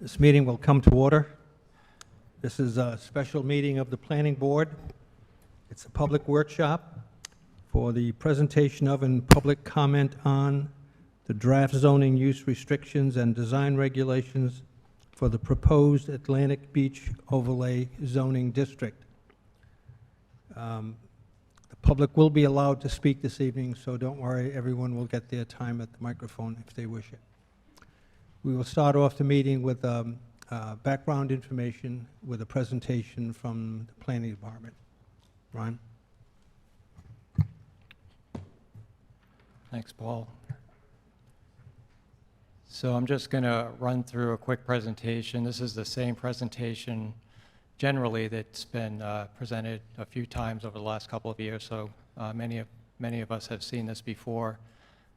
This meeting will come to order. This is a special meeting of the Planning Board. It's a public workshop for the presentation of and public comment on the draft zoning use restrictions and design regulations for the proposed Atlantic Beach Overlay Zoning District. The public will be allowed to speak this evening, so don't worry, everyone will get their time at the microphone if they wish it. We will start off the meeting with background information with a presentation from the Planning Department. Ron? Thanks, Paul. So I'm just going to run through a quick presentation. This is the same presentation generally that's been presented a few times over the last couple of years, so many of us have seen this before.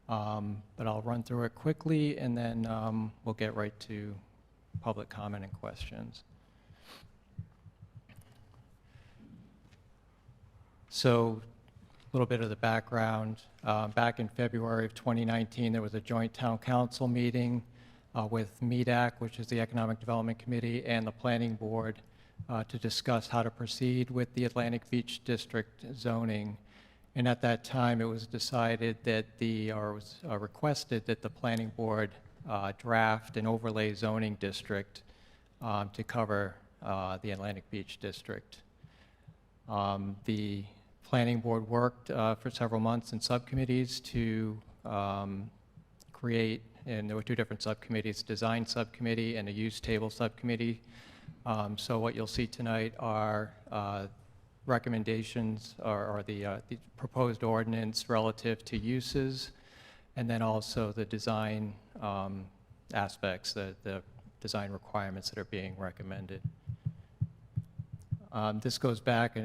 But I'll run through it quickly, and then we'll get right to public comment and questions. So a little bit of the background. Back in February of 2019, there was a joint town council meeting with MEDAC, which is the Economic Development Committee, and the Planning Board to discuss how to proceed with the Atlantic Beach District zoning. And at that time, it was decided that was requested that the Planning Board draft an overlay zoning district to cover the Atlantic Beach District. The Planning Board worked for several months in subcommittees to create, and there were two different subcommittees, design subcommittee and a use table subcommittee. So what you'll see tonight are recommendations or the proposed ordinance relative to uses, and then also the design aspects, the design requirements that are being recommended. This goes back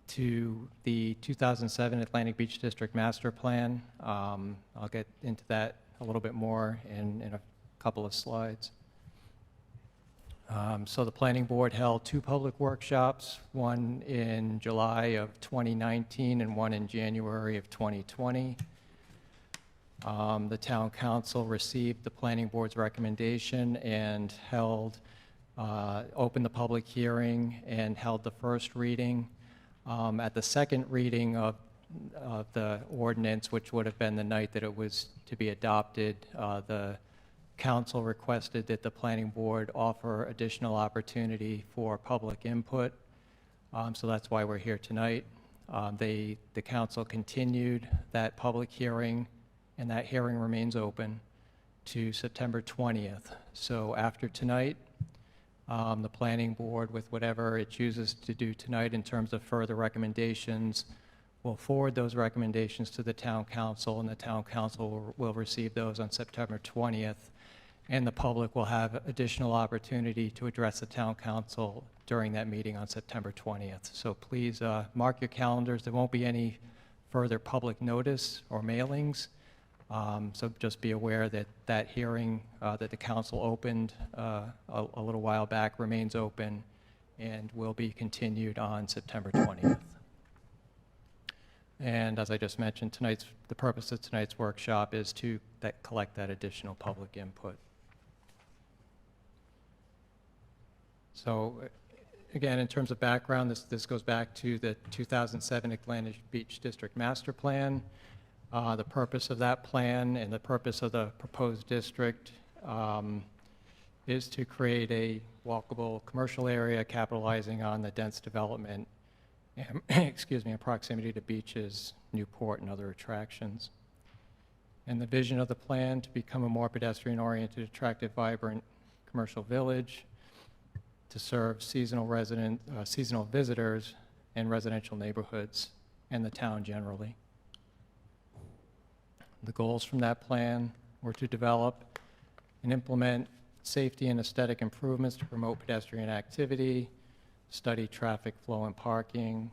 to the 2007 Atlantic Beach District Master Plan. I'll get into that a little bit more in a couple of slides. So the Planning Board held two public workshops, one in July of 2019 and one in January of 2020. The Town Council received the Planning Board's recommendation and opened the public hearing and held the first reading. At the second reading of the ordinance, which would have been the night that it was to be adopted, the Council requested that the Planning Board offer additional opportunity for public input. So that's why we're here tonight. The Council continued that public hearing, and that hearing remains open to September 20th. So after tonight, the Planning Board, with whatever it chooses to do tonight in terms of further recommendations, will forward those recommendations to the Town Council, and the Town Council will receive those on September 20th. And the public will have additional opportunity to address the Town Council during that meeting on September 20th. So please mark your calendars. There won't be any further public notice or mailings. So just be aware that that hearing that the Council opened a little while back remains open and will be continued on September 20th. And as I just mentioned, the purpose of tonight's workshop is to collect that additional public input. So again, in terms of background, this goes back to the 2007 Atlantic Beach District Master Plan. The purpose of that plan and the purpose of the proposed district is to create a walkable commercial area capitalizing on the dense development and proximity to beaches, Newport, and other attractions. And the vision of the plan to become a more pedestrian-oriented, attractive, vibrant commercial village to serve seasonal visitors and residential neighborhoods and the town generally. The goals from that plan were to develop and implement safety and aesthetic improvements to promote pedestrian activity, study traffic flow and parking,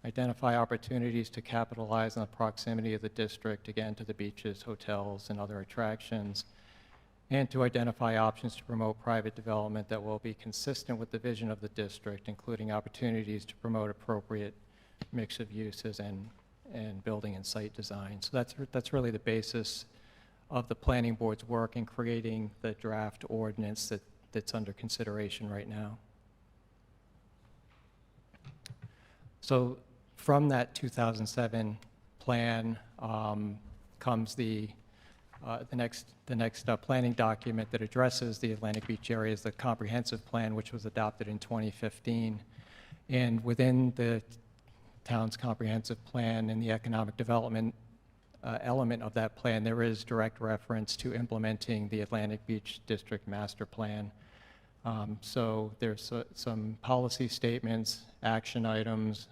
identify opportunities to capitalize on the proximity of the district, again, to the beaches, hotels, and other attractions, and to identify options to promote private development that will be consistent with the vision of the district, including opportunities to promote appropriate mix of uses and building and site design. So that's really the basis of the Planning Board's work in creating the draft ordinance that that's under consideration right now. So from that 2007 plan comes the next planning document that addresses the Atlantic Beach area, is the comprehensive plan, which was adopted in 2015. And within the town's comprehensive plan and the economic development element of that plan, there is direct reference to implementing the Atlantic Beach District Master Plan. So there's some policy statements, action items,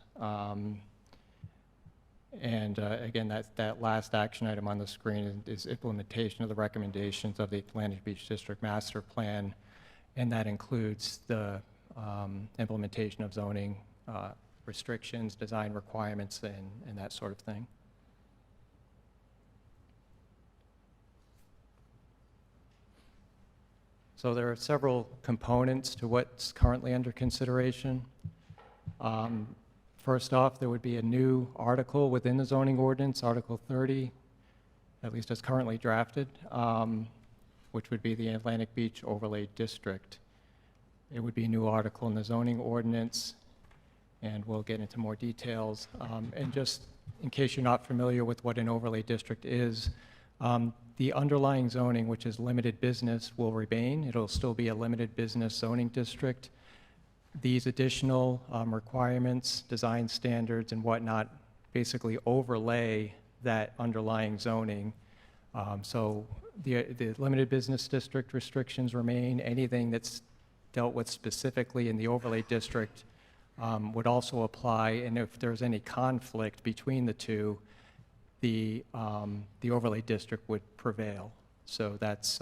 and again, that last action item on the screen is implementation of the recommendations of the Atlantic Beach District Master Plan, and that includes the implementation of zoning restrictions, design requirements, and that sort of thing. So there are several components to what's currently under consideration. First off, there would be a new article within the zoning ordinance, Article 30, at least as currently drafted, which would be the Atlantic Beach Overlay District. It would be a new article in the zoning ordinance, and we'll get into more details. And just in case you're not familiar with what an overlay district is, the underlying zoning, which is limited business, will remain. It'll still be a limited business zoning district. These additional requirements, design standards, and whatnot basically overlay that underlying zoning. So the limited business district restrictions remain. Anything that's dealt with specifically in the overlay district would also apply, and if there's any conflict between the two, the overlay district would prevail. So that's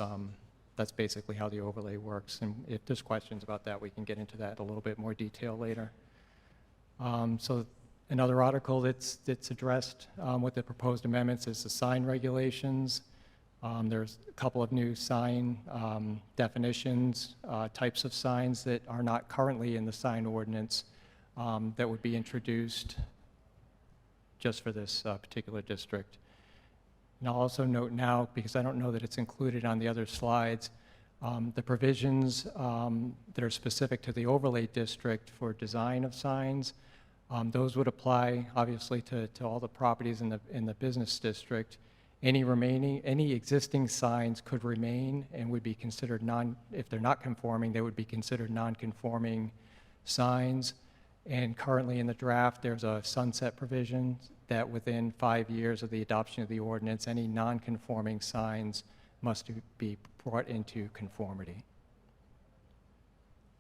basically how the overlay works. And if there's questions about that, we can get into that in a little bit more detail later. So another article that's addressed with the proposed amendments is the sign regulations. There's a couple of new sign definitions, types of signs that are not currently in the sign ordinance that would be introduced just for this particular district. And I'll also note now, because I don't know that it's included on the other slides, the provisions that are specific to the overlay district for design of signs, those would apply obviously to all the properties in the business district. Any existing signs could remain and would be considered if they're not conforming, they would be considered non-conforming signs. And currently in the draft, there's a sunset provision that within 5 years of the adoption of the ordinance, any non-conforming signs must be brought into conformity.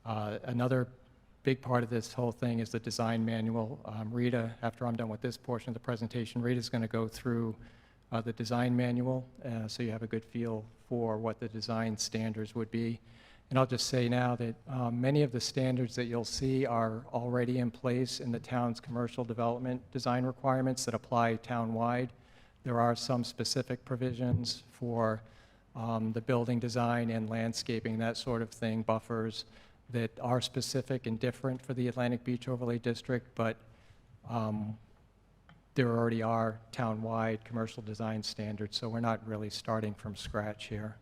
Another big part of this whole thing is the design manual. Rita, after I'm done with this portion of the presentation, Rita's going to go through the design manual so you have a good feel for what the design standards would be. And I'll just say now that many of the standards that you'll see are already in place in the town's commercial development design requirements that apply town-wide. There are some specific provisions for the building design and landscaping, that sort of thing, buffers that are specific and different for the Atlantic Beach Overlay District, but there already are town-wide commercial design standards, so we're not really starting from scratch here.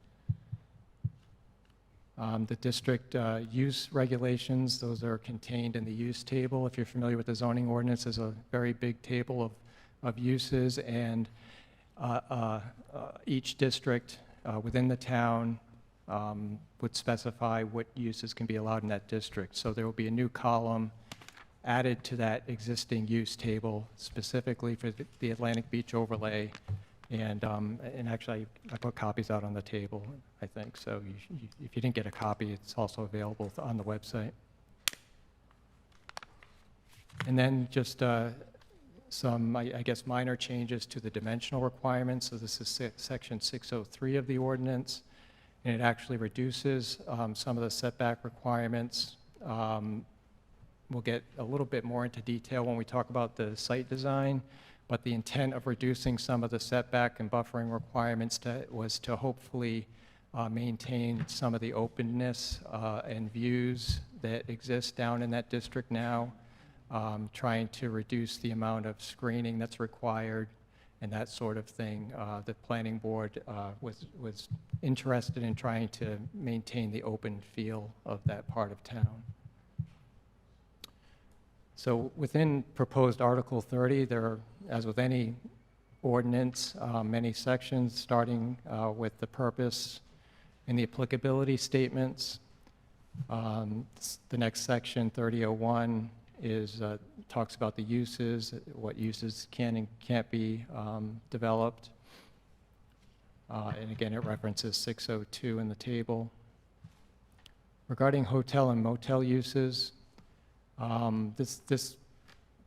The district use regulations, those are contained in the use table. If you're familiar with the zoning ordinance, there's a very big table of uses, and each district within the town would specify what uses can be allowed in that district. So there will be a new column added to that existing use table specifically for the Atlantic Beach overlay. And actually, I put copies out on the table, I think. So if you didn't get a copy, it's also available on the website. And then just some, I guess, minor changes to the dimensional requirements. So this is section 603 of the ordinance. And it actually reduces some of the setback requirements. We'll get a little bit more into detail when we talk about the site design. But the intent of reducing some of the setback and buffering requirements was to hopefully maintain some of the openness and views that exist down in that district now, trying to reduce the amount of screening that's required and that sort of thing. The planning board was interested in trying to maintain the open feel of that part of town. So within proposed Article 30, there are, as with any ordinance, many sections, starting with the purpose and the applicability statements. The next section, 3001, talks about the uses, what uses can and can't be developed. And again, it references 602 in the table. Regarding hotel and motel uses, this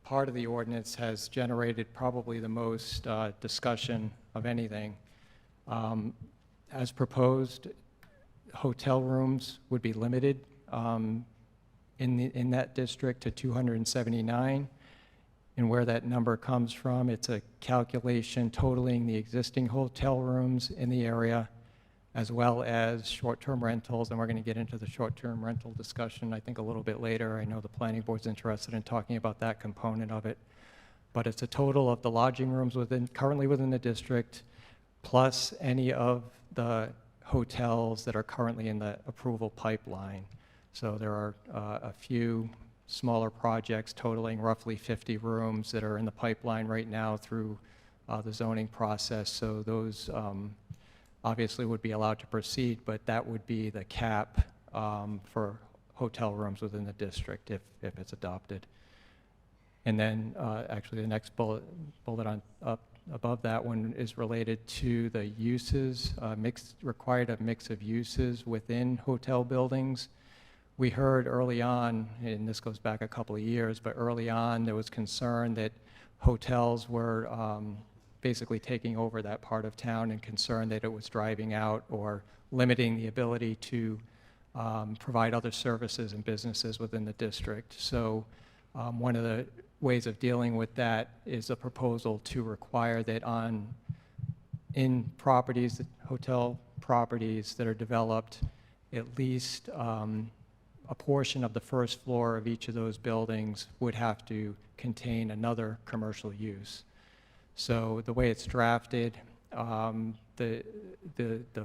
part of the ordinance has generated probably the most discussion of anything. As proposed, hotel rooms would be limited in that district to 279. And where that number comes from, it's a calculation totaling the existing hotel rooms in the area, as well as short-term rentals, and we're going to get into the short-term rental discussion, I think, a little bit later. I know the planning board's interested in talking about that component of it. But it's a total of the lodging rooms currently within the district, plus any of the hotels that are currently in the approval pipeline. So there are a few smaller projects totaling roughly 50 rooms that are in the pipeline right now through the zoning process. So those obviously would be allowed to proceed, but that would be the cap for hotel rooms within the district if it's adopted. And then actually the next bullet on up above that one is related to the uses, required a mix of uses within hotel buildings. We heard early on, and this goes back a couple of years, but early on there was concern that hotels were basically taking over that part of town, and concern that it was driving out or limiting the ability to provide other services and businesses within the district. So one of the ways of dealing with that is a proposal to require that in properties, hotel properties that are developed, at least a portion of the first floor of each of those buildings would have to contain another commercial use. So the way it's drafted, the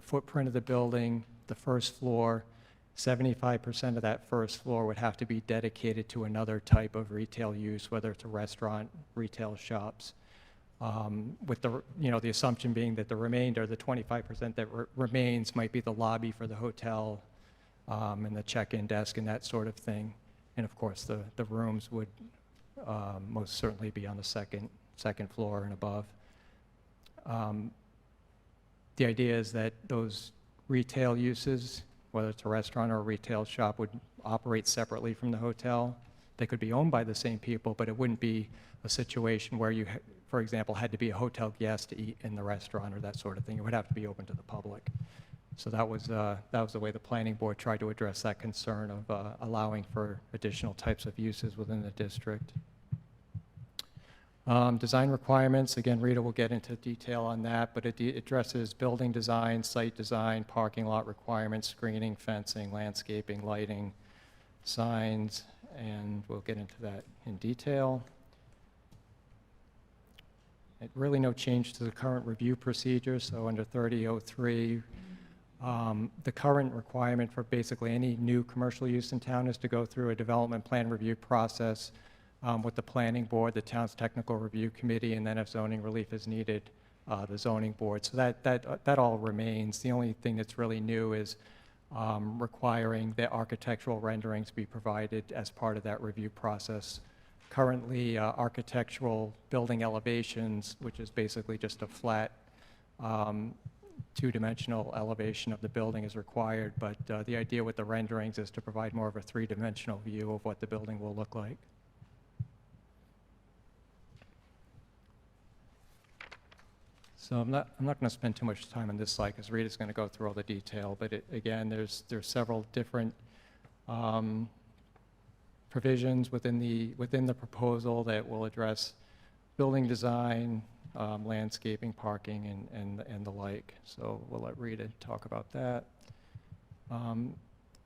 footprint of the building, the first floor, 75% of that first floor would have to be dedicated to another type of retail use, whether it's a restaurant, retail shops, with the assumption being that the remainder, the 25% that remains, might be the lobby for the hotel, and the check-in desk and that sort of thing. And of course, the rooms would most certainly be on the second floor and above. The idea is that those retail uses, whether it's a restaurant or a retail shop, would operate separately from the hotel. They could be owned by the same people, but it wouldn't be a situation where you, for example, had to be a hotel guest to eat in the restaurant or that sort of thing. It would have to be open to the public. So that was the way the planning board tried to address that concern of allowing for additional types of uses within the district. Design requirements, again, Rita will get into detail on that, but it addresses building design, site design, parking lot requirements, screening, fencing, landscaping, lighting, signs, and we'll get into that in detail. Really no change to the current review procedure, so under 3003, the current requirement for basically any new commercial use in town is to go through a development plan review process with the planning board, the town's technical review committee, and then if zoning relief is needed, the zoning board. So that all remains. The only thing that's really new is requiring that architectural renderings be provided as part of that review process. Currently, architectural building elevations, which is basically just a flat two-dimensional elevation of the building, is required, but the idea with the renderings is to provide more of a three-dimensional view of what the building will look like. So I'm not going to spend too much time on this slide because Rita's going to go through all the detail, but again, there's several different provisions within the proposal that will address building design, landscaping, parking, and the like. So we'll let Rita talk about that. And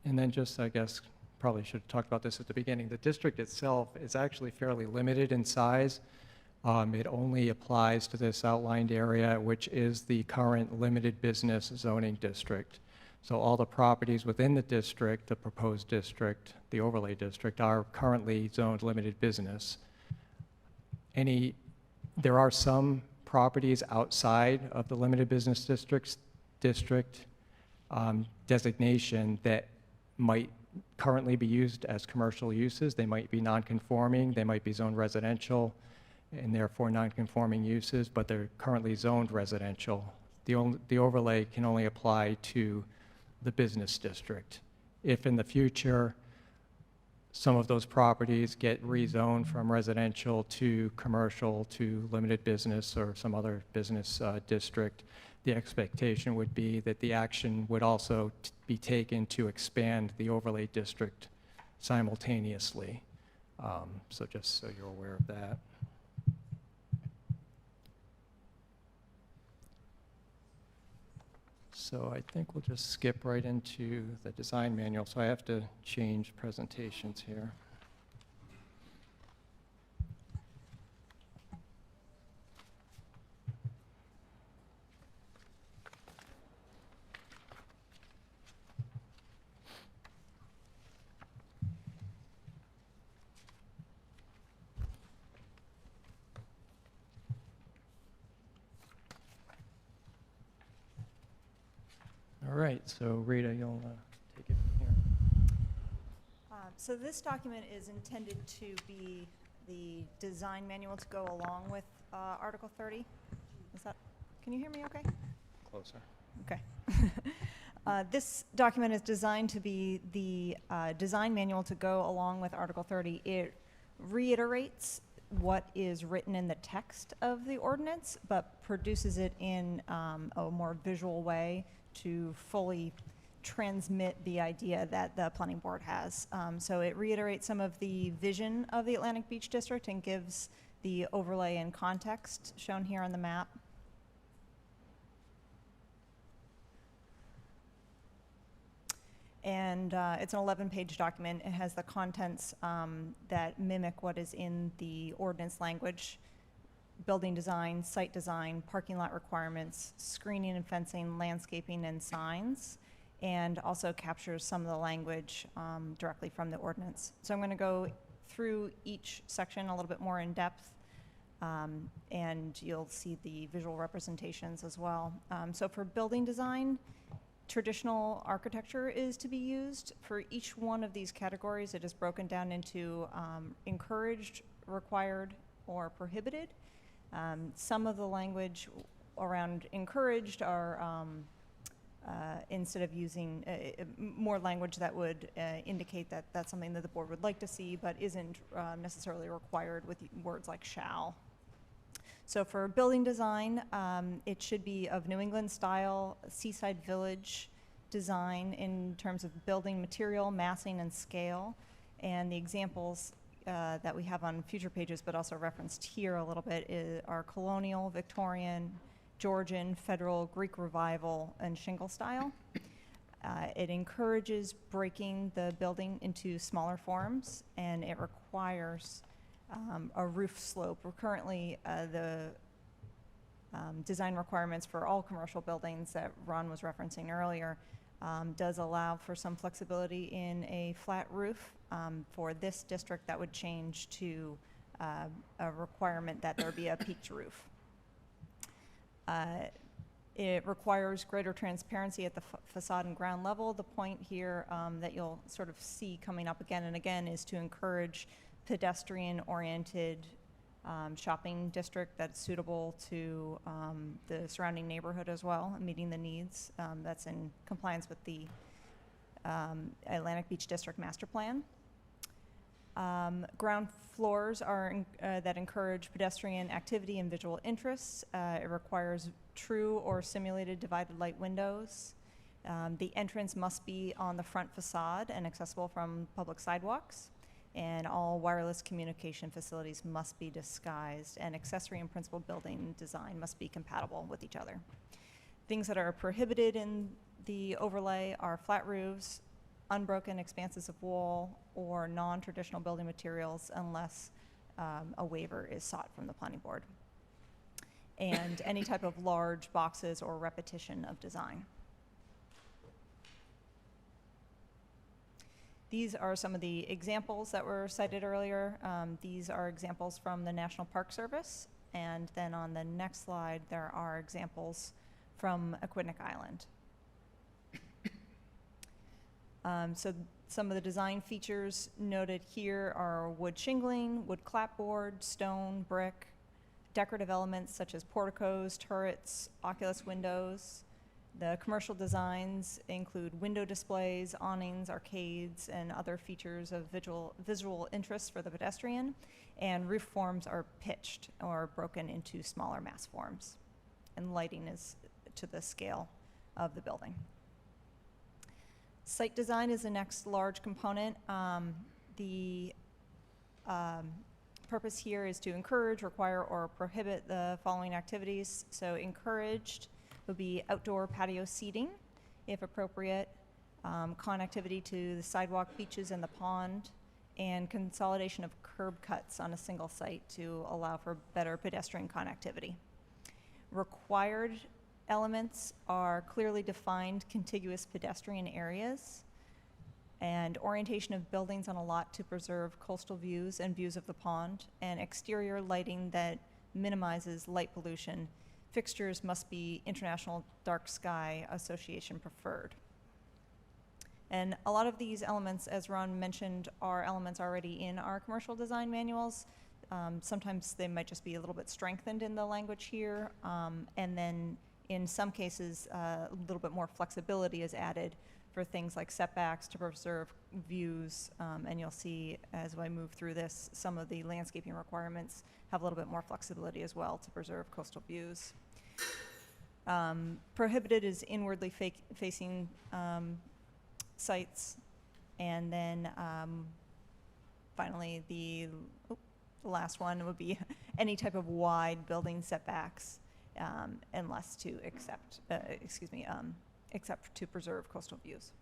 then just, I guess, probably should have talked about this at the beginning. The district itself is actually fairly limited in size. It only applies to this outlined area, which is the current limited business zoning district. So all the properties within the district, the proposed district, the overlay district, are currently zoned limited business. There are some properties outside of the limited business district designation that might currently be used as commercial uses. They might be non-conforming, they might be zoned residential, and therefore non-conforming uses, but they're currently zoned residential. The overlay can only apply to the business district. If in the future some of those properties get rezoned from residential to commercial to limited business or some other business district, the expectation would be that the action would also be taken to expand the overlay district simultaneously. So just so you're aware of that. So I think we'll just skip right into the design manual. So I have to change presentations here. All right, so Rita, you'll take it from here. So this document is intended to be the design manual to go along with Article 30. Can you hear me okay? Closer. Okay. This document is designed to be the design manual to go along with Article 30. It reiterates what is written in the text of the ordinance, but produces it in a more visual way to fully transmit the idea that the planning board has. So it reiterates some of the vision of the Atlantic Beach District and gives the overlay and context shown here on the map. And it's an 11-page document. It has the contents that mimic what is in the ordinance language: building design, site design, parking lot requirements, screening and fencing, landscaping, and signs, and also captures some of the language directly from the ordinance. So I'm going to go through each section a little bit more in depth, and you'll see the visual representations as well. So for building design, traditional architecture is to be used. For each one of these categories, it is broken down into encouraged, required, or prohibited. Some of the language around encouraged are, instead of using more language that would indicate that that's something that the board would like to see, but isn't necessarily required, with words like shall. So for building design, it should be of New England style, seaside village design in terms of building material, massing, and scale. And the examples that we have on future pages, but also referenced here a little bit, are colonial, Victorian, Georgian, Federal, Greek Revival, and shingle style. It encourages breaking the building into smaller forms, and it requires a roof slope. Currently, the design requirements for all commercial buildings that Ron was referencing earlier does allow for some flexibility in a flat roof. For this district, that would change to a requirement that there be a peaked roof. It requires greater transparency at the facade and ground level. The point here that you'll sort of see coming up again and again is to encourage pedestrian-oriented shopping district that's suitable to the surrounding neighborhood as well, meeting the needs. That's in compliance with the Atlantic Beach District Master Plan. Ground floors are that encourage pedestrian activity and visual interests. It requires true or simulated divided light windows. The entrance must be on the front facade and accessible from public sidewalks. And all wireless communication facilities must be disguised, and accessory and principal building design must be compatible with each other. Things that are prohibited in the overlay are flat roofs, unbroken expanses of wall, or non-traditional building materials unless a waiver is sought from the planning board. And any type of large boxes or repetition of design. These are some of the examples that were cited earlier. These are examples from the National Park Service. And then on the next slide, there are examples from Aquidneck Island. So some of the design features noted here are wood shingling, wood clapboard, stone, brick, decorative elements such as porticos, turrets, oculus windows. The commercial designs include window displays, awnings, arcades, and other features of visual interest for the pedestrian. And roof forms are pitched or broken into smaller mass forms. And lighting is to the scale of the building. Site design is the next large component. The purpose here is to encourage, require, or prohibit the following activities. So encouraged would be outdoor patio seating, if appropriate, connectivity to the sidewalk, beaches, and the pond, and consolidation of curb cuts on a single site to allow for better pedestrian connectivity. Required elements are clearly defined contiguous pedestrian areas, and orientation of buildings on a lot to preserve coastal views and views of the pond, and exterior lighting that minimizes light pollution. Fixtures must be International Dark Sky Association preferred. And a lot of these elements, as Ron mentioned, are elements already in our commercial design manuals. Sometimes they might just be a little bit strengthened in the language here. And then in some cases, a little bit more flexibility is added for things like setbacks to preserve views. And you'll see as I move through this, some of the landscaping requirements have a little bit more flexibility as well to preserve coastal views. Prohibited is inwardly facing sites. And then finally, the last one would be any type of wide building setbacks unless to except to preserve coastal views.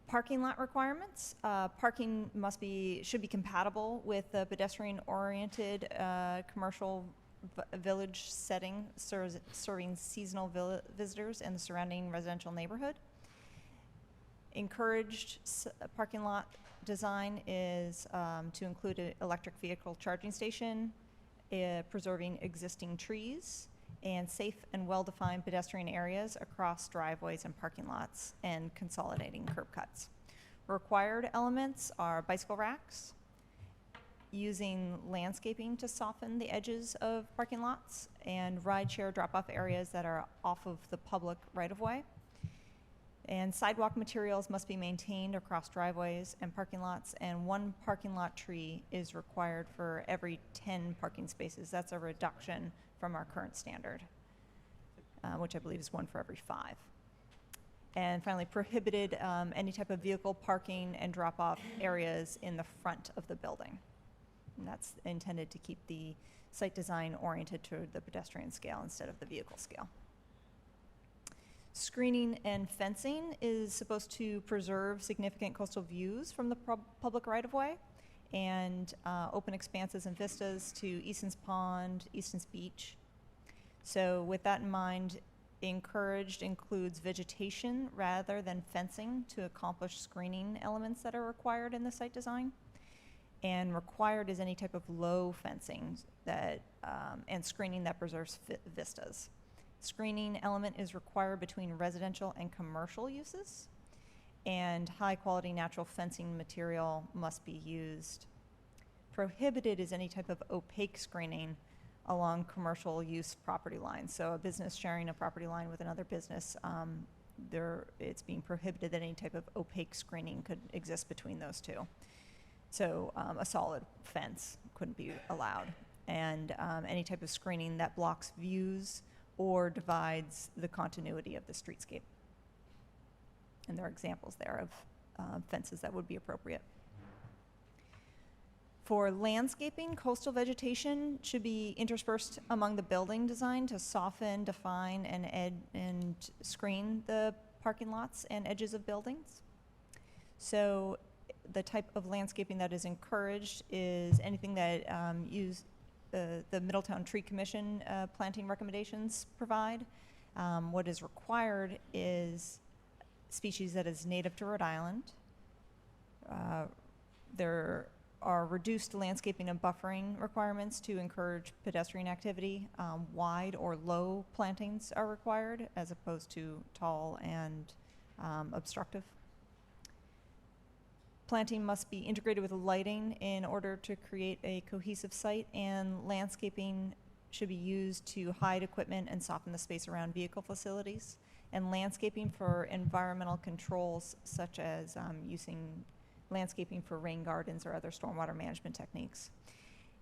Parking lot requirements. Parking should be compatible with the pedestrian-oriented commercial village setting serving seasonal visitors in the surrounding residential neighborhood. Encouraged parking lot design is to include an electric vehicle charging station, preserving existing trees, and safe and well-defined pedestrian areas across driveways and parking lots, and consolidating curb cuts. Required elements are bicycle racks, using landscaping to soften the edges of parking lots, and rideshare drop-off areas that are off of the public right-of-way. And sidewalk materials must be maintained across driveways and parking lots, and 1 parking lot tree is required for every 10 parking spaces. That's a reduction from our current standard, which I believe is 1 for every 5. And finally, prohibited any type of vehicle parking and drop-off areas in the front of the building. And that's intended to keep the site design oriented to the pedestrian scale instead of the vehicle scale. Screening and fencing is supposed to preserve significant coastal views from the public right-of-way and open expanses and vistas to Easton's Pond, Easton's Beach. So with that in mind, encouraged includes vegetation rather than fencing to accomplish screening elements that are required in the site design. And required is any type of low fencing that and screening that preserves vistas. Screening element is required between residential and commercial uses, and high-quality natural fencing material must be used. Prohibited is any type of opaque screening along commercial use property lines. So a business sharing a property line with another business, it's being prohibited that any type of opaque screening could exist between those two. So a solid fence couldn't be allowed. And any type of screening that blocks views or divides the continuity of the streetscape. And there are examples there of fences that would be appropriate. For landscaping, coastal vegetation should be interspersed among the building design to soften, define, and screen the parking lots and edges of buildings. So the type of landscaping that is encouraged is anything that the Middletown Tree Commission planting recommendations provide. What is required is species that is native to Rhode Island. There are reduced landscaping and buffering requirements to encourage pedestrian activity. Wide or low plantings are required as opposed to tall and obstructive. Planting must be integrated with lighting in order to create a cohesive site, and landscaping should be used to hide equipment and soften the space around vehicle facilities. And landscaping for environmental controls, such as using landscaping for rain gardens or other stormwater management techniques.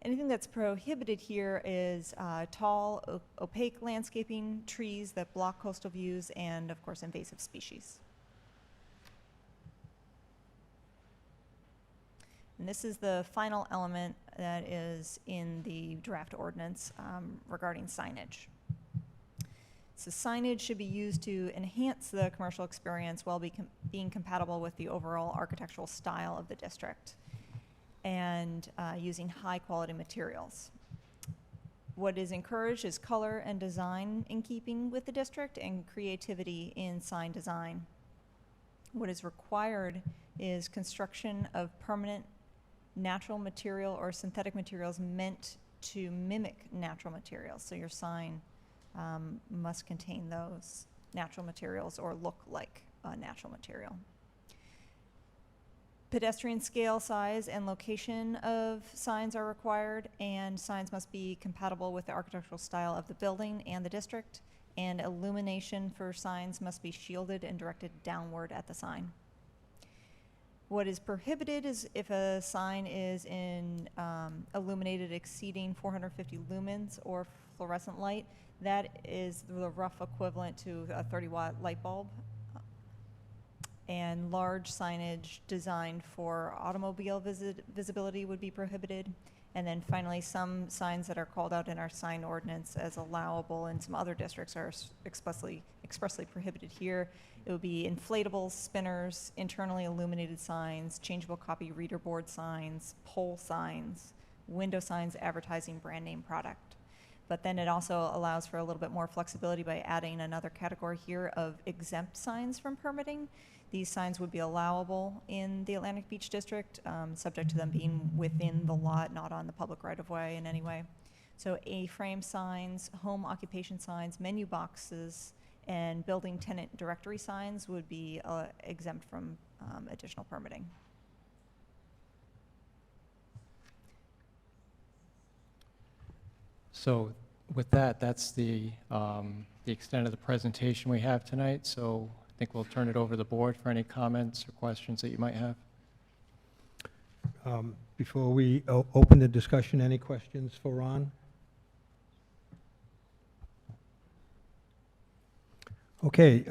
Anything that's prohibited here is tall, opaque landscaping, trees that block coastal views, and of course invasive species. And this is the final element that is in the draft ordinance regarding signage. So signage should be used to enhance the commercial experience while being compatible with the overall architectural style of the district and using high quality materials. What is encouraged is color and design in keeping with the district and creativity in sign design. What is required is construction of permanent natural material or synthetic materials meant to mimic natural materials. So your sign must contain those natural materials or look like a natural material. Pedestrian scale, size, and location of signs are required, and signs must be compatible with the architectural style of the building and the district, and illumination for signs must be shielded and directed downward at the sign. What is prohibited is if a sign is in illuminated exceeding 450 lumens or fluorescent light. That is the rough equivalent to a 30-watt light bulb. And large signage designed for automobile visibility would be prohibited. And then finally, some signs that are called out in our sign ordinance as allowable in some other districts are expressly prohibited here. It would be inflatables, spinners, internally illuminated signs, changeable copy reader board signs, pole signs, window signs advertising brand name product. But then it also allows for a little bit more flexibility by adding another category here of exempt signs from permitting. These signs would be allowable in the Atlantic Beach District, subject to them being within the lot, not on the public right-of-way in any way. So A-frame signs, home occupation signs, menu boxes, and building tenant directory signs would be exempt from additional permitting. So with that, that's the extent of the presentation we have tonight. So I think we'll turn it over to the board for any comments or questions that you might have. Before we open the discussion, any questions for Ron? Okay,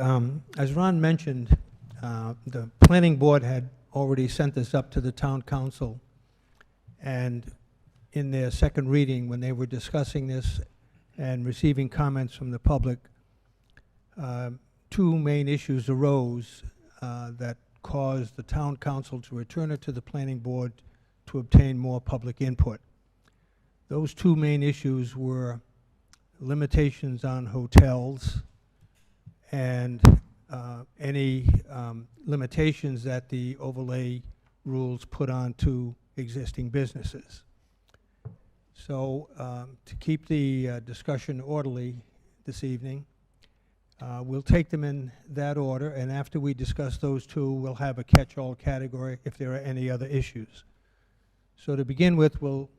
as Ron mentioned, the planning board had already sent this up to the town council, and in their second reading, when they were discussing this and receiving comments from the public, two main issues arose that caused the town council to return it to the planning board to obtain more public input. Those two main issues were limitations on hotels and any limitations that the overlay rules put onto existing businesses. So to keep the discussion orderly this evening, we'll take them in that order, and after we discuss those two, we'll have a catch-all category if there are any other issues. So to begin with, we'll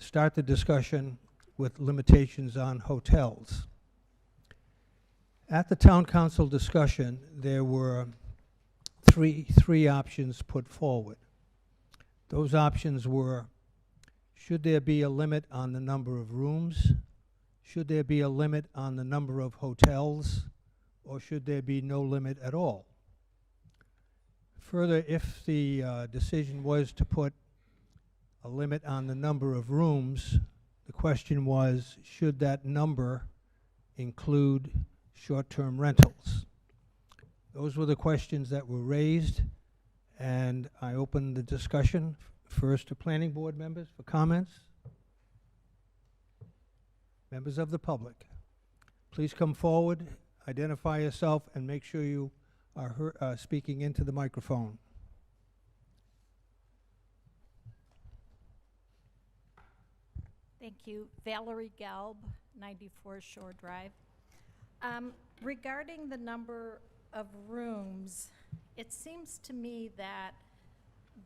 start the discussion with limitations on hotels. At the town council discussion, there were three options put forward. Those options were: should there be a limit on the number of rooms? Should there be a limit on the number of hotels? Or should there be no limit at all? Further, if the decision was to put a limit on the number of rooms, the question was, should that number include short-term rentals? Those were the questions that were raised, And I open the discussion first to planning board members for comments. Members of the public, please come forward, identify yourself, and make sure you are speaking into the microphone. Thank you. Valerie Gelb, 94 Shore Drive. Regarding the number of rooms, it seems to me that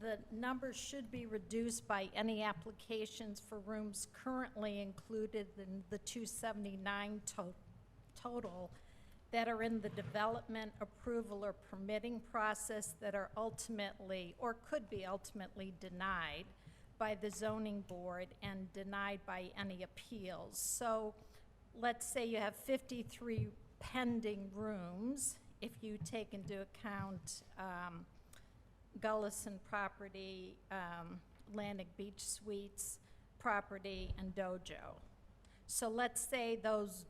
the number should be reduced by any applications for rooms currently included in the 279 total that are in the development, approval, or permitting process that are ultimately, or could be ultimately denied by the zoning board and denied by any appeals. So let's say you have 53 pending rooms, if you take into account Gullison property, Atlantic Beach Suites property, and Dojo. So let's say those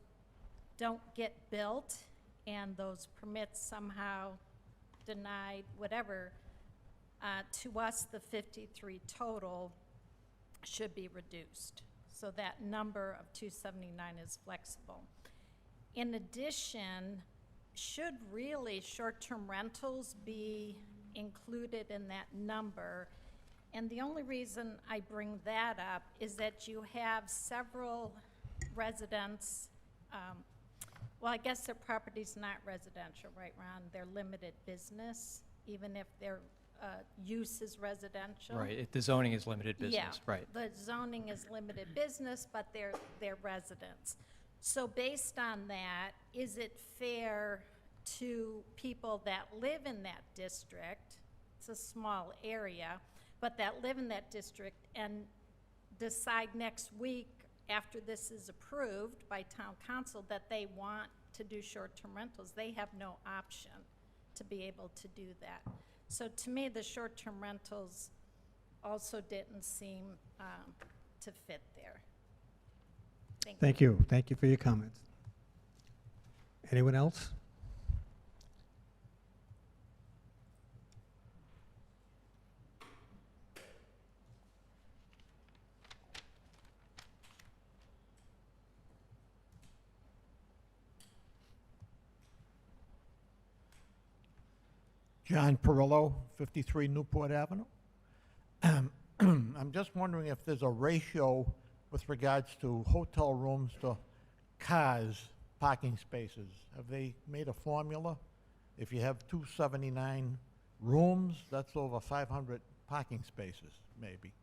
don't get built and those permits somehow denied, whatever. To us, the 53 total should be reduced. So that number of 279 is flexible. In addition, should really short-term rentals be included in that number? And the only reason I bring that up is that you have several residents, well, I guess their property's not residential, right, Ron? They're limited business, even if their use is residential. Right, the zoning is limited business, Yeah, right. the zoning is limited business, but they're residents. So based on that, is it fair to people that live in that district, it's a small area, but that live in that district and decide next week after this is approved by town council that they want to do short-term rentals? They have no option to be able to do that. So to me, the short-term rentals also didn't seem to fit there. Thank you. Thank you for your comments. Anyone else? John Perillo, 53 Newport Avenue. I'm just wondering if there's a ratio with regards to hotel rooms to cars, parking spaces. Have they made a formula? If you have 279 rooms, that's over 500 parking spaces, maybe.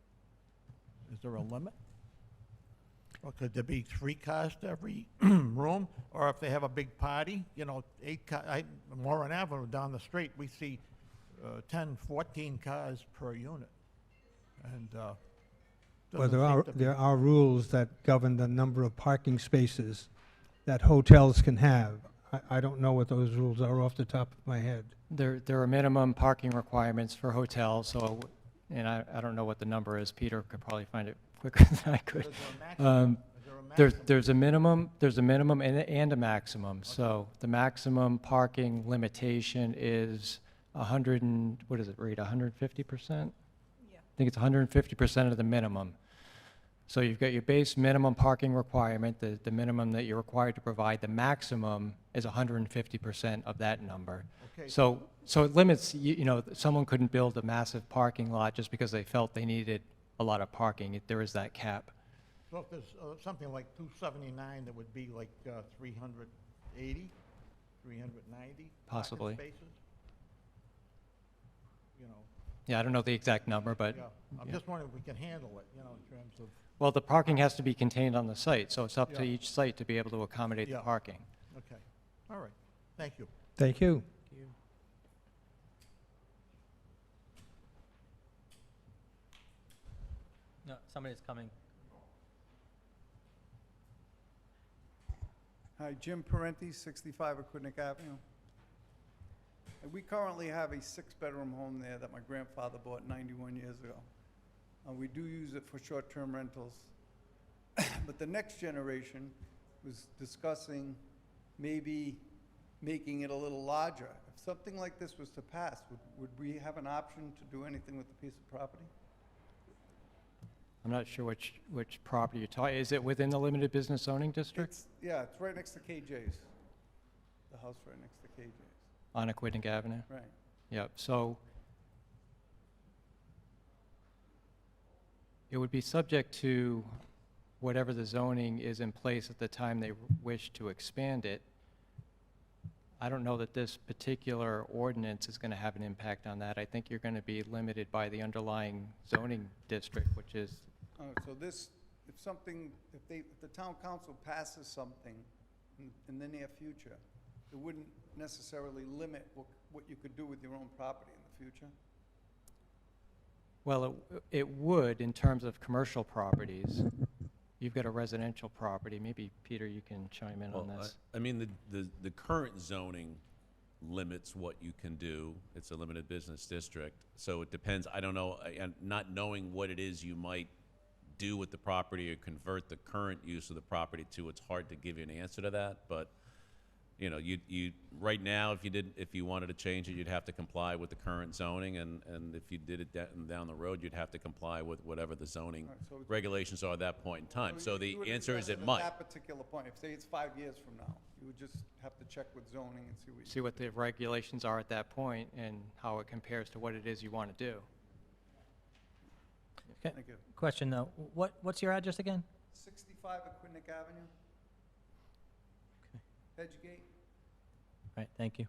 Is there a limit? Or could there be 3 cars to every room? Or if they have a big party, you know, 8 cars, Warren Avenue down the street, we see 10, 14 cars per unit. And Well, doesn't there are rules that govern the number of parking spaces that hotels can have. I don't know what those rules are off the top of my head. There are minimum parking requirements for hotels, so, and I don't know what the number is. Peter could probably find it quicker than I could. Is there a maximum? Is there a maximum? There's a minimum and a maximum. So the maximum parking limitation is 100 and, what does it read, 150%? Yeah. I think it's 150% of the minimum. So you've got your base minimum parking requirement, the minimum that you're required to provide. The maximum is 150% of that number. Okay. So it limits, you know, someone couldn't build a massive parking lot just because they felt they needed a lot of parking. There is that cap. So if there's something like 279, that would be like 380, 390? Possibly. Parking spaces? You know, Yeah, I don't know the exact number, but, yeah. I'm yeah. just wondering if we can handle it, you know, in terms of, Well, the parking has to be contained on the site, so it's up to Yeah. each site to be able to accommodate the Yeah. parking. okay. All right. Thank you. Thank you. No, somebody's coming. Hi, Jim Parenti, 65 Aquidneck Avenue. And we currently have a 6-bedroom home there that my grandfather bought 91 years ago. We do use it for short-term rentals. But the next generation was discussing maybe making it a little larger. If something like this was to pass, would we have an option to do anything with the piece of property? I'm not sure which property you're talking, is it within the limited business zoning district? Yeah, it's right next to KJ's. The house right next to KJ's. On Aquidneck Avenue? Right. Yep, so it would be subject to whatever the zoning is in place at the time they wish to expand it. I don't know that this particular ordinance is going to have an impact on that. I think you're going to be limited by the underlying zoning district, which is, So this, if the town council passes something in the near future, it wouldn't necessarily limit what you could do with your own property in the future? well, it would in terms of commercial properties. You've got a residential property. Maybe, Peter, you can chime in on Well, this. I mean, the current zoning limits what you can do. It's a limited business district, so it depends. I don't know, and not knowing what it is you might do with the property or convert the current use of the property to, it's hard to give you an answer to that, but, you know, you right now, if you wanted to change it, you'd have to comply with the current zoning, and if you did it down the road, you'd have to comply with whatever the zoning All right, so regulations are at that point in time. So you the would answer is address it might. At that particular point, if say it's 5 years from now, you would just have to check with zoning and see what you. See what the regulations are at that point and how it compares to what it is you want to do. Okay. Thank you. Question though, what's your address again? 65 Aquidneck Avenue. Hedgegate. All right, thank you.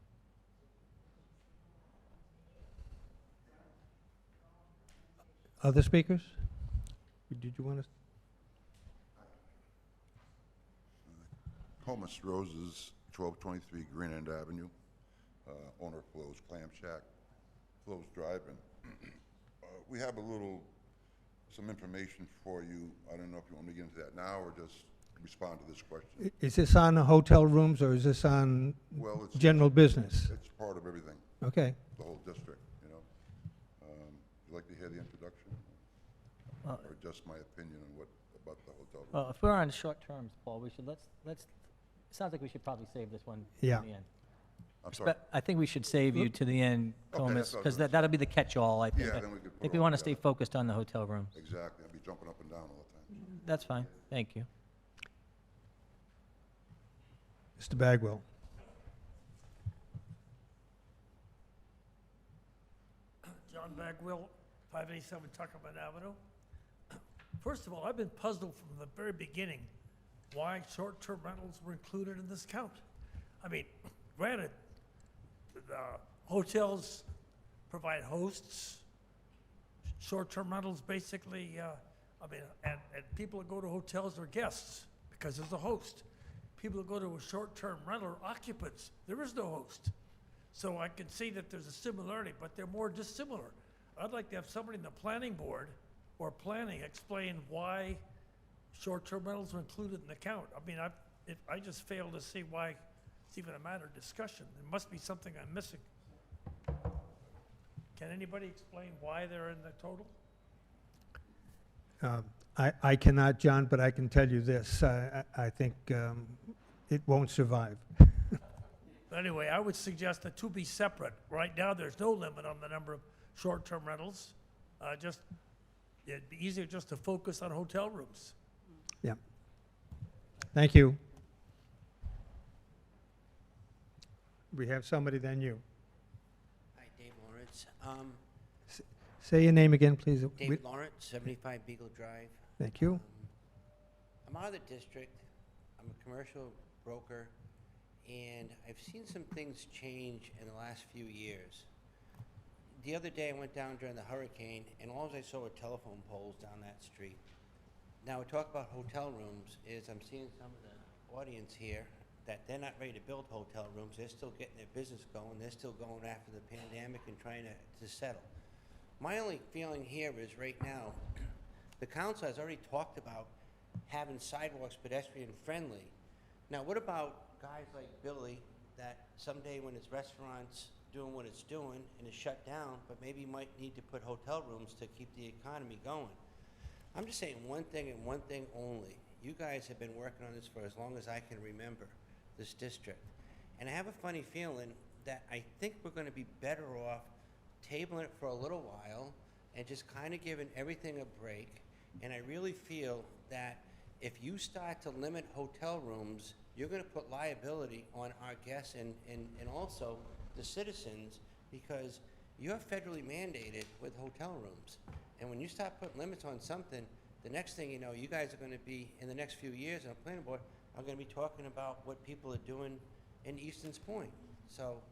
Other speakers? Did you want to? Homeless Roses, 1223 Green End Avenue. Owner Flo's Clam Shack, Flo's Drive-In. We have some information for you. I don't know if you want me to get into that now or just respond to this question. Is this on the hotel rooms or is this on Well, it's general business? it's part of everything, Okay. the whole district, you know. Would you like to hear the introduction? Well- Or just my opinion on about the hotel room? Well, if we're on short terms, Paul, we should, it sounds like we should probably save this one to Yeah. the end. I'm sorry. I think we should save you to the end, Okay, Comus, that's what I was because gonna that'll be the catch-all, I think. Yeah, I then we could put think it we all want to stay together. focused on the hotel rooms. Exactly. I'll be jumping up and down all the time. That's fine, thank you. Mr. Bagwell? John Bagwell, 587 Tuckerman Avenue. First of all, I've been puzzled from the very beginning why short-term rentals were included in this count. I mean, granted, the hotels provide hosts. Short-term rentals basically, and people that go to hotels are guests because there's a host. People that go to a short-term rental are occupants. There is no host. So I can see that there's a similarity, but they're more dissimilar. I'd like to have somebody in the planning board or planning explain why short-term rentals are included in the count. I mean, I just fail to see why it's even a matter of discussion. There must be something I'm missing. Can anybody explain why they're in the total? I cannot, John, but I can tell you this. I think it won't survive. But anyway, I would suggest the two be separate. Right now, there's no limit on the number of short-term rentals. It'd be easier just to focus on hotel rooms. Yeah. Thank you. We have somebody, then you. Hi, Dave Lawrence. Say your name again, please. Dave Lawrence, 75 Beagle Drive. Thank you. I'm out of the district. I'm a commercial broker, and I've seen some things change in the last few years. The other day, I went down during the hurricane, and all I saw were telephone poles down that street. Now, we talk about hotel rooms, is I'm seeing some of the audience here that they're not ready to build hotel rooms. They're still getting their business going. They're still going after the pandemic and trying to settle. My only feeling here is right now, the council has already talked about having sidewalks pedestrian friendly. Now, what about guys like Billy that someday when his restaurant's doing what it's doing and is shut down, but maybe might need to put hotel rooms to keep the economy going? I'm just saying one thing and one thing only. You guys have been working on this for as long as I can remember, this district. And I have a funny feeling that I think we're gonna be better off tabling it for a little while and just kind of giving everything a break. And I really feel that if you start to limit hotel rooms, you're gonna put liability on our guests and also the citizens, because you're federally mandated with hotel rooms. And when you start putting limits on something, the next thing you know, you guys are gonna be, in the next few years on a planning board, are gonna be talking about what people are doing in Easton's Point. So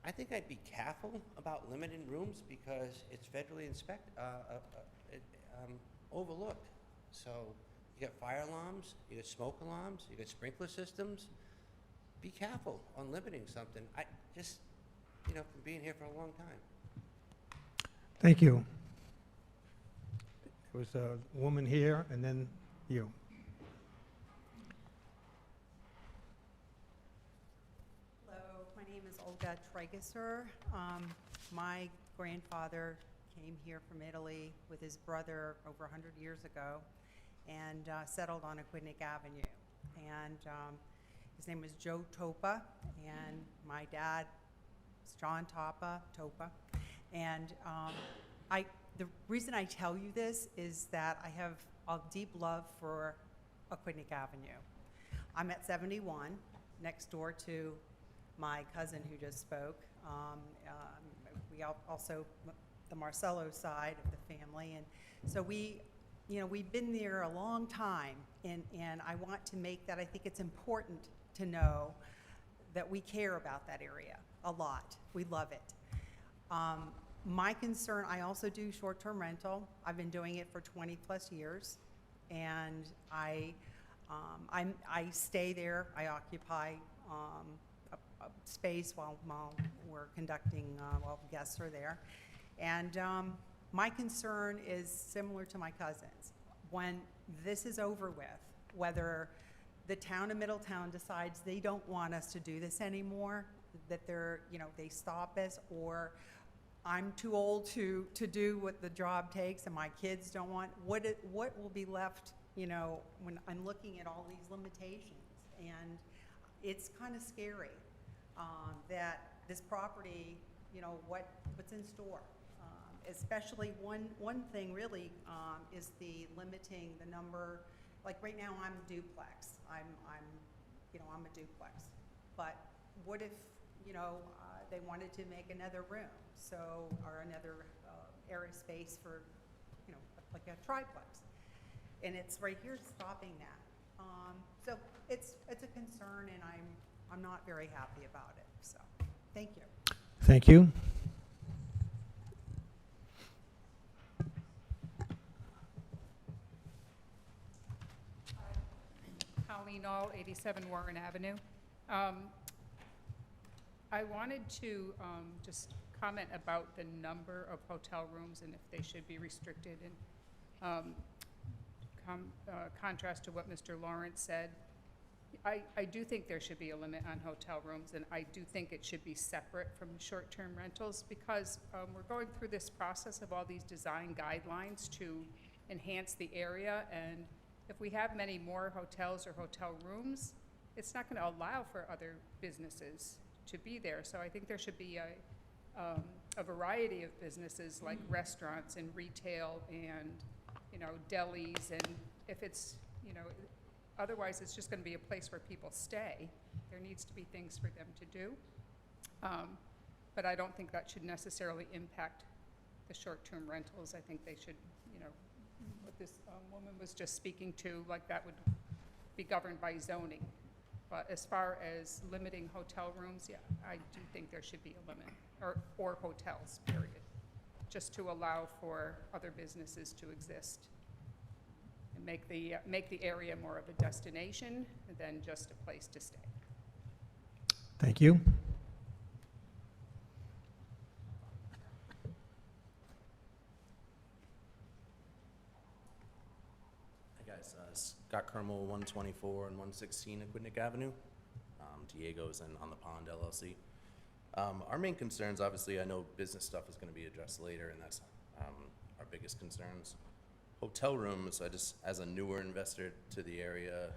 I think I'd be careful about limiting rooms because it's federally overlooked. So you got fire alarms, you got smoke alarms, you got sprinkler systems. Be careful on limiting something. I just, from being here for a long time. Thank you. There was a woman here, and then you. Hello, my name is Olga Tregesser. My grandfather came here from Italy with his brother over 100 years ago and settled on Aquidneck Avenue. And his name was Joe Topa, and my dad was John Topa. And the reason I tell you this is that I have a deep love for Aquidneck Avenue. I'm at 71, next door to my cousin who just spoke. We also, the Marcello side of the family, and so we've been there a long time, and I want to make that, I think it's important to know that we care about that area a lot. We love it. My concern, I also do short-term rental. I've been doing it for 20 plus years, and I stay there. I occupy a space while we're conducting, while guests are there. And my concern is similar to my cousin's. When this is over with, whether the town of Middletown decides they don't want us to do this anymore, that they stop us, or I'm too old to do what the job takes and my kids don't want, what will be left, when I'm looking at all these limitations. And it's kind of scary that this property, what's in store. Especially one thing really is the limiting the number. Like right now, I'm a duplex. I'm a duplex. But what if they wanted to make another room, or another area space for like a triplex, and it's right here stopping that. So it's a concern, and I'm not very happy about it. So thank you. Thank you. Colleen All, 87 Warren Avenue. I wanted to just comment about the number of hotel rooms and if they should be restricted, in contrast to what Mr. Lawrence said. I do think there should be a limit on hotel rooms, and I do think it should be separate from short-term rentals, because we're going through this process of all these design guidelines to enhance the area, and if we have many more hotels or hotel rooms, it's not going to allow for other businesses to be there. So I think there should be a variety of businesses like restaurants and retail and delis, and if it's otherwise it's just going to be a place where people stay. There needs to be things for them to do, but I don't think that should necessarily impact the short-term rentals. I think they should, what this woman was just speaking to, like that would be governed by zoning. But as far as limiting hotel rooms, yeah, I do think there should be a limit, or hotels, period, just to allow for other businesses to exist and make the area more of a destination than just a place to stay. Thank you. Hi guys, Scott Kermel, 124 and 116 Aquidneck Avenue. Diego's and On the Pond LLC. Our main concerns, obviously, I know business stuff is going to be addressed later, and that's our biggest concerns. Hotel rooms, as a newer investor to the area,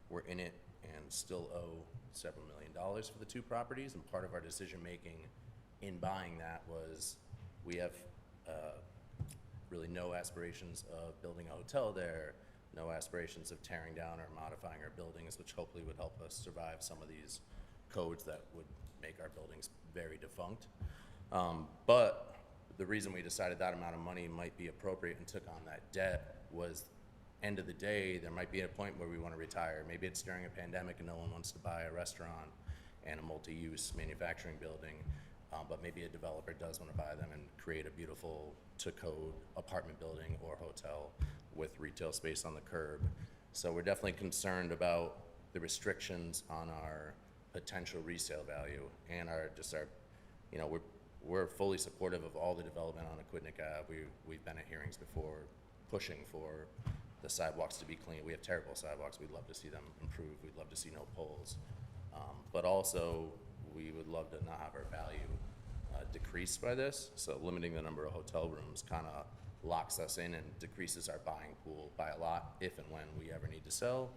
we're in it and still owe several $million for the two properties. And part of our decision-making in buying that was we have really no aspirations of building a hotel there, no aspirations of tearing down or modifying our buildings, which hopefully would help us survive some of these codes that would make our buildings very defunct. But the reason we decided that amount of money might be appropriate and took on that debt was, end of the day, there might be a point where we want to retire. Maybe it's during a pandemic and no one wants to buy a restaurant and a multi-use manufacturing building, but maybe a developer does want to buy them and create a beautiful to-code apartment building or hotel with retail space on the curb. So we're definitely concerned about the restrictions on our potential resale value and we're fully supportive of all the development on Aquidneck Ave. We've been at hearings before pushing for the sidewalks to be clean. We have terrible sidewalks. We'd love to see them improve. We'd love to see no poles. But also, we would love to not have our value decreased by this. So limiting the number of hotel rooms kind of locks us in and decreases our buying pool by a lot if and when we ever need to sell,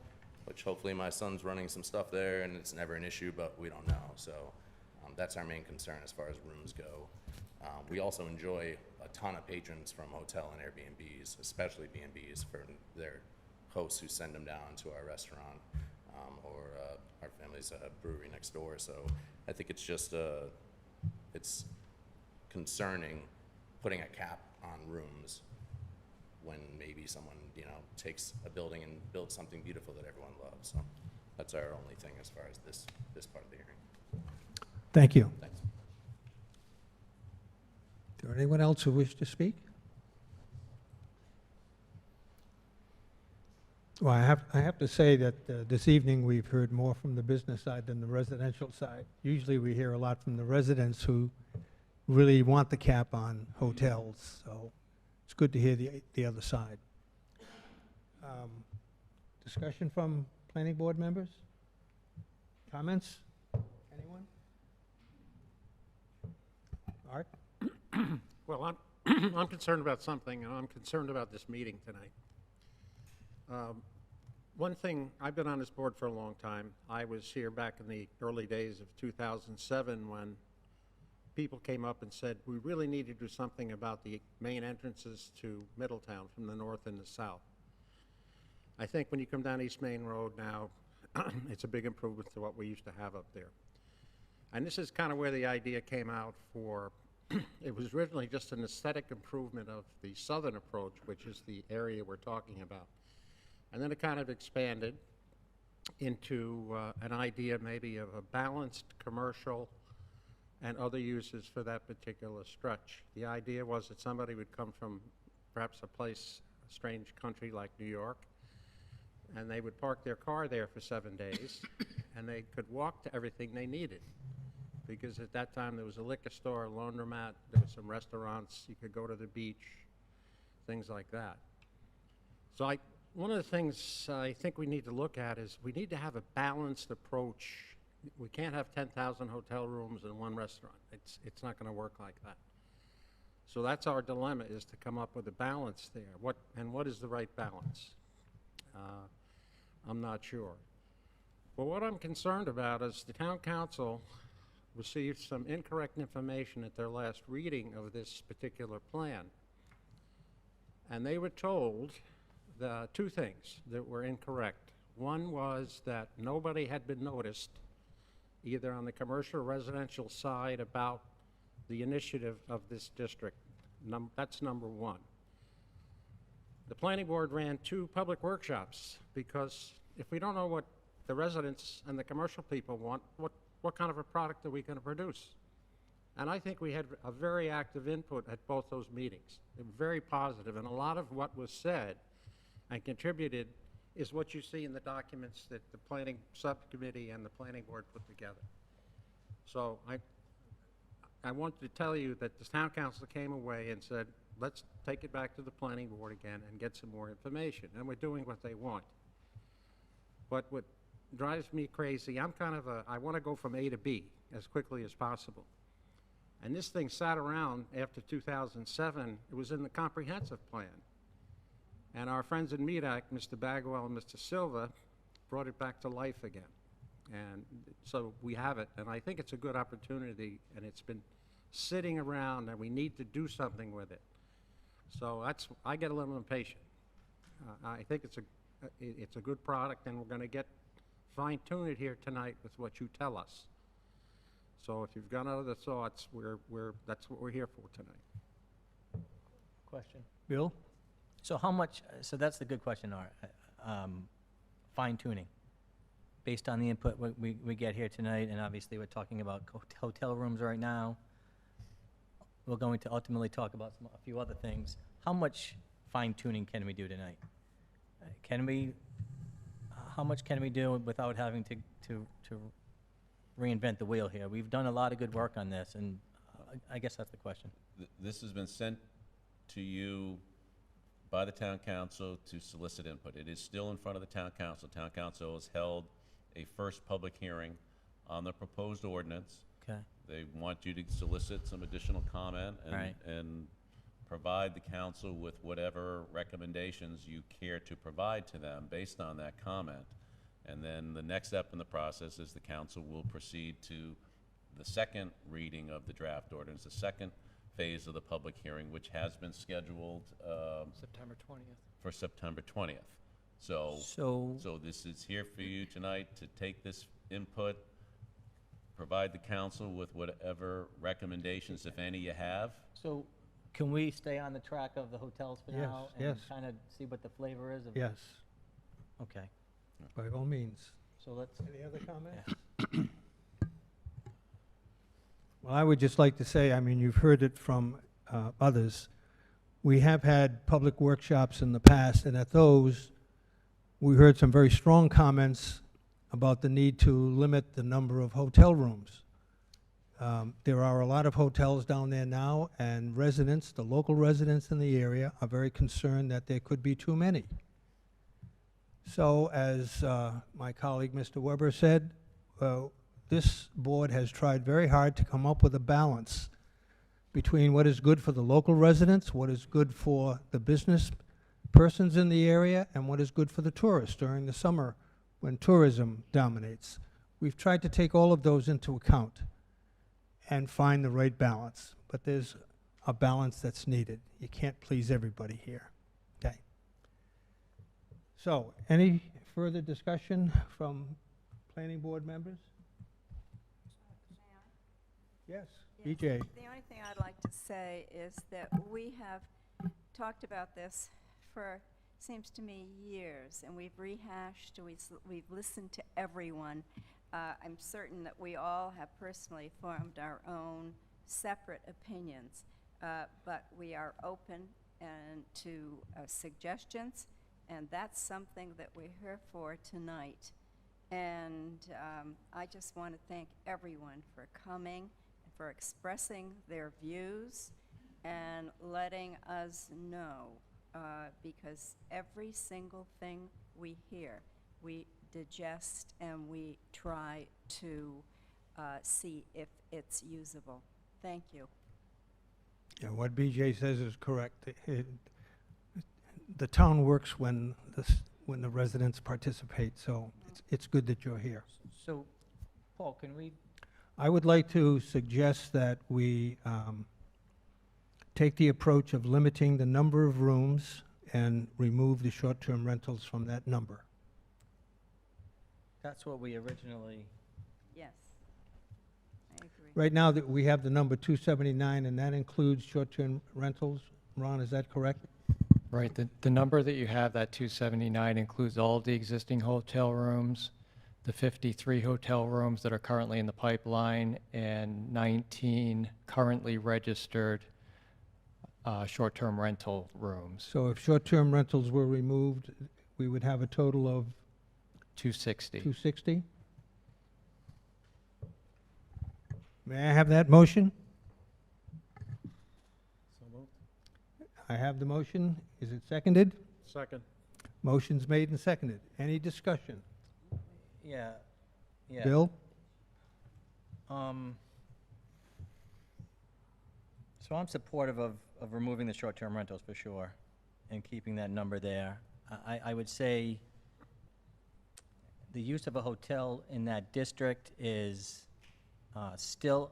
which hopefully my son's running some stuff there and it's never an issue, but we don't know. So that's our main concern as far as rooms go. We also enjoy a ton of patrons from hotel and Airbnbs, especially B&Bs, for their hosts who send them down to our restaurant or our family's brewery next door. So I think it's just it's concerning putting a cap on rooms when maybe someone takes a building and builds something beautiful that everyone loves. So that's our only thing as far as this part of the hearing. Thank you. Thanks. Is there anyone else who wish to speak? Well, I have to say that this evening we've heard more from the business side than the residential side. Usually we hear a lot from the residents who really want the cap on hotels, so it's good to hear the other side. Discussion from planning board members? Comments? Anyone? Art? Well, I'm concerned about something, and I'm concerned about this meeting tonight. One thing, I've been on this board for a long time. I was here back in the early days of 2007 when people came up and said, we really need to do something about the main entrances to Middletown from the north and the south. I think when you come down East Main Road now, it's a big improvement to what we used to have up there. And this is kind of where the idea came out for, it was originally just an aesthetic improvement of the southern approach, which is the area we're talking about. And then it kind of expanded into an idea maybe of a balanced commercial and other uses for that particular stretch. The idea was that somebody would come from perhaps a strange country like New York, and they would park their car there for 7 days, and they could walk to everything they needed. Because at that time there was a liquor store, a laundromat, there were some restaurants, you could go to the beach, things like that. So one of the things I think we need to look at is we need to have a balanced approach. We can't have 10,000 hotel rooms and one restaurant. It's not going to work like that. So that's our dilemma, is to come up with a balance there. What is the right balance? I'm not sure. But what I'm concerned about is the town council received some incorrect information at their last reading of this particular plan. And they were told two things that were incorrect. One was that nobody had been noticed, either on the commercial or residential side, about the initiative of this district. That's number one. The planning board ran 2 public workshops, because if we don't know what the residents and the commercial people want, what kind of a product are we going to produce? And I think we had a very active input at both those meetings. They were very positive, and a lot of what was said and contributed is what you see in the documents that the planning subcommittee and the planning board put together. So I wanted to tell you that the town council came away and said, let's take it back to the planning board again and get some more information. And we're doing what they want. But what drives me crazy, I want to go from A to B as quickly as possible. And this thing sat around after 2007. It was in the comprehensive plan. And our friends in MEDAC, Mr. Bagwell and Mr. Silva, brought it back to life again. And so we have it, and I think it's a good opportunity, and it's been sitting around, and we need to do something with it. So I get a little impatient. I think it's a good product, and we're gonna fine-tune it here tonight with what you tell us. So if you've got other thoughts, that's what we're here for tonight. Question. Bill? So how much, so that's the good question, Art. Fine tuning. Based on the input we get here tonight, and obviously we're talking about hotel rooms right now. We're going to ultimately talk about a few other things. How much fine tuning can we do tonight? How much can we do without having to reinvent the wheel here? We've done a lot of good work on this, and I guess that's the question. This has been sent to you by the town council to solicit input. It is still in front of the town council. Town council has held a first public hearing on the proposed ordinance. Okay. They want you to solicit some additional comment Right. and provide the council with whatever recommendations you care to provide to them based on that comment. And then the next step in the process is the council will proceed to the second reading of the draft ordinance, the second phase of the public hearing, which has been scheduled September 20th. for September 20th. So this is here for you tonight to take this input, provide the council with whatever recommendations, if any, you have. So can we stay on the track of the hotels for now? Yes. And kind of see what the flavor is of? Yes, Okay. by all means. So let's, Any other comments? Well, I would just like to say, I mean, you've heard it from others. We have had public workshops in the past, and at those, we heard some very strong comments about the need to limit the number of hotel rooms. There are a lot of hotels down there now, and residents, the local residents in the area, are very concerned that there could be too many. So, as my colleague, Mr. Weber, said, this board has tried very hard to come up with a balance between what is good for the local residents, what is good for the business persons in the area, and what is good for the tourists during the summer when tourism dominates. We've tried to take all of those into account and find the right balance, but there's a balance that's needed. You can't please everybody here, okay? So, any further discussion from planning board members? Yes, BJ. The only thing I'd like to say is that we have talked about this for, seems to me, years, and we've rehashed, we've listened to everyone. I'm certain that we all have personally formed our own separate opinions, but we are open to suggestions, and that's something that we're here for tonight. And I just want to thank everyone for coming, for expressing their views, and letting us know, because every single thing we hear, we digest and we try to see if it's usable. Thank you. Yeah, what BJ says is correct. The town works when the residents participate, so it's good that you're here. so, Paul, can we, I would like to suggest that we take the approach of limiting the number of rooms and remove the short-term rentals from that number. that's what we originally, Yes, I agree. Right now, that we have the number 279, and that includes short-term rentals. Ron, is that correct? Right, the number that you have, that 279, includes all of the existing hotel rooms, the 53 hotel rooms that are currently in the pipeline, and 19 currently registered short-term rental rooms. So if short-term rentals were removed, we would have a total of 260. 260? May I have that motion? So moved. I have the motion. Is it seconded? Second. Motion's made and seconded. Any discussion? yeah. Bill? So I'm supportive of removing the short-term rentals for sure, and keeping that number there. I would say, the use of a hotel in that district is still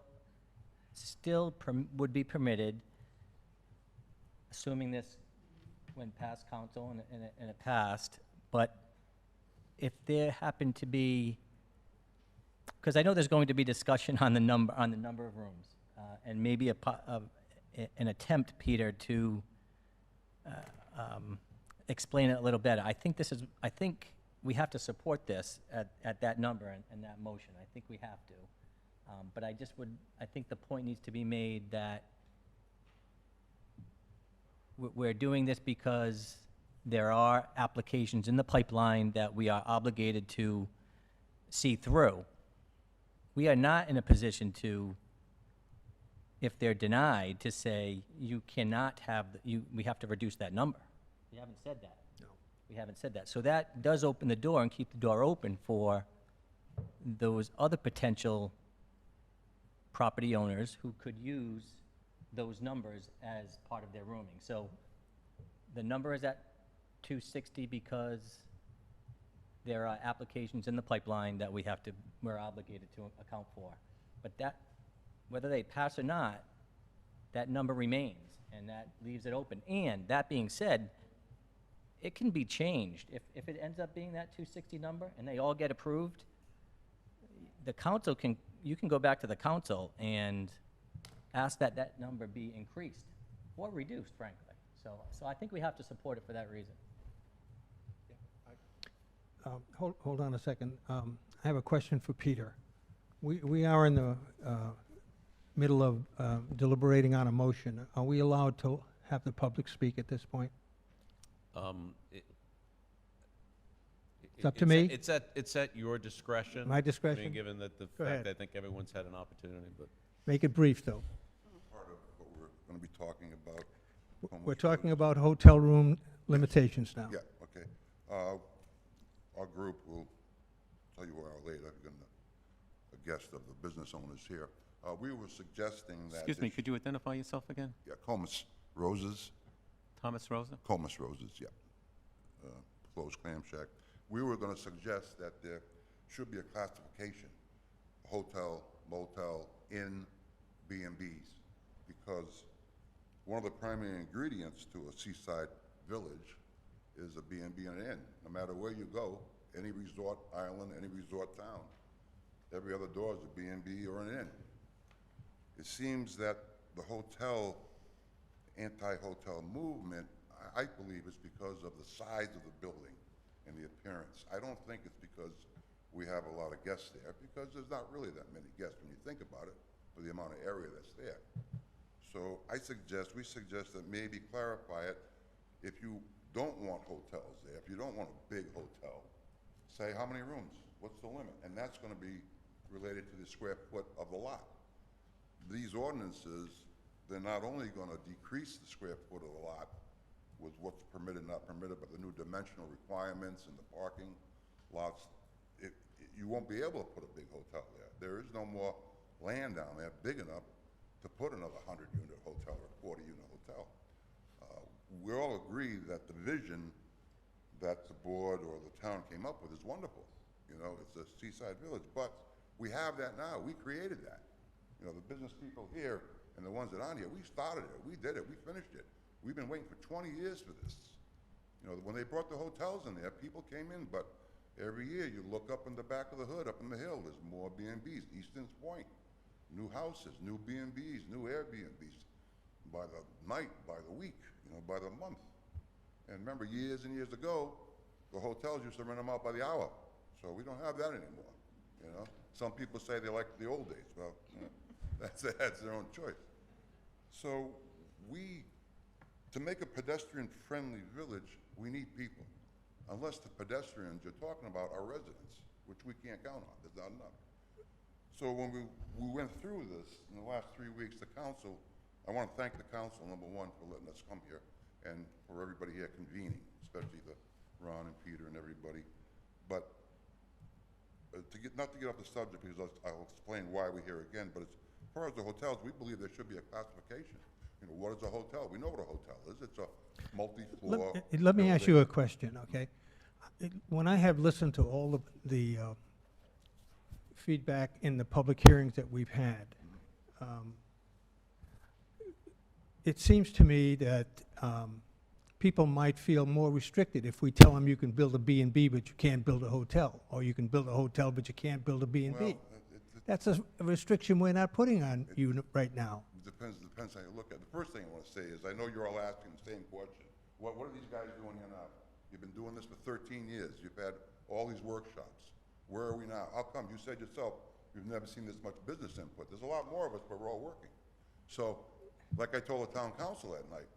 would be permitted, assuming this went past council and it passed, but if there happened to be, because I know there's going to be discussion on the number of rooms, and maybe an attempt, Peter, to explain it a little better. I think we have to support this at that number and that motion. I think we have to. But I think the point needs to be made that we're doing this because there are applications in the pipeline that we are obligated to see through. We are not in a position to, if they're denied, to say, you cannot have, we have to reduce that number. We haven't said that. No. We haven't said that. So that does open the door and keep the door open for those other potential property owners who could use those numbers as part of their rooming. So the number is at 260 because there are applications in the pipeline that we're obligated to account for. But that, whether they pass or not, that number remains, and that leaves it open. And that being said, it can be changed. If it ends up being that 260 number and they all get approved, the council you can go back to the council and ask that number be increased or reduced, frankly. So I think we have to support it for that reason. Hold on a second. I have a question for Peter. We are in the middle of deliberating on a motion. Are we allowed to have the public speak at this point? It's up to me? It's at your discretion. My discretion? I mean, given that the Go fact ahead. I think everyone's had an opportunity, but. Make it brief, though. Part of what we're going to be talking about. We're talking about hotel room limitations now. Yeah, okay. Our group will tell you where later, a guest of the business owners here. We were suggesting that. Excuse me, could you identify yourself again? Yeah, Comus Roses. Thomas Rosa? Comus Roses, yeah. Closed clam shack. We were going to suggest that there should be a classification, hotel, motel, inn, B&Bs, because one of the primary ingredients to a seaside village is a B&B and an inn. No matter where you go, any resort island, any resort town, every other door is a B&B or an inn. It seems that the hotel, anti-hotel movement, I believe is because of the size of the building and the appearance. I don't think it's because we have a lot of guests there, because there's not really that many guests when you think about it, for the amount of area that's there. So we suggest that maybe clarify it. If you don't want hotels there, if you don't want a big hotel, say how many rooms, what's the limit? And that's going to be related to the square foot of the lot. These ordinances, they're not only going to decrease the square foot of the lot with what's permitted, not permitted, but the new dimensional requirements and the parking lots. You won't be able to put a big hotel there. There is no more land down there big enough to put another 100-unit hotel or 40-unit hotel. We all agree that the vision that the board or the town came up with is wonderful. You know, it's a seaside village, but we have that now. We created that. You know, the business people here and the ones that aren't here, we started it, we did it, we finished it. We've been waiting for 20 years for this. You know, when they brought the hotels in there, people came in, but every year you look up in the back of the hood, up in the hill, there's more B&Bs, Easton's Point, new houses, new B&Bs, new Airbnbs, by the night, by the week, you know, by the month. And remember, years and years ago, the hotels used to rent them out by the hour. So we don't have that anymore, you know. Some people say they like the old days. Well, you know, that's their own choice. So to make a pedestrian-friendly village, we need people. Unless the pedestrians you're talking about are residents, which we can't count on. There's not enough. So when we went through this in the last 3 weeks, the council, I want to thank the council, number one, for letting us come here, and for everybody here convening, especially Ron and Peter and everybody. But not to get off the subject, because I'll explain why we're here again, but as far as the hotels, we believe there should be a classification. You know, what is a hotel? We know what a hotel is. It's a multi-floor Let me ask you a question, okay? When I have listened to all of the feedback in the public hearings that we've had, it seems to me that people might feel more restricted if we tell them you can build a B&B, but you can't build a hotel, or you can build a hotel, but you can't build a B&B. Well, That's a restriction we're not putting on you right now. it depends how you look at it. The first thing I want to say is, I know you're all asking the same question. What are these guys doing here now? You've been doing this for 13 years. You've had all these workshops. Where are we now? How come? You said yourself, you've never seen this much business input. There's a lot more of us, but we're all working. So, like I told the town council that night,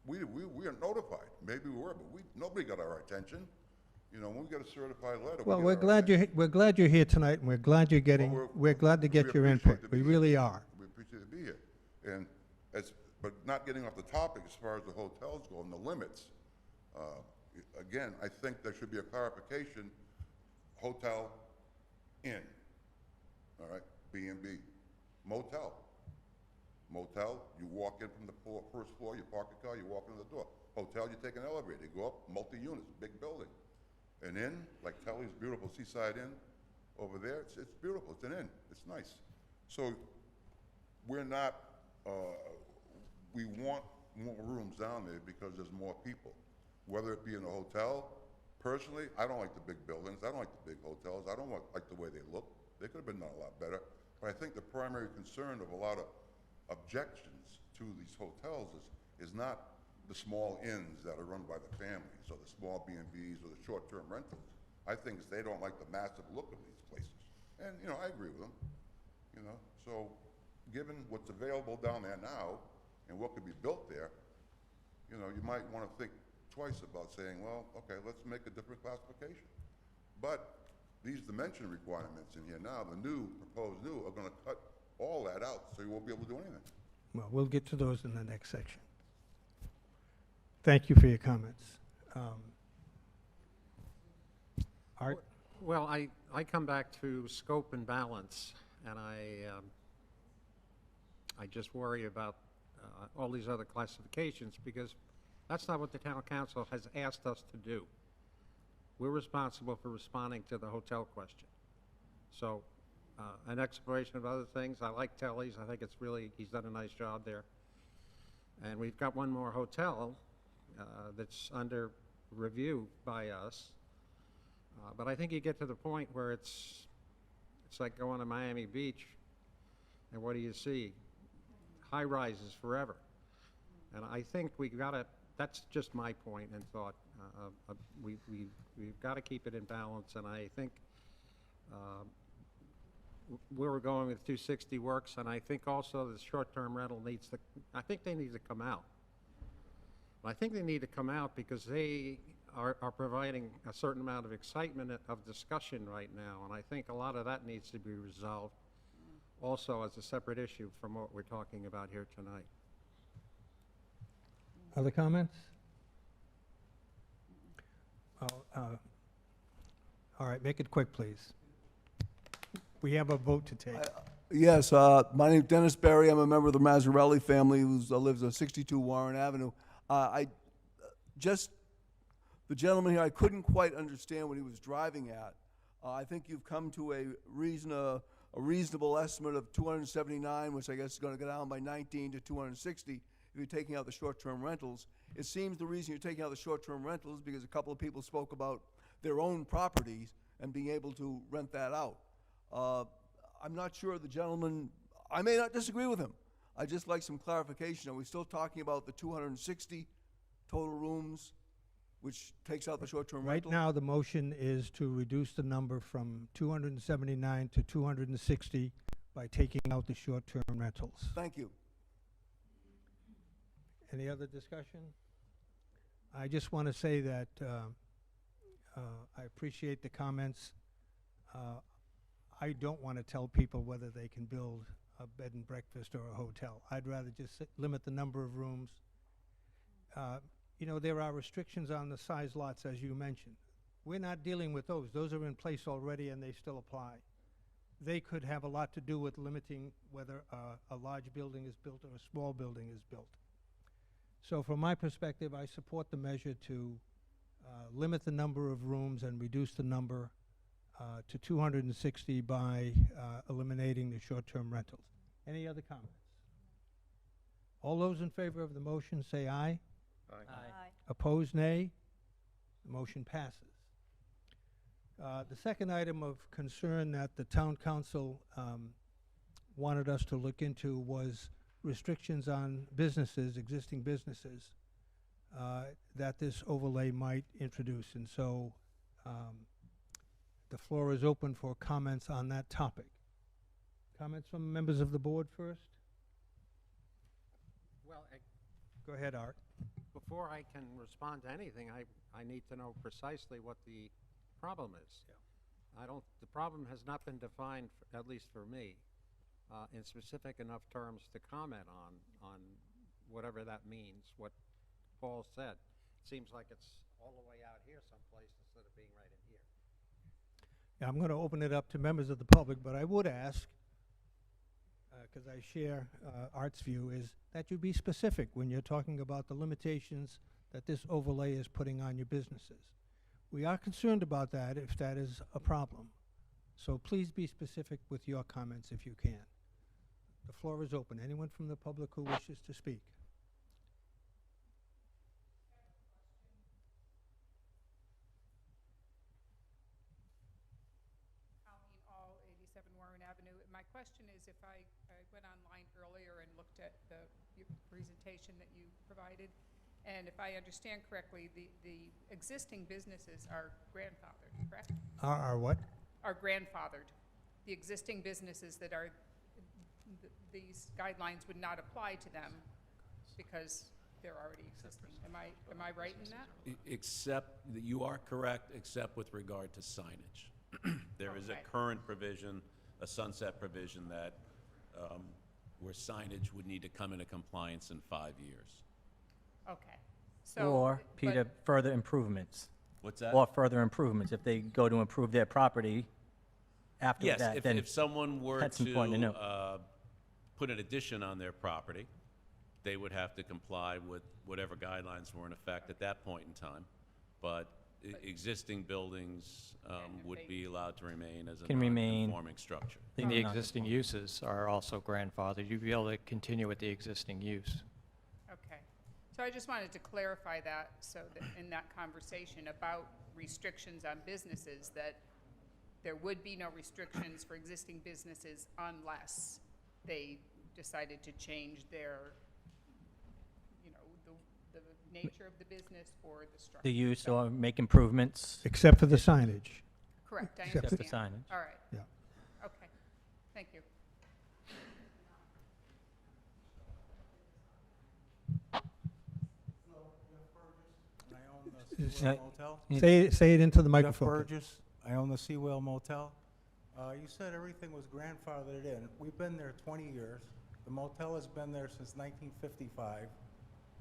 we are notified. Maybe we were, but nobody got our attention. You know, when we got a certified letter. Well, we we're get our attention. glad you're here tonight, and we're glad you're getting, we're glad to get your input. We really are. We appreciate to be here. And but not getting off the topic as far as the hotels go and the limits, again, I think there should be a clarification, hotel, inn, all right, B&B, motel. Motel, you walk in from the first floor, you park your car, you walk into the door. Hotel, you take an elevator, you go up, multi-units, big building. An inn, like Telly's beautiful Seaside Inn over there, it's beautiful, it's an inn, it's nice. So we're not, we want more rooms down there because there's more people. Whether it be in a hotel, personally, I don't like the big buildings, I don't like the big hotels, I don't like the way they look. They could have been done a lot better. But I think the primary concern of a lot of objections to these hotels is not the small inns that are run by the families, or the small B&Bs, or the short-term rentals. I think they don't like the massive look of these places. And, you know, I agree with them, you know. So, given what's available down there now, and what could be built there, you know, you might want to think twice about saying, well, okay, let's make a different classification. But these dimension requirements in here now, the proposed new, are going to cut all that out, so you won't be able to do anything. Well, we'll get to those in the next section. Thank you for your comments. Art? Well, I come back to scope and balance, and I just worry about all these other classifications, because that's not what the town council has asked us to do. We're responsible for responding to the hotel question. So, an exploration of other things, I like Telly's, I think it's really, he's done a nice job there. And we've got one more hotel that's under review by us. But I think you get to the point where it's like going to Miami Beach, and what do you see? High rises forever. And I think we've got to, that's just my point and thought. We've got to keep it in balance, and I think where we're going with 260 works, and I think also the short-term rental needs to, I think they need to come out. I think they need to come out because they are providing a certain amount of excitement of discussion right now, and I think a lot of that needs to be resolved also as a separate issue from what we're talking about here tonight. Other comments? All right, make it quick, please. We have a vote to take. Yes, my name's Dennis Berry. I'm a member of the Mazzarelli family who lives on 62 Warren Avenue. The gentleman here, I couldn't quite understand what he was driving at. I think you've come to a reasonable estimate of 279, which I guess is going to go down by 19 to 260 if you're taking out the short-term rentals. It seems the reason you're taking out the short-term rentals is because a couple of people spoke about their own properties and being able to rent that out. I'm not sure the gentleman, I may not disagree with him. I'd just like some clarification. Are we still talking about the 260 total rooms, which takes out the short-term rental? Right now, the motion is to reduce the number from 279 to 260 by taking out the short-term rentals. Thank you. Any other discussion? I just want to say that I appreciate the comments. I don't want to tell people whether they can build a bed and breakfast or a hotel. I'd rather just limit the number of rooms. You know, there are restrictions on the size lots, as you mentioned. We're not dealing with those. Those are in place already, and they still apply. They could have a lot to do with limiting whether a large building is built or a small building is built. So from my perspective, I support the measure to limit the number of rooms and reduce the number to 260 by eliminating the short-term rentals. Any other comments? All those in favor of the motion say aye. Aye. Opposed, nay. The motion passes. The second item of concern that the town council wanted us to look into was restrictions on businesses, existing businesses, that this overlay might introduce. And so the floor is open for comments on that topic. Comments from members of the board first? Well, Go ahead, Art. before I can respond to anything, I need to know precisely what the problem is. The problem has not been defined, at least for me, in specific enough terms to comment on whatever that means, what Paul said. It seems like it's all the way out here someplace instead of being right in here. Yeah, I'm going to open it up to members of the public, but I would ask, because I share Art's view, is that you be specific when you're talking about the limitations that this overlay is putting on your businesses. We are concerned about that if that is a problem. So please be specific with your comments if you can. The floor is open. Anyone from the public who wishes to speak? Colleen All, 87 Warren Avenue. My question is, if I went online earlier and looked at the presentation that you provided, and if I understand correctly, the existing businesses are grandfathered, correct? Are what? Are grandfathered. The existing businesses that are, these guidelines would not apply to them because they're already existing. Am I right in that? Except, that you are correct, except with regard to signage. There is a Okay. current provision, a sunset provision that, where signage would need to come into compliance in 5 years. Okay. So, Or, but- Peter, further improvements. What's that? Or further improvements. If they go to improve their property after Yes, that, if, then if someone were that's important to know. to put an addition on their property, they would have to comply with whatever guidelines were in effect at that point in time. But existing buildings would be allowed to remain as a Can remain. non-conforming structure. And the Non-conforming. existing uses are also grandfathered. You'd be able to continue with the existing use. Okay. So I just wanted to clarify that, so that in that conversation about restrictions on businesses, that there would be no restrictions for existing businesses unless they decided to change their, you know, the nature of the business or the structure. The use So- or make improvements, Except for the signage. Correct, I Except except understand. the signage. All right. Yeah. Okay, thank you. And I own the Is- Seawell Motel. Say it into the Jeff microphone. Burgess, I own the Seawell Motel. You said everything was grandfathered in. We've been there 20 years. The motel has been there since 1955.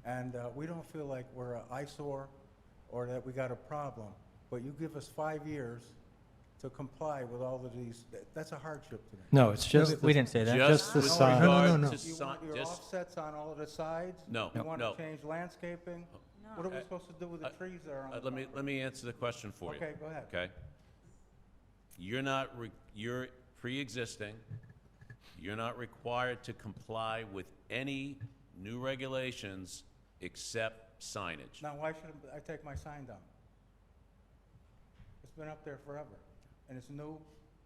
And we don't feel like we're an eyesore or that we got a problem. But you give us 5 years to comply with all of these, that's a hardship to me. No, it's just, We didn't say that. Just the with sign. No, no, regard no. to You want your just, offsets on all of the sides? No, You want no. to change landscaping? What are we supposed to do with the trees that are on the property? let me answer the question for you. Okay, go ahead. Okay? You're pre-existing. You're not required to comply with any new regulations except signage. Now, why should I take my sign down? It's been up there forever, and it's new.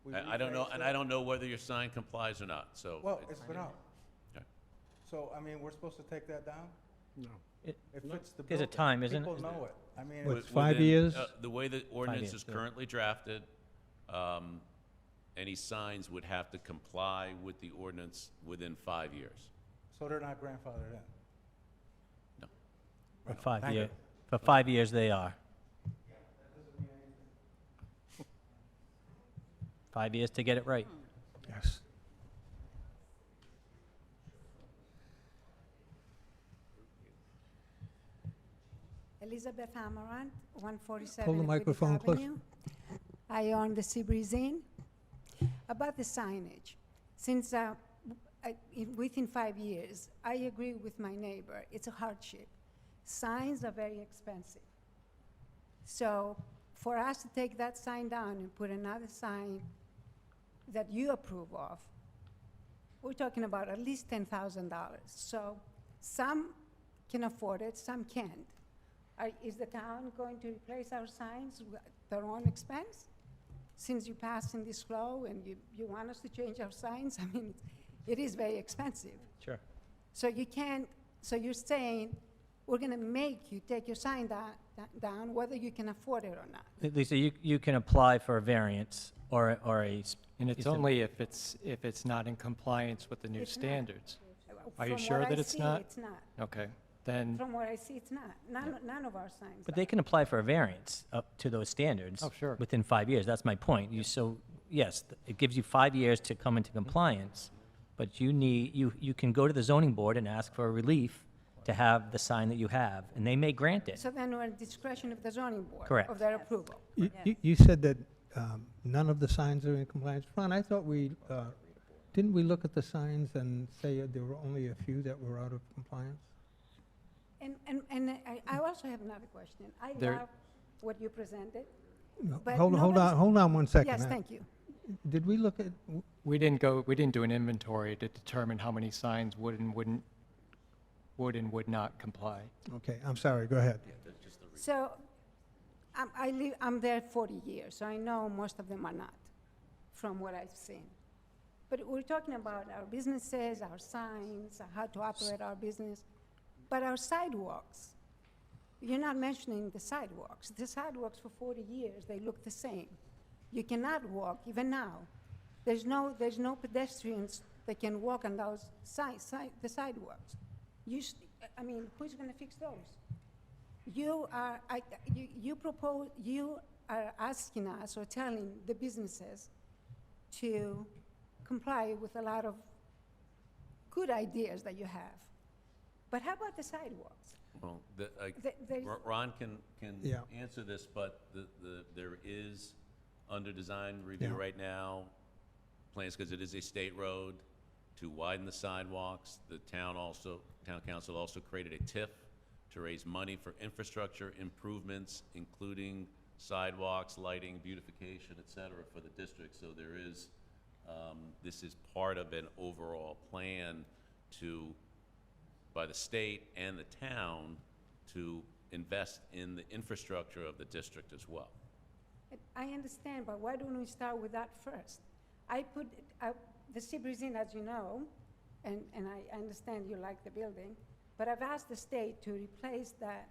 We I don't know, replaced and it. I don't know whether your sign complies or not, so. Well, it's been up. Okay. So, I mean, we're supposed to take that down? No. It fits the There's a building. time, isn't it? People know it. I mean, What, it's, it's 5 Within, years? The way the ordinance years, is yeah. currently drafted, any signs would have to comply with the ordinance within 5 years. so they're not grandfathered in. No. For 5 Thank years. you. For 5 years, they are. 5 years to get it right. Yes. Elizabeth Amaranth, 147 Pull the Aqueduct microphone close. Avenue. I own the Seabreeze Inn. About the signage, since within 5 years, I agree with my neighbor, it's a hardship. Signs are very expensive. So for us to take that sign down and put another sign that you approve of, we're talking about at least $10,000. So some can afford it, some can't. Is the town going to replace our signs at their own expense? Since you're passing this law and you want us to change our signs, I mean, it is very expensive. Sure. So you can't, so you're saying, we're gonna make you take your sign down, whether you can afford it or not. Lisa, you can apply for a variance or a. And it's only if it's not in compliance with the new It's not. standards. Are you From sure what that I it's see, not? it's not. Okay, then, From what I see, it's not. None of our signs But are. they can apply for a variance up to those standards. Oh, sure. Within 5 years, that's my point. So, yes, it gives you 5 years to come into compliance, but you can go to the zoning board and ask for a relief to have the sign that you have, and they may grant it. So then we're at discretion of the zoning board. Correct. Of their approval. You said that none of the signs are in compliance. Ron, I thought didn't we look at the signs and say there were only a few that were out of compliance? And I also have another question. I There- love what you presented. But Hold on 1 second. Yes, thank you. Did we look at, we didn't do an inventory to determine how many signs would and would not comply. okay, I'm sorry, go ahead. So I'm there 40 years, so I know most of them are not, from what I've seen. But we're talking about our businesses, our signs, how to operate our business. But our sidewalks, you're not mentioning the sidewalks. The sidewalks for 40 years, they look the same. You cannot walk, even now. There's no pedestrians that can walk on those the sidewalks. I mean, who's gonna fix those? You are asking us or telling the businesses to comply with a lot of good ideas that you have. But how about the sidewalks? Well, there's- Ron can Yeah. answer this, but there is, under design review Yeah. right now, plans, because it is a state road, to widen the sidewalks. The town council also created a TIF to raise money for infrastructure improvements, including sidewalks, lighting, beautification, et cetera, for the district. So there is, this is part of an overall plan by the state and the town to invest in the infrastructure of the district as well. I understand, but why don't we start with that first? The Seabreeze Inn, as you know, and I understand you like the building, but I've asked the state to replace that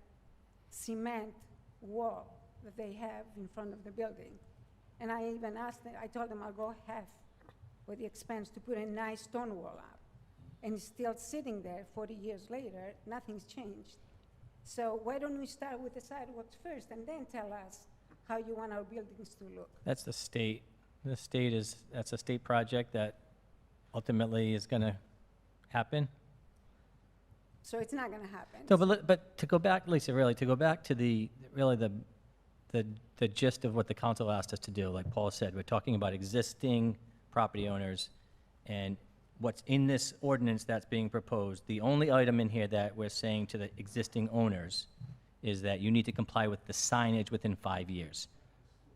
cement wall that they have in front of the building. And I even asked them, I told them I'll go half with the expense to put a nice stone wall up. And it's still sitting there 40 years later, nothing's changed. So why don't we start with the sidewalks first and then tell us how you want our buildings to look? That's the state. That's a state project that ultimately is going to happen. So it's not gonna happen. So, but to go back, Lisa, really, to go back to the gist of what the council asked us to do, like Paul said, we're talking about existing property owners, and what's in this ordinance that's being proposed, the only item in here that we're saying to the existing owners is that you need to comply with the signage within 5 years.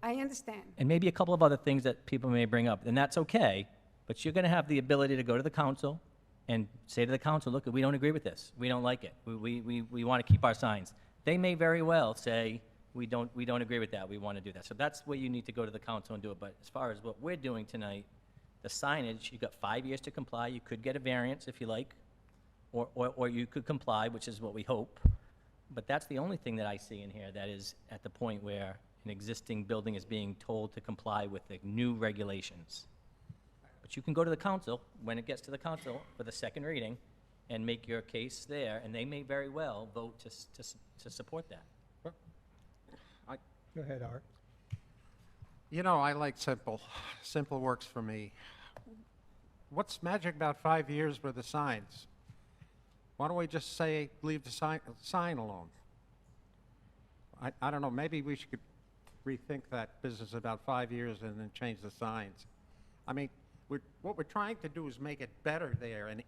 I understand. And maybe a couple of other things that people may bring up, and that's okay, but you're gonna have the ability to go to the council and say to the council, look, we don't agree with this, we don't like it, we wanna keep our signs. They may very well say, we don't agree with that, we wanna do that. So that's where you need to go to the council and do it, but as far as what we're doing tonight, the signage, you've got 5 years to comply, you could get a variance if you like, or you could comply, which is what we hope. But that's the only thing that I see in here that is at the point where an existing building is being told to comply with the new regulations. But you can go to the council, when it gets to the council for the second reading, and make your case there, and they may very well vote to support that. Go ahead, Art. You know, I like simple. Simple works for me. What's magic about 5 years with the signs? Why don't we just say, leave the sign alone? I don't know, maybe we should rethink that business about 5 years and then change the signs. I mean, what we're trying to do is make it better there and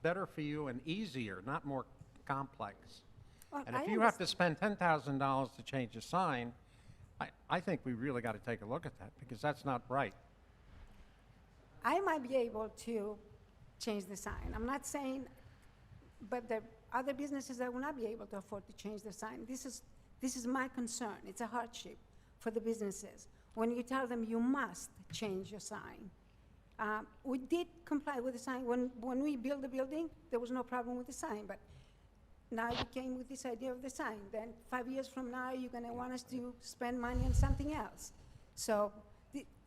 better for you and easier, not more complex. Well, And I if you have to spend $10,000 to change a sign, I think we really got to take a look at that, because that's not right. I might be able to change the sign. I'm not saying, but there are other businesses that will not be able to afford to change the sign. This is my concern. It's a hardship for the businesses. When you tell them you must change your sign. We did comply with the sign. When we built the building, there was no problem with the sign, but now you came with this idea of the sign. Then 5 years from now, you're gonna want us to spend money on something else. So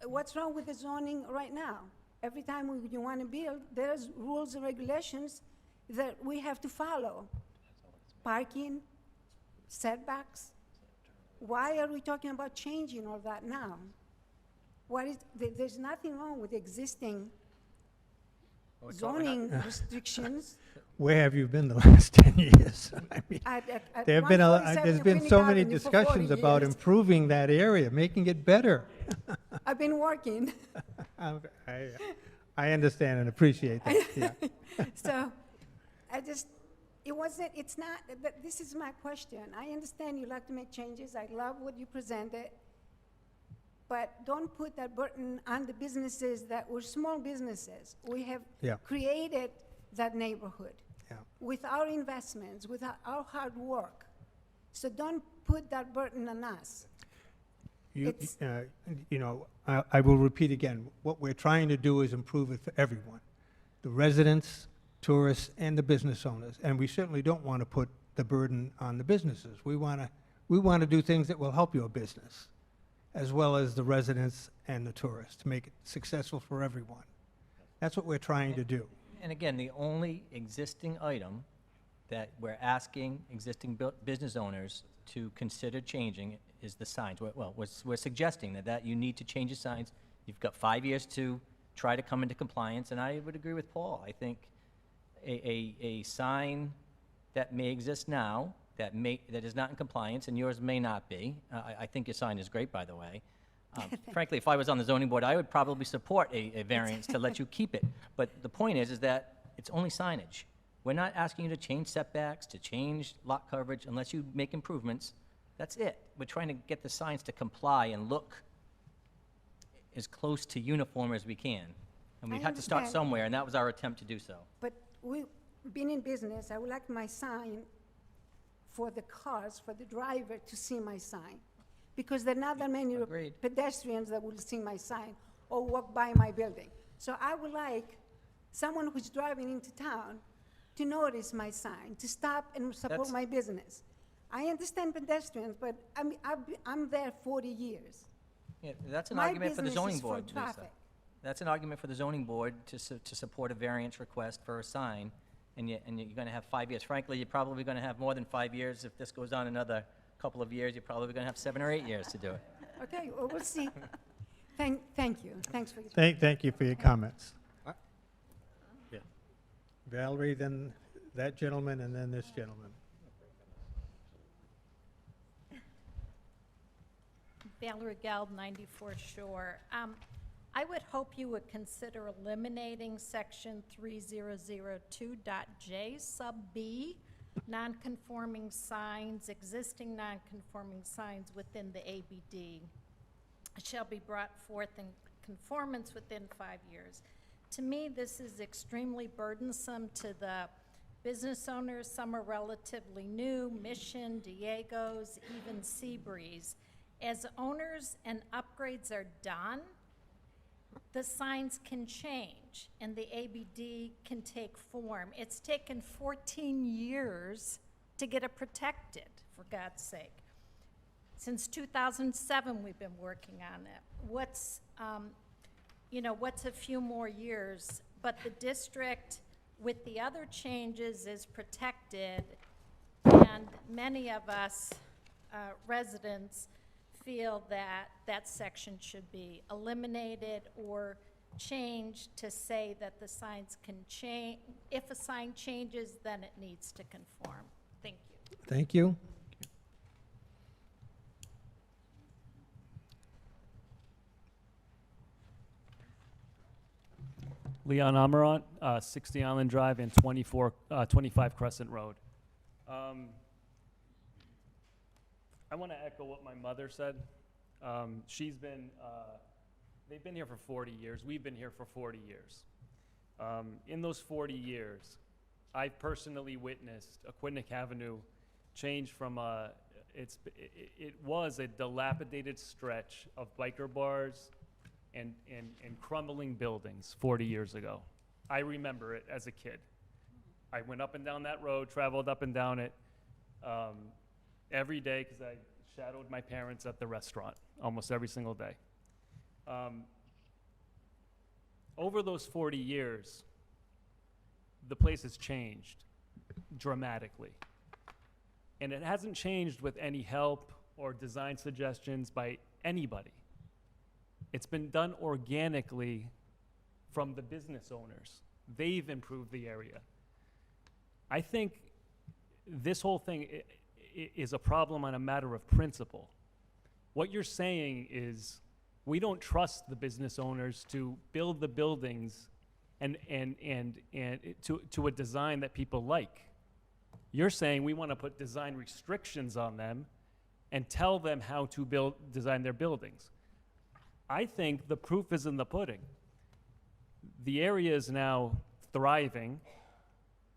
what's wrong with the zoning right now? Every time you wanna build, there's rules and regulations that we have to follow. Parking, setbacks. Why are we talking about changing all that now? There's nothing wrong with existing zoning restrictions. Where have you been the last 10 years? I mean, At there's been so many 147 discussions for 40 about years. improving that area, making it better. I've been working. I understand and appreciate that, yeah. So, it's not, this is my question. I understand you like to make changes. I love what you presented. But don't put that burden on the businesses that were small businesses. We have Yeah. created that neighborhood Yeah. with our investments, with our hard work. So don't put that burden on us. It's- I will repeat again, what we're trying to do is improve it for everyone, the residents, tourists, and the business owners. And we certainly don't want to put the burden on the businesses. We want to do things that will help your business, as well as the residents and the tourists, to make it successful for everyone. That's what we're trying to do. And again, the only existing item that we're asking existing business owners to consider changing is the signs. We're suggesting that you need to change the signs. You've got 5 years to try to come into compliance, and I would agree with Paul. I think a sign that may exist now, that is not in compliance, and yours may not be. I think your sign is great, by the way. Frankly, if I was on the zoning board, I would probably support a variance to let you keep it. But the point is that it's only signage. We're not asking you to change setbacks, to change lot coverage, unless you make improvements. That's it. We're trying to get the signs to comply and look as close to uniform as we can. And we I have to start understand. somewhere, and that was our attempt to do so. But we, being in business, I would like my sign for the cars, for the driver to see my sign. Because there are not that many Agreed. pedestrians that will see my sign or walk by my building. So I would like someone who's driving into town to notice my sign, to stop and support That's- my business. I understand pedestrians, but I'm there 40 years. Yeah, that's an My argument for the business zoning is for board, Lisa. traffic. That's an argument for the zoning board to support a variance request for a sign, and you're going to have 5 years. Frankly, you're probably going to have more than 5 years. If this goes on another couple of years, you're probably going to have 7 or 8 years to do it. Okay, well, we'll see. Thank you. Thanks for your. Thank you for your comments. Yeah. Valerie, then that gentleman, and then this gentleman. Valerie Geld, 94 Shore. I would hope you would consider eliminating section 3002.j sub B, non-conforming signs, existing non-conforming signs within the ABD shall be brought forth in conformance within 5 years. To me, this is extremely burdensome to the business owners. Some are relatively new, Mission, Diego's, even Seabreeze. As owners and upgrades are done, the signs can change and the ABD can take form. It's taken 14 years to get it protected, for God's sake. Since 2007, we've been working on it. What's a few more years? But the district, with the other changes, is protected, and many of us residents feel that that section should be eliminated or changed to say that the signs can change. If a sign changes, then it needs to conform. Thank you. Thank you. Leon Amarant, 60 Island Drive and 25 Crescent Road. I want to echo what my mother said. She's been, they've been here for 40 years. We've been here for 40 years. In those 40 years, I've personally witnessed Aquidneck Avenue change from it was a dilapidated stretch of biker bars and crumbling buildings 40 years ago. I remember it as a kid. I went up and down that road, traveled up and down it every day because I shadowed my parents at the restaurant almost every single day. Over those 40 years, the place has changed dramatically. And it hasn't changed with any help or design suggestions by anybody. It's been done organically from the business owners. They've improved the area. I think this whole thing is a problem on a matter of principle. What you're saying is we don't trust the business owners to build the buildings and to a design that people like. You're saying we want to put design restrictions on them and tell them how to design their buildings. I think the proof is in the pudding. The area is now thriving.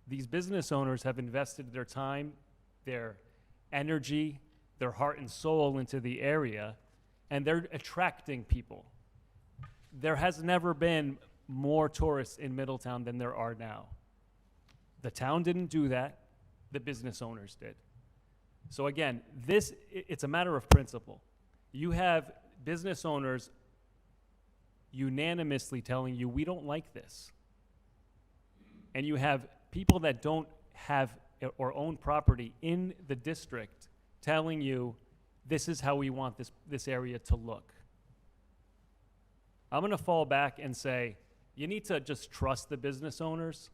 These business owners have invested their time, their energy, their heart and soul into the area, and they're attracting people. There has never been more tourists in Middletown than there are now. The town didn't do that. The business owners did. So again, it's a matter of principle. You have business owners unanimously telling you, we don't like this. And you have people that don't have or own property in the district telling you, this is how we want this area to look. I'm gonna fall back and say, you need to just trust the business owners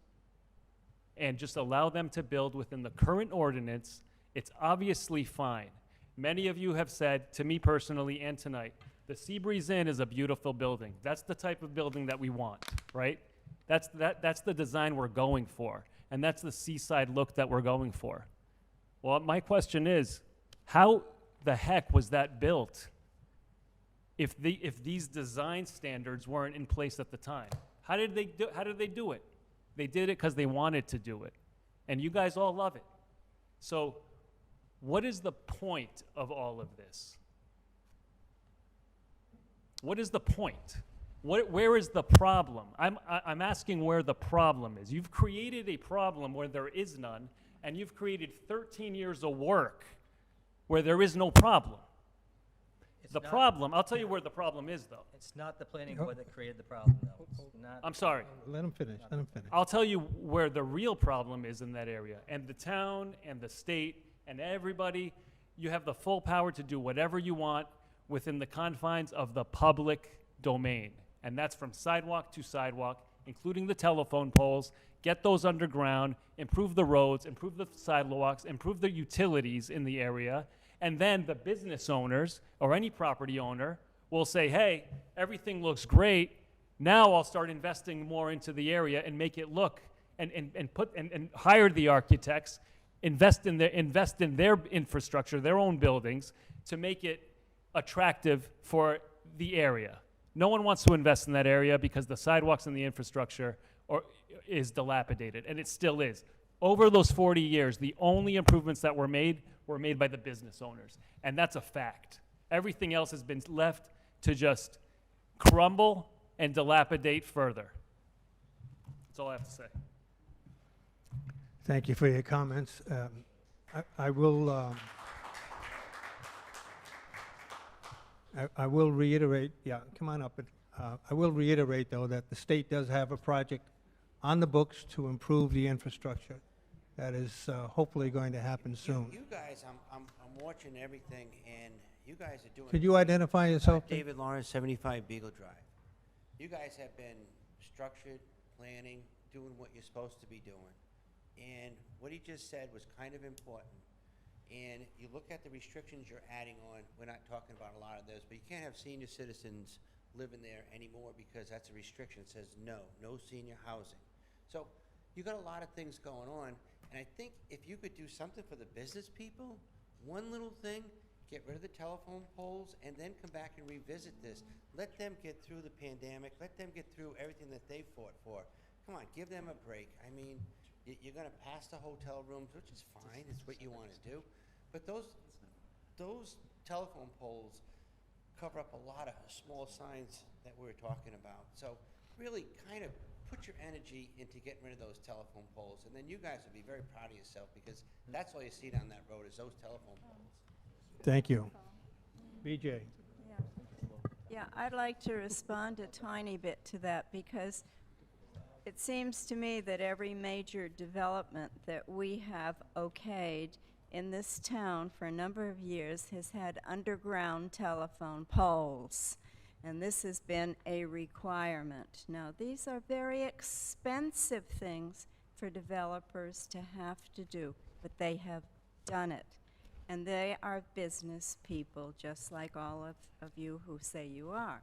and just allow them to build within the current ordinance. It's obviously fine. Many of you have said to me personally and tonight, the Seabreeze Inn is a beautiful building. That's the type of building that we want, right? That's the design we're going for, and that's the seaside look that we're going for. Well, my question is, how the heck was that built if these design standards weren't in place at the time? How did they do it? They did it because they wanted to do it. And you guys all love it. So what is the point of all of this? What is the point? Where is the problem? I'm asking where the problem is. You've created a problem where there is none, and you've created 13 years of work where there is no problem. I'll tell you where the problem is, though. It's not the planning board that created the problem, though. It's not. I'm sorry. Let him finish, let him finish. I'll tell you where the real problem is in that area. And the town and the state and everybody, you have the full power to do whatever you want within the confines of the public domain. And that's from sidewalk to sidewalk, including the telephone poles. Get those underground, improve the roads, improve the sidewalks, improve the utilities in the area. And then the business owners or any property owner will say, hey, everything looks great. Now I'll start investing more into the area and make it look and hire the architects, invest in their infrastructure, their own buildings, to make it attractive for the area. No one wants to invest in that area because the sidewalks and the infrastructure is dilapidated, and it still is. Over those 40 years, the only improvements that were made by the business owners, and that's a fact. Everything else has been left to just crumble and dilapidate further. That's all I have to say. Thank you for your comments. I will reiterate, yeah, come on up. I will reiterate, though, that the state does have a project on the books to improve the infrastructure. That is hopefully going to happen soon. You guys, I'm watching everything, and you guys are doing. Could you identify yourself? David Lawrence, 75 Beagle Drive. You guys have been structured, planning, doing what you're supposed to be doing. And what he just said was kind of important. And you look at the restrictions you're adding on, we're not talking about a lot of those, but you can't have senior citizens living there anymore because that's a restriction. It says no senior housing. So you got a lot of things going on, and I think if you could do something for the business people, one little thing, get rid of the telephone poles, and then come back and revisit this. Let them get through the pandemic, let them get through everything that they fought for. Come on, give them a break. I mean, you're gonna pass the hotel rooms, which is fine, it's what you wanna do. But those telephone poles cover up a lot of small signs that we were talking about. So really kind of put your energy into getting rid of those telephone poles, and then you guys will be very proud of yourself, because that's all you see down that road is those telephone poles. Thank you. BJ? Yeah, I'd like to respond a tiny bit to that, because it seems to me that every major development that we have okayed in this town for a number of years has had underground telephone poles, and this has been a requirement. Now, these are very expensive things for developers to have to do, but they have done it. And they are business people, just like all of you who say you are.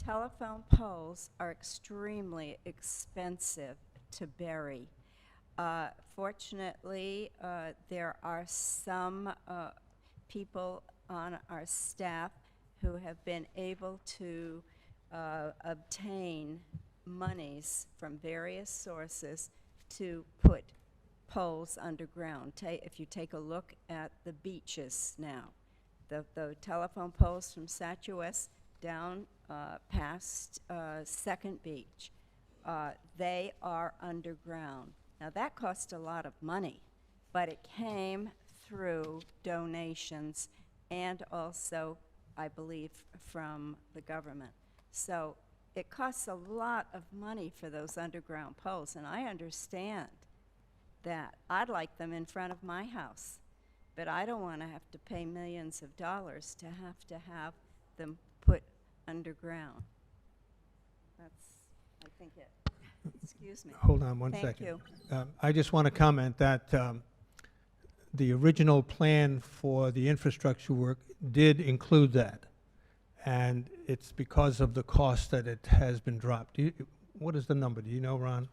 Telephone poles are extremely expensive to bury. Fortunately, there are some people on our staff who have been able to obtain monies from various sources to put poles underground. If you take a look at the beaches now, the telephone poles from Satchewest down past Second Beach, they are underground. Now that cost a lot of money, but it came through donations and also, I believe, from the government. So it costs a lot of money for those underground poles, and I understand that. I'd like them in front of my house, but I don't want to have to pay millions of dollars to have them put underground. That's, I think, it. Excuse me. Hold on one Thank second. you. I just want to comment that the original plan for the infrastructure work did include that. And it's because of the cost that it has been dropped. What is the number? Do you know, Ron?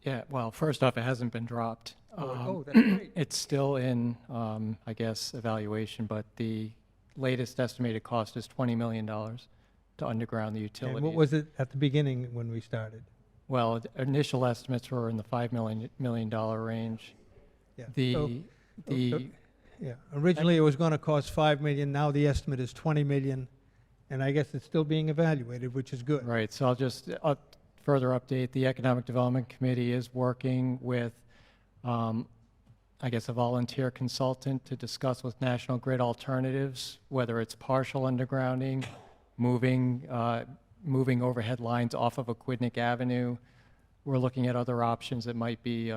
Yeah, well, first off, it hasn't been dropped. That's great. It's still in, I guess, evaluation, but the latest estimated cost is $20 million to underground the utilities. And what was it at the beginning when we started? Well, initial estimates were in the $5 million range. Yeah. Yeah. Originally, it was going to cost $5 million. Now the estimate is $20 million, and I guess it's still being evaluated, which is good. Right. So I'll just further update. The Economic Development Committee is working with, I guess, a volunteer consultant to discuss with National Grid alternatives, whether it's partial undergrounding, moving overhead lines off of Aquidneck Avenue. We're looking at other options that might be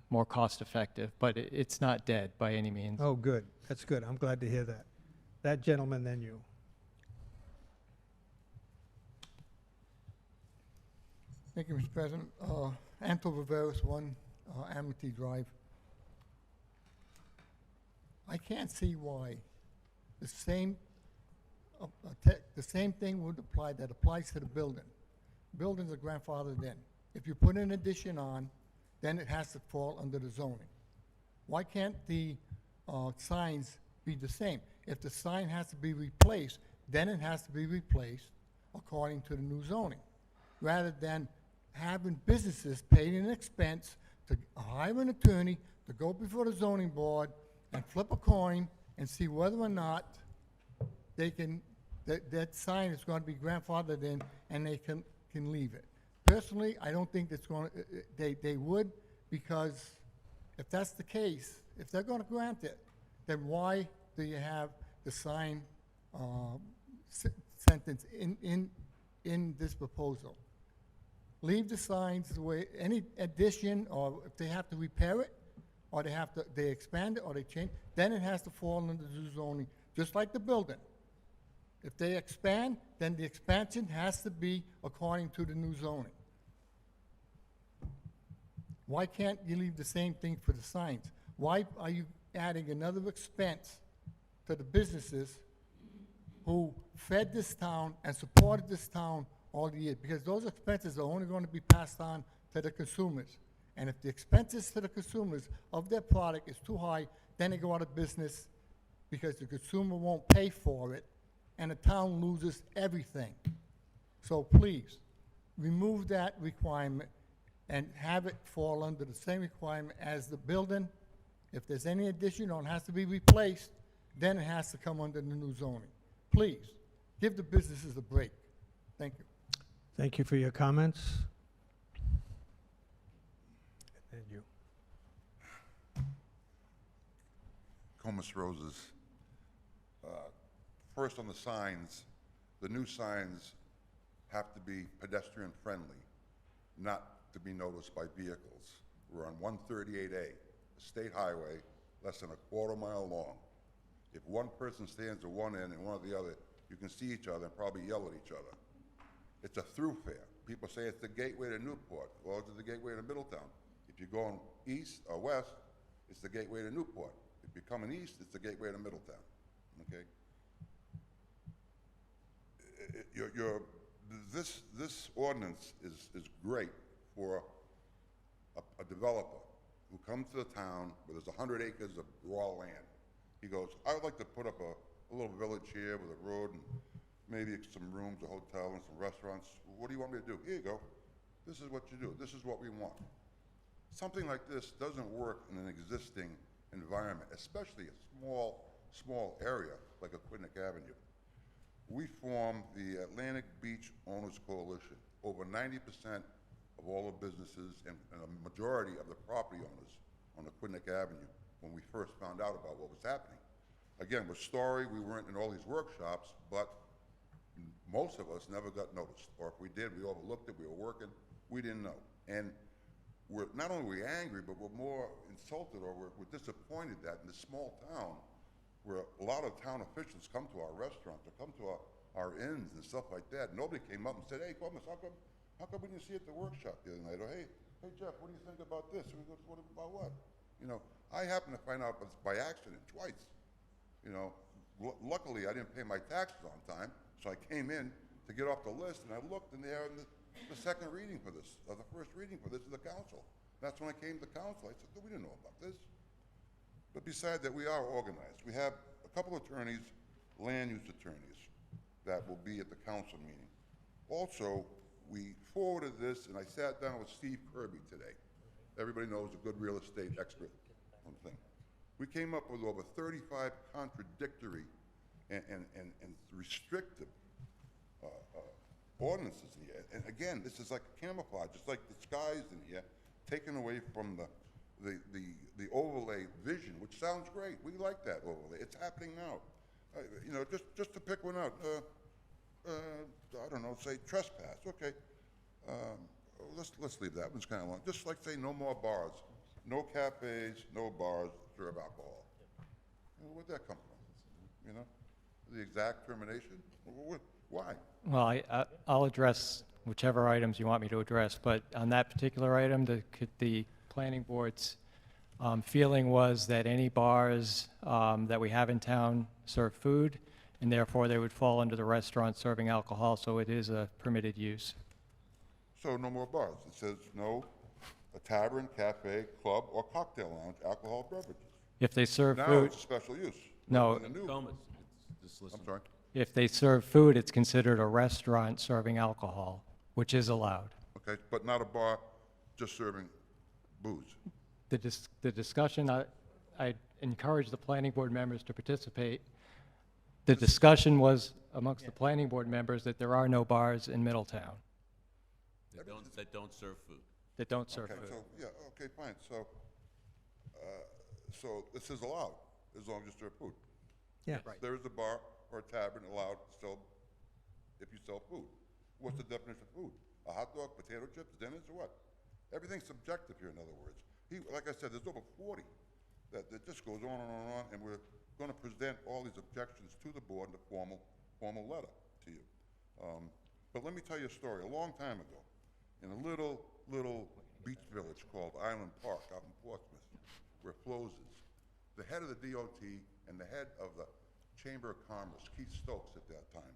more cost-effective, but it's not dead by any means. Oh, good. That's good. I'm glad to hear that. That gentleman, then you. Thank you, Mr. President. Anto Viveros, 1 Amity Drive. I can't see why the same thing would apply that applies to the building. Buildings are grandfathered in. If you put an addition on, then it has to fall under the zoning. Why can't the signs be the same? If the sign has to be replaced, then it has to be replaced according to the new zoning, rather than having businesses pay an expense to hire an attorney to go before the zoning board and flip a coin and see whether or not they can, that sign is going to be grandfathered in and they can leave it. Personally, I don't think that's going to, they would, because if that's the case, if they're going to grant it, then why do you have the sign sentence in this proposal? Leave the signs the way, any addition, or if they have to repair it, or they expand it, or they change, then it has to fall under the zoning, just like the building. If they expand, then the expansion has to be according to the new zoning. Why can't you leave the same thing for the signs? Why are you adding another expense to the businesses who fed this town and supported this town all the years? Because those expenses are only going to be passed on to the consumers. And if the expenses to the consumers of their product is too high, then they go out of business because the consumer won't pay for it, and the town loses everything. So please, remove that requirement and have it fall under the same requirement as the building. If there's any addition or it has to be replaced, then it has to come under the new zoning. Please, give the businesses a break. Thank you. Thank you for your comments. And you. Comus Roses. First on the signs, the new signs have to be pedestrian friendly, not to be noticed by vehicles. We're on 138A, a state highway, less than a quarter mile long. If one person stands at one end and one at the other, you can see each other and probably yell at each other. It's a thoroughfare. People say it's the gateway to Newport. Well, it's the gateway to Middletown. If you're going east or west, it's the gateway to Newport. If you're coming east, it's the gateway to Middletown, okay? This ordinance is great for a developer who comes to the town where there's 100 acres of raw land. He goes, I would like to put up a little village here with a road and maybe some rooms, a hotel, and some restaurants. What do you want me to do? Here you go. This is what you do. This is what we want. Something like this doesn't work in an existing environment, especially a small area like Aquidneck Avenue. We formed the Atlantic Beach Owners Coalition. Over 90% of all the businesses and a majority of the property owners on Aquidneck Avenue when we first found out about what was happening. Again, we're sorry we weren't in all these workshops, but most of us never got noticed. Or if we did, we overlooked it, we were working, we didn't know. And we're not only angry, but we're more insulted or we're disappointed that in this small town where a lot of town officials come to our restaurants or come to our inns and stuff like that. Nobody came up and said, hey, Comus, how come we didn't see you at the workshop the other night? Or, hey, Jeff, what do you think about this? And we go, what about what? You know, I happened to find out by accident twice. You know, luckily I didn't pay my taxes on time, so I came in to get off the list, and I looked, and they're in the second reading for this, or the first reading for this is the council. That's when I came to council. I said, we didn't know about this. But besides that, we are organized. We have a couple attorneys, land use attorneys, that will be at the council meeting. Also, we forwarded this, and I sat down with Steve Kirby today. Everybody knows a good real estate expert on the thing. We came up with over 35 contradictory and restrictive ordinances here. And again, this is like camouflage. It's like disguised in here, taken away from the overlay vision, which sounds great. We like that overlay. It's happening now. You know, just to pick one out. I don't know, say trespass. Okay. Let's leave that one's kind of long. Just like say no more bars, no cafes, no bars serve alcohol. You know, where'd that come from? You know, the exact termination. Why? Well, I'll address whichever items you want me to address, but on that particular item, the planning board's feeling was that any bars that we have in town serve food, and therefore they would fall under the restaurant serving alcohol, so it is a permitted use. So no more bars. It says no, a tavern, cafe, club, or cocktail lounge, alcohol beverages. If they serve Now food. it's a special use. No. In the new- Comus, just listen. I'm sorry. If they serve food, it's considered a restaurant serving alcohol, which is allowed. Okay, but not a bar just serving booze. The discussion, I encourage the planning board members to participate. The discussion was amongst the planning board members that there are no bars in Middletown That don't serve food. that don't serve Okay, food. so, yeah, okay, fine. So this is allowed as long as you serve food. Yeah. Right. There is a bar or a tavern allowed still if you sell food. What's the definition of food? A hot dog, potato chips, dinners, or what? Everything's subjective here, in other words. Like I said, there's over 40 that just goes on and on and on, and we're going to present all these objections to the board in a formal letter to you. But let me tell you a story. A long time ago, in a little beach village called Island Park out in Portsmouth, where Flows is, the head of the DOT and the head of the Chamber of Commerce, Keith Stokes at that time,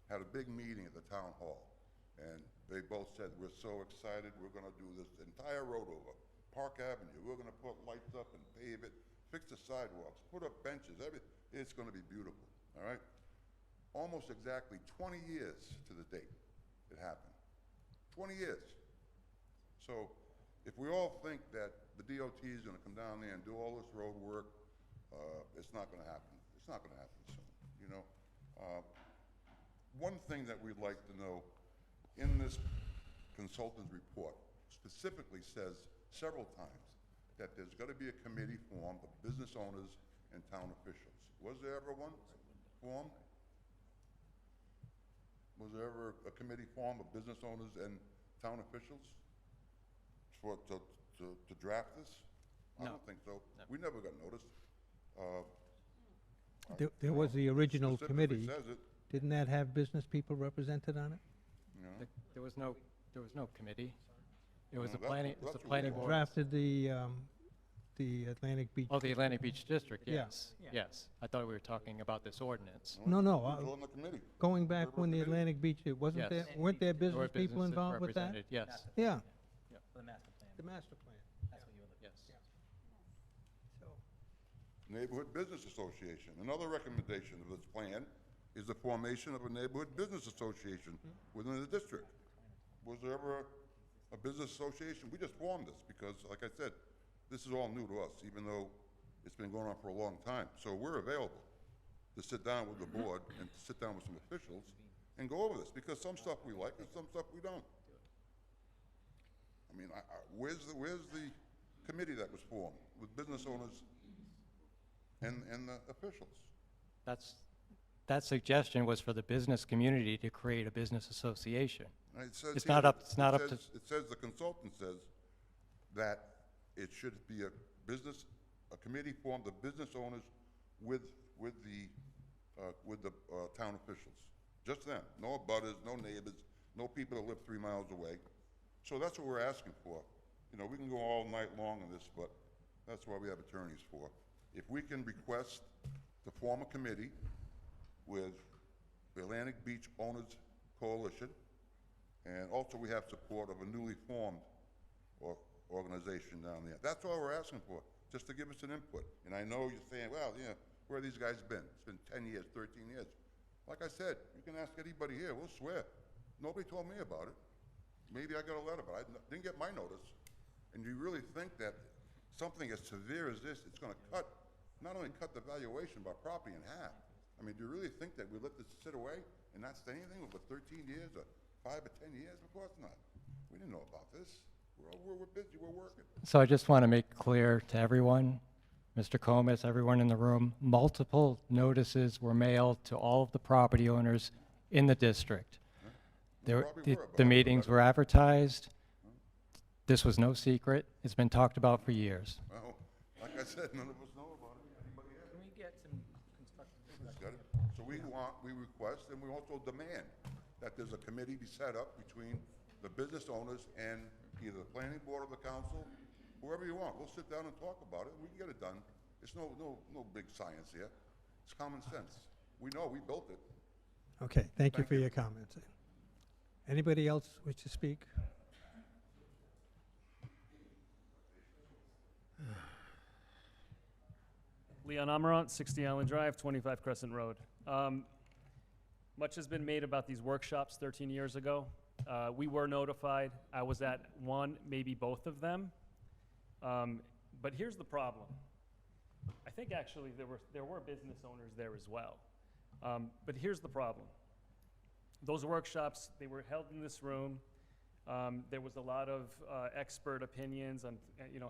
had a big meeting at the town hall. And they both said, we're so excited, we're going to do this entire road over, Park Avenue. We're going to put lights up and pave it, fix the sidewalks, put up benches, everything. It's gonna be beautiful, all right? Almost exactly 20 years to the date it happened. 20 years. So if we all think that the DOT is gonna come down there and do all this road work, it's not gonna happen. It's not gonna happen soon, you know? One thing that we'd like to know, in this consultant's report, specifically says several times that there's gotta be a committee formed of business owners and town officials. Was there ever one formed? Was there ever a committee formed of business owners and town officials to draft this? I No. don't think so. No. We never got noticed. There was the original Specifically committee. says it, Didn't that have business people represented on it? you know? There was no committee. It was No, the planning, it was the that's what we planning want. board. Drafted the Atlantic Beach. Oh, the Atlantic Beach District, Yeah. yes, yes. I thought we were talking about this ordinance. No, no, Who's on the committee? going back Remember when the committee? Atlantic Beach, it wasn't Yes. there, weren't there There were business people businesses involved with that? represented, yes, Yeah, For the master plan. the master plan. That's what you were looking yes. So, Neighborhood Business Association. Another recommendation of this plan is the formation of a neighborhood business association within the district. Was there ever a business association? We just formed this because, like I said, this is all new to us, even though it's been going on for a long time. So we're available to sit down with the board and to sit down with some officials and go over this, because some stuff we like and some stuff we don't. I mean, where's the committee that was formed with business owners and the officials? That suggestion was for the business community to create a business association. And it says It's here not that- up- it's not up to- It says, the consultant says that it should be a committee formed of business owners with the town officials. Just them, no abutters, no neighbors, no people that live 3 miles away. So that's what we're asking for. You know, we can go all night long on this, but that's why we have attorneys for. If we can request to form a committee with the Atlantic Beach Owners Coalition, and also we have support of a newly formed organization down there. That's all we're asking for, just to give us an input. And I know you're saying, well, yeah, where have these guys been? It's been 10 years, 13 years. Like I said, you can ask anybody here, we'll swear. Nobody told me about it. Maybe I got a letter, but I didn't get my notice. And you really think that something as severe as this, it's gonna not only cut the valuation of our property in half. I mean, do you really think that we let this sit away and not say anything over 13 years or 5 or 10 years? Of course not. We didn't know about this. We're busy, we're working. So I just want to make clear to everyone, Mr. Comas, everyone in the room, multiple notices were mailed to all of the property owners in the district. The meetings were advertised. This was no secret. It's been talked about for years. Well, like I said, none of us know about it. Anybody else? Can we get some constructive Got it? So we request, and we also demand that there's a committee be set up between the business owners and either the planning board or the council, whoever you want. We'll sit down and talk about it, and we can get it done. It's no big science here. It's common sense. We know, we built it. okay, thank you for your comments. Anybody else wish to speak? Leon Amarant, 60 Island Drive, 25 Crescent Road. Much has been made about these workshops 13 years ago. We were notified. I was at one, maybe both of them. But here's the problem. I think actually there were business owners there as well. But here's the problem. Those workshops, they were held in this room. There was a lot of expert opinions on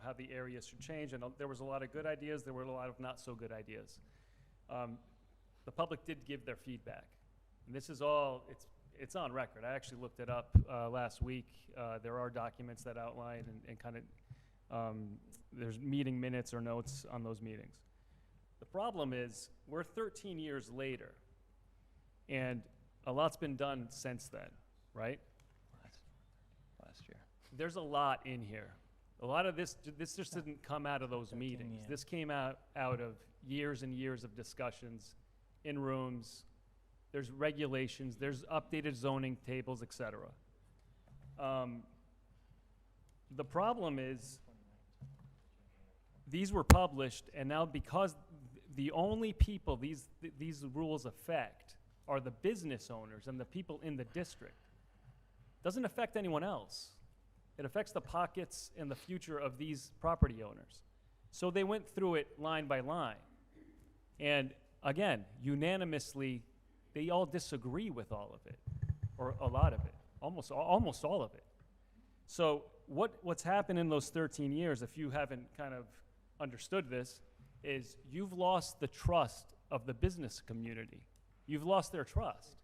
how the area should change, and there was a lot of good ideas. There were a lot of not so good ideas. The public did give their feedback, and this is all it's on record. I actually looked it up last week. There are documents that outline and kind of there's meeting minutes or notes on those meetings. The problem is we're 13 years later, and a lot's been done since then, right? Last year. There's a lot in here. A lot of this just didn't come out of those meetings. years. This came out of years and years of discussions in rooms. There's regulations, there's updated zoning tables, et cetera. The problem is these were published, and now because the only people these rules affect are the business owners and the people in the district. Doesn't affect anyone else. It affects the pockets and the future of these property owners. So they went through it line by line. And again, unanimously, they all disagree with all of it, or a lot of it, almost all of it. So what's happened in those 13 years, if you haven't kind of understood this, is you've lost the trust of the business community. You've lost their trust.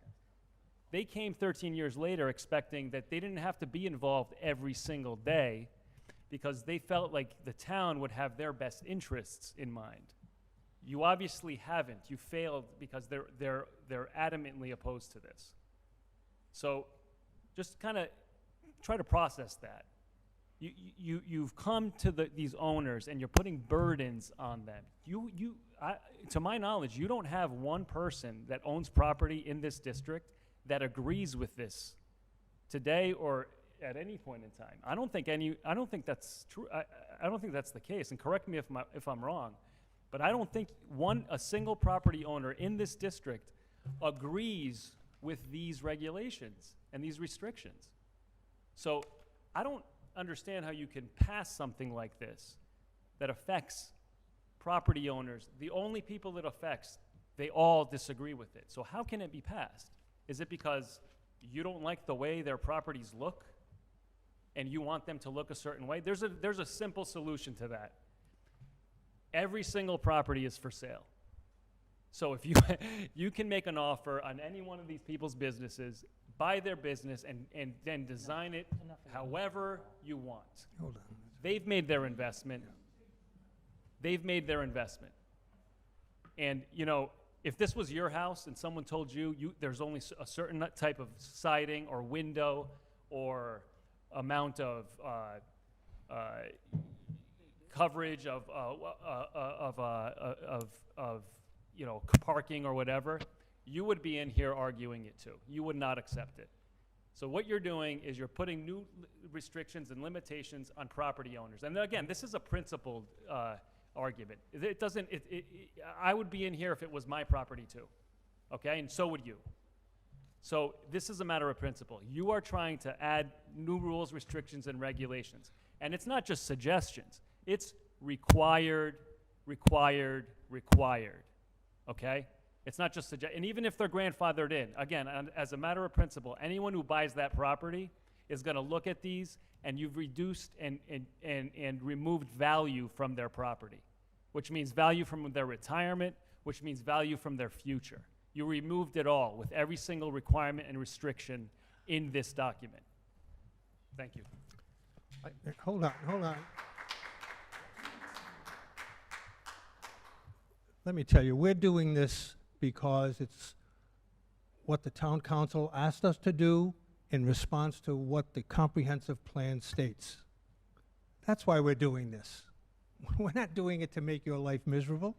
They came 13 years later expecting that they didn't have to be involved every single day because they felt like the town would have their best interests in mind. You obviously haven't. You failed because they're adamantly opposed to this. So just kind of try to process that. You've come to these owners and you're putting burdens on them. To my knowledge, you don't have one person that owns property in this district that agrees with this today or at any point in time. I don't think that's true. I don't think that's the case. And correct me if I'm wrong, but I don't think a single property owner in this district agrees with these regulations and these restrictions. So I don't understand how you can pass something like this that affects property owners. The only people it affects, they all disagree with it. So how can it be passed? Is it because you don't like the way their properties look and you want them to look a certain way? There's a simple solution to that. Every single property is for sale. So if you can make an offer on any one of these people's businesses, buy their business and then design it however you want. Hold on. They've made their investment. They've made their investment. And, if this was your house and someone told you there's only a certain type of siding or window or amount of coverage of parking or whatever, you would be in here arguing it too. You would not accept it. So what you're doing is you're putting new restrictions and limitations on property owners. And again, this is a principled argument. I would be in here if it was my property too, okay? And so would you. So this is a matter of principle. You are trying to add new rules, restrictions, and regulations. And it's not just suggestions. It's required, okay? It's not just and even if they're grandfathered in, again, as a matter of principle, anyone who buys that property is going to look at these, and you've reduced and removed value from their property, which means value from their retirement, which means value from their future. You removed it all with every single requirement and restriction in this document. Thank you. Hold on. Let me tell you, we're doing this because it's what the town council asked us to do in response to what the comprehensive plan states. That's why we're doing this. We're not doing it to make your life miserable.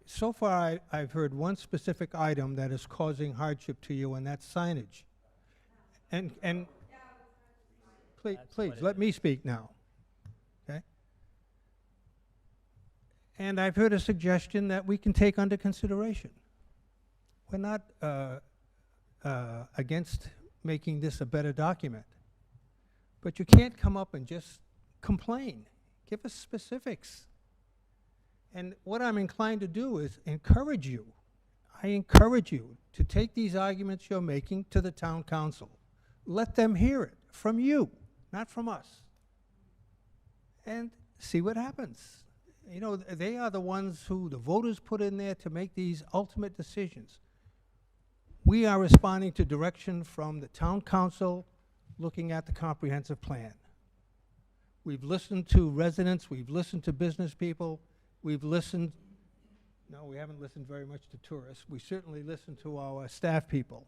So far I've heard one specific item that is causing hardship to you, and that's signage. And please, let me speak now, okay? And I've heard a suggestion that we can take under consideration. We're not against making this a better document. But you can't come up and just complain. Give us specifics. And what I'm inclined to do is encourage you. I encourage you to take these arguments you're making to the town council. Let them hear it from you, not from us. And see what happens. They are the ones who the voters put in there to make these ultimate decisions. We are responding to direction from the town council looking at the comprehensive plan. We've listened to residents, we've listened to business people, we've listened, no, we haven't listened very much to tourists. We certainly listened to our staff people.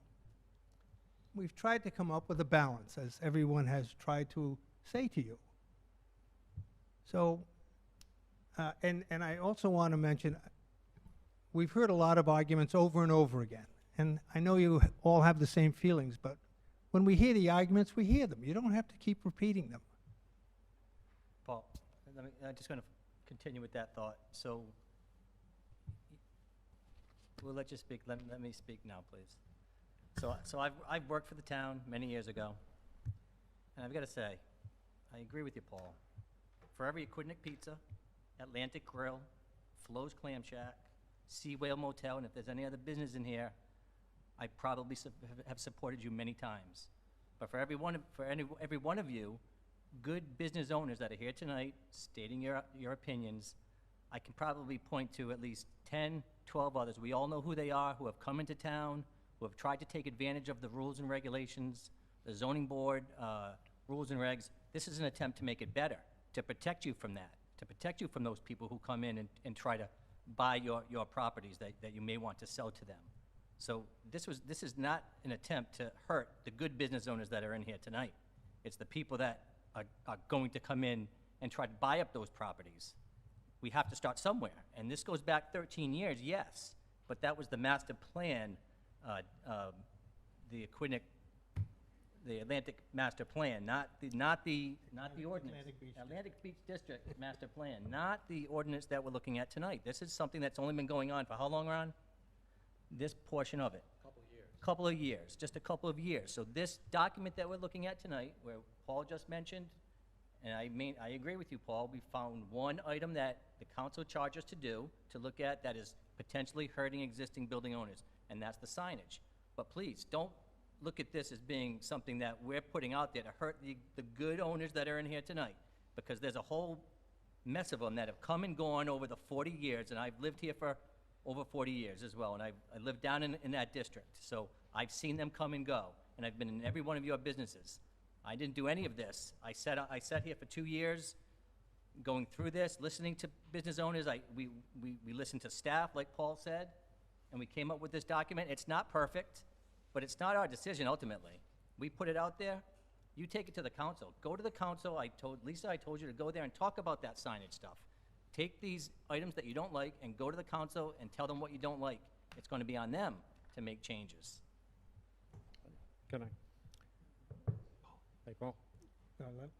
We've tried to come up with a balance, as everyone has tried to say to you. So, and I also want to mention, we've heard a lot of arguments over and over again. And I know you all have the same feelings, but when we hear the arguments, we hear them. You don't have to keep repeating them. Paul, I'm just going to continue with that thought. So, we'll let you speak. Let me speak now, please. So I've worked for the town many years ago, and I've got to say, I agree with you, Paul. For every Aquidneck Pizza, Atlantic Grill, Flo's Clam Shack, Sea Whale Motel, and if there's any other business in here, I probably have supported you many times. But for every one of you, good business owners that are here tonight stating your opinions, I can probably point to at least 10, 12 others. We all know who they are, who have come into town, who have tried to take advantage of the rules and regulations, the zoning board rules and regs. This is an attempt to make it better, to protect you from that, to protect you from those people who come in and try to buy your properties that you may want to sell to them. So this is not an attempt to hurt the good business owners that are in here tonight. It's the people that are going to come in and try to buy up those properties. We have to start somewhere. And this goes back 13 years, yes, but that was the master plan, the Aquidneck, the Atlantic Master Plan, not the ordinance. Atlantic Beach District Master Plan, not the ordinance that we're looking at tonight. This is something that's only been going on for how long, Ron? This portion of it. Couple of years, just a couple of years. So this document that we're looking at tonight, where Paul just mentioned, and I agree with you, Paul, we found one item that the council charged us to look at that is potentially hurting existing building owners, and that's the signage. But please, don't look at this as being something that we're putting out there to hurt the good owners that are in here tonight, because there's a whole mess of them that have come and gone over the 40 years, and I've lived here for over 40 years as well, and I live down in that district. So I've seen them come and go, and I've been in every one of your businesses. I didn't do any of this. I sat here for 2 years going through this, listening to business owners. We listened to staff, like Paul said, and we came up with this document. It's not perfect, but it's not our decision ultimately. We put it out there. You take it to the council. Go to the council. Lisa, I told you to go there and talk about that signage stuff. Take these items that you don't like and go to the council and tell them what you don't like. It's going to be on them to make changes. Can I? Hey, Paul?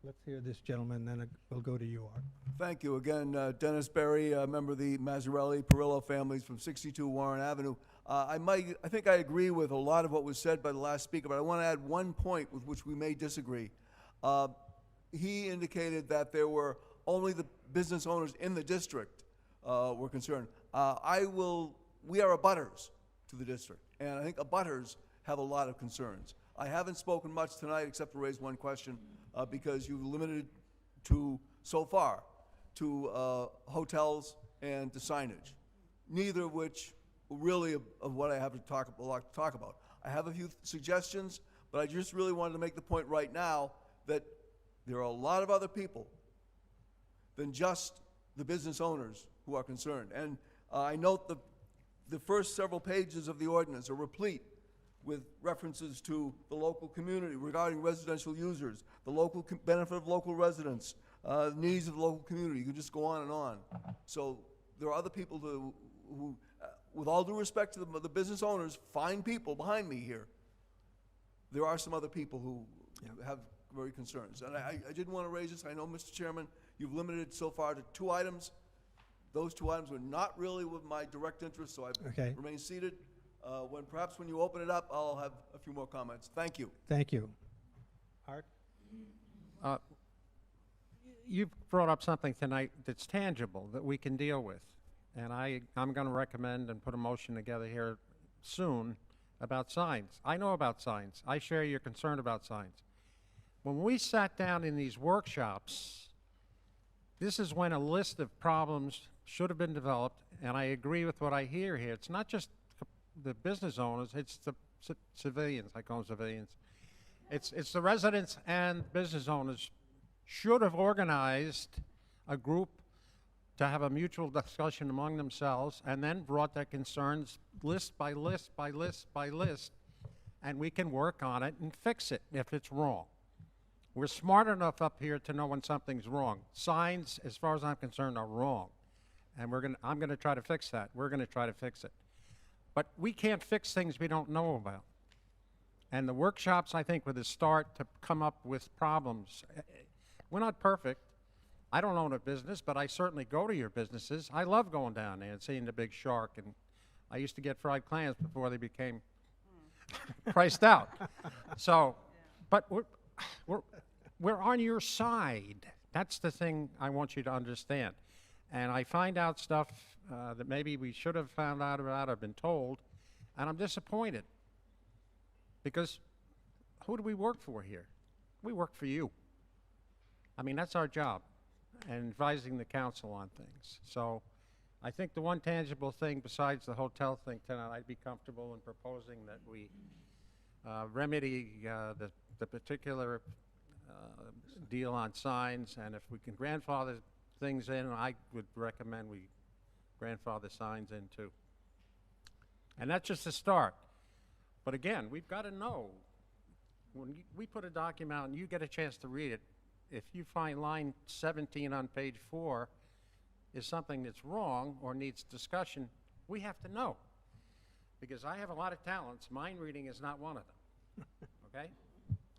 Let's hear this gentleman, then we'll go to you, Art. Thank you. Again, Dennis Berry, a member of the Mazzarelli Perillo families from 62 Warren Avenue. I think I agree with a lot of what was said by the last speaker, but I want to add one point with which we may disagree. He indicated that there were only the business owners in the district were concerned. We are abutters to the district, and I think abutters have a lot of concerns. I haven't spoken much tonight except to raise one question because you've limited so far to hotels and to signage, neither of which really of what I have a lot to talk about. I have a few suggestions, but I just really wanted to make the point right now that there are a lot of other people than just the business owners who are concerned. And I note the first several pages of the ordinance are replete with references to the local community regarding residential users, the local benefit of local residents, needs of the local community. You can just go on and on. So there are other people who with all due respect to the business owners, fine people behind me here, there are some other people who have very concerns. And I didn't want to raise this. I know, Mr. Chairman, you've limited it so far to 2 items. Those 2 items were not really with my direct interest, so I remain seated. Perhaps when you open it up, I'll have a few more comments. Thank you. Thank you. Art? You've brought up something tonight that's tangible, that we can deal with. And I'm going to recommend and put a motion together here soon about signs. I know about signs. I share your concern about signs. When we sat down in these workshops, this is when a list of problems should have been developed, and I agree with what I hear here. It's not just the business owners, it's the civilians, I call them civilians. It's the residents and business owners should have organized a group to have a mutual discussion among themselves and then brought their concerns list by list by list by list, and we can work on it and fix it if it's wrong. We're smart enough up here to know when something's wrong. Signs, as far as I'm concerned, are wrong, and I'm going to try to fix that. We're going to try to fix it. But we can't fix things we don't know about. And the workshops, I think, were the start to come up with problems. We're not perfect. I don't own a business, but I certainly go to your businesses. I love going down there and seeing the big shark, and I used to get fried clams before they became priced out. So, but we're on your side. That's the thing I want you to understand. And I find out stuff that maybe we should have found out about or been told, and I'm disappointed. Because who do we work for here? We work for you. I mean, that's our job, and advising the council on things. So I think the one tangible thing besides the hotel thing tonight, I'd be comfortable in proposing that we remedy the particular deal on signs, and if we can grandfather things in, I would recommend we grandfather signs in too. And that's just a start. But again, we've got to know, when we put a document out and you get a chance to read it, if you find line 17 on page 4 is something that's wrong or needs discussion, we have to know. Because I have a lot of talents, mind reading is not one of them. Okay?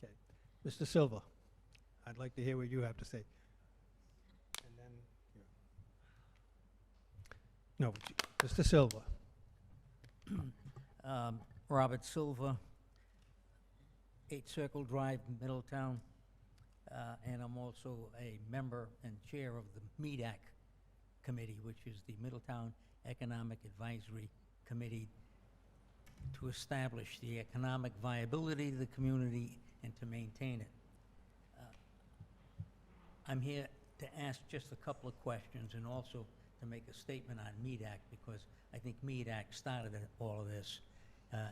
Okay. Mr. Silva, I'd like to hear what you have to say. And then, no, Mr. Silva. Robert Silva, 8 Circle Drive, Middletown, and I'm also a member and chair of the MeDAC committee, which is the Middletown Economic Advisory Committee, to establish the economic viability of the community and to maintain it. I'm here to ask just a couple of questions and also to make a statement on MeDAC, because I think MeDAC started all of this,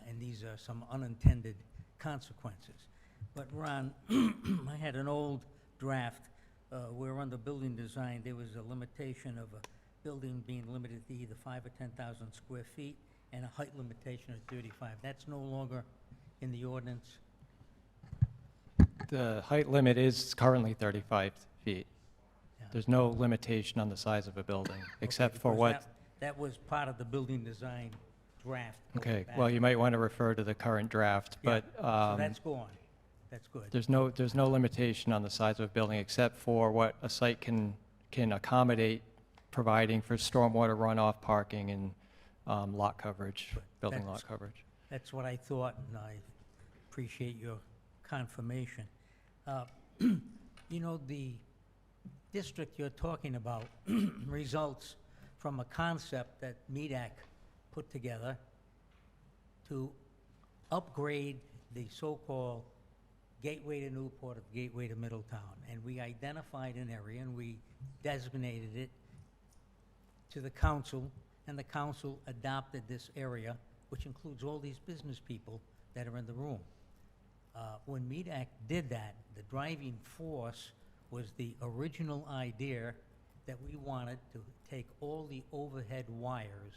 and these are some unintended consequences. But Ron, I had an old draft where under building design there was a limitation of a building being limited to either 5 or 10,000 square feet and a height limitation of 35. That's no longer in the ordinance? The height limit is currently 35 feet. Yeah. There's no limitation on the size of a building, except for Because what... That was part of the building design draft. going Okay, back. well, you might want to refer to the current draft, Yeah, but so that's gone. That's good. there's no limitation on the size of a building except for what a site can accommodate, providing for stormwater runoff, parking, and lot coverage, building lot coverage. That's what I thought, and I appreciate your confirmation. You know, the district you're talking about results from a concept that MeDAC put together to upgrade the so-called gateway to Newport or gateway to Middletown. And we identified an area and we designated it to the council, and the council adopted this area, which includes all these business people that are in the room. When MeDAC did that, the driving force was the original idea that we wanted to take all the overhead wires,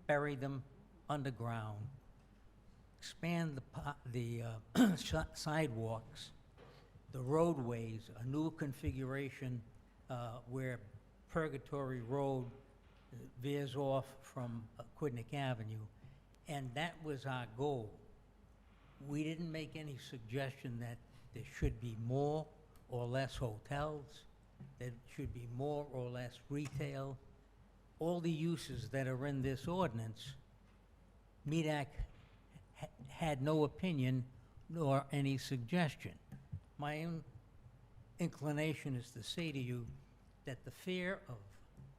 bury them underground, expand the sidewalks, the roadways, a new configuration where Purgatory Road veers off from Quidnick Avenue, and that was our goal. We didn't make any suggestion that there should be more or less hotels, there should be more or less retail. All the uses that are in this ordinance, MeDAC had no opinion nor any suggestion. My own inclination is to say to you that the fear of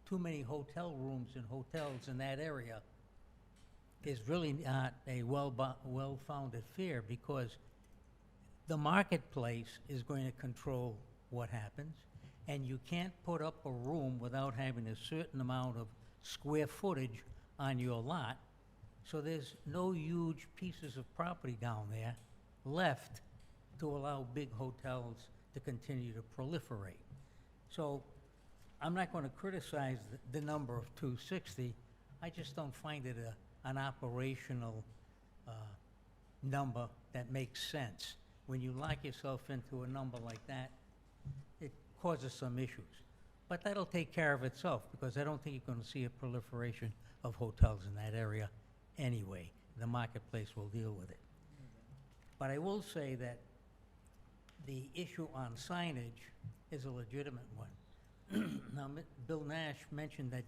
too many hotel rooms and hotels in that area is really not a well-founded fear, because the marketplace is going to control what happens, and you can't put up a room without having a certain amount of square footage on your lot, so there's no huge pieces of property down there left to allow big hotels to continue to proliferate. So I'm not going to criticize the number of 260. I just don't find it an operational number that makes sense. When you lock yourself into a number like that, it causes some issues. But that'll take care of itself, because I don't think you're going to see a proliferation of hotels in that area anyway. The marketplace will deal with it. But I will say that the issue on signage is a legitimate one. Now, Bill Nash mentioned that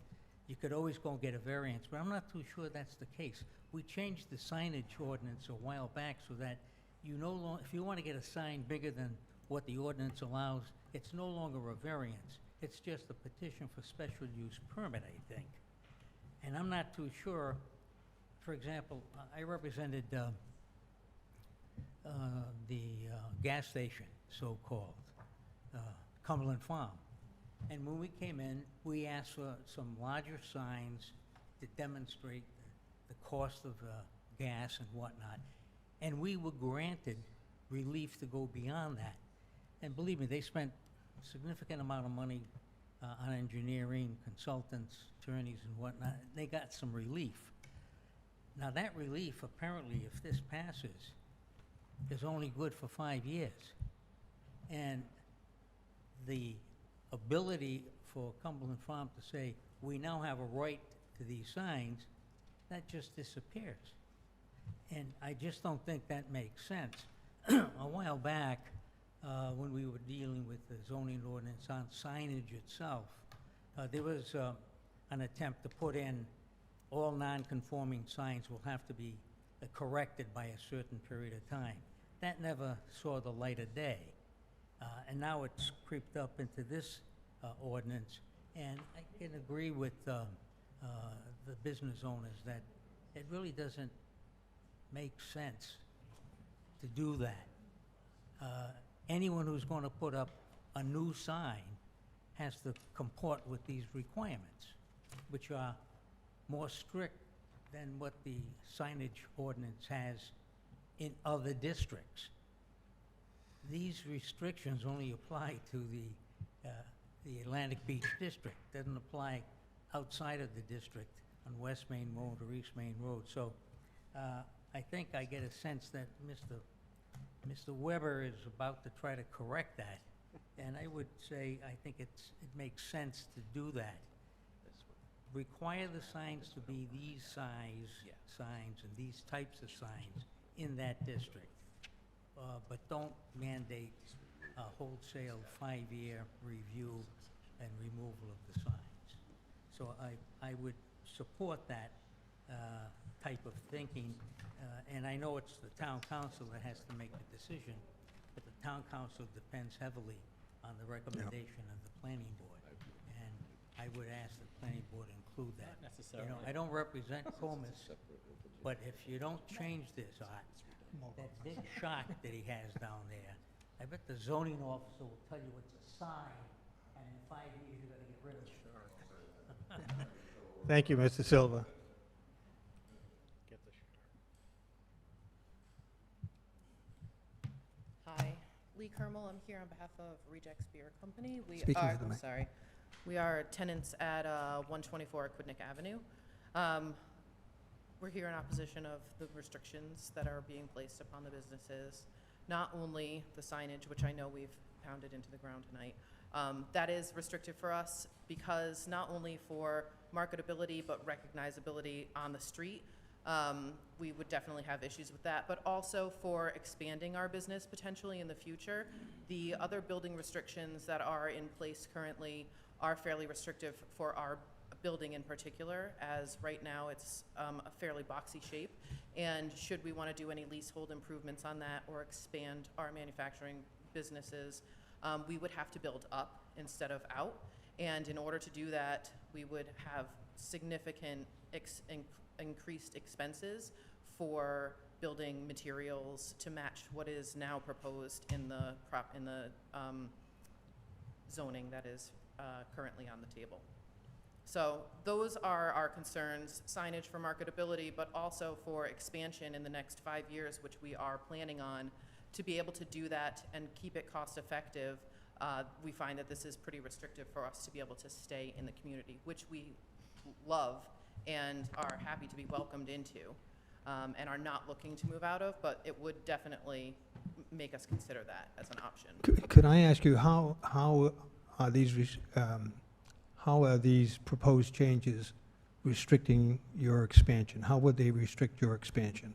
you could always go and get a variance, but I'm not too sure that's the case. We changed the signage ordinance a while back so that you no longer, if you want to get a sign bigger than what the ordinance allows, it's no longer a variance. It's just a petition for special use permit, I think. And I'm not too sure, for example, I represented the gas station, so-called, Cumberland Farm. And when we came in, we asked for some larger signs to demonstrate the cost of gas and whatnot. And we were granted relief to go beyond that. And believe me, they spent a significant amount of money on engineering, consultants, attorneys and whatnot. They got some relief. Now that relief, apparently, if this passes, is only good for 5 years. And the ability for Cumberland Farm to say, we now have a right to these signs, that just disappears. And I just don't think that makes sense. A while back, when we were dealing with the zoning ordinance on signage itself, there was an attempt to put in all non-conforming signs will have to be corrected by a certain period of time. That never saw the light of day. And now it's creeped up into this ordinance. And I can agree with the business owners that it really doesn't make sense to do that. Anyone who's going to put up a new sign has to comport with these requirements, which are more strict than what the signage ordinance has in other districts. These restrictions only apply to the Atlantic Beach District. Doesn't apply outside of the district on West Main Road or East Main Road. So I think I get a sense that Mr. Weber is about to try to correct that. And I would say I think it makes sense to do that. Require the signs to be these size signs and these types of signs in that district. But don't mandate a wholesale 5-year review and removal of the signs. So I would support that type of thinking. And I know it's the town council that has to make the decision, but the town council depends heavily on the recommendation of the planning board. And I would ask the planning board to include that. Not necessarily. You know, I don't represent Comus, but if you don't change this, Art, that big shock that he has down there, I bet the zoning officer will tell you it's a sign, and in 5 years you're gonna get rid of it. Thank you, Mr. Silva. Hi, Lee Kermel. I'm here on behalf of Rejects Beer Company. Speaking to the mic. Sorry. We are tenants at 124 Aquidneck Avenue. We're here in opposition of the restrictions that are being placed upon the businesses. Not only the signage, which I know we've pounded into the ground tonight, that is restricted for us because not only for marketability but recognizability on the street. We would definitely have issues with that, but also for expanding our business potentially in the future. The other building restrictions that are in place currently are fairly restrictive for our building in particular, as right now it's a fairly boxy shape. And should we want to do any leasehold improvements on that or expand our manufacturing businesses, we would have to build up instead of out. And in order to do that, we would have significant increased expenses for building materials to match what is now proposed in the zoning that is currently on the table. So those are our concerns, signage for marketability, but also for expansion in the next 5 years, which we are planning on. To be able to do that and keep it cost effective, we find that this is pretty restrictive for us to be able to stay in the community, which we love and are happy to be welcomed into, and are not looking to move out of, but it would definitely make us consider that as an option. Could I ask you, how are these proposed changes restricting your expansion? How would they restrict your expansion?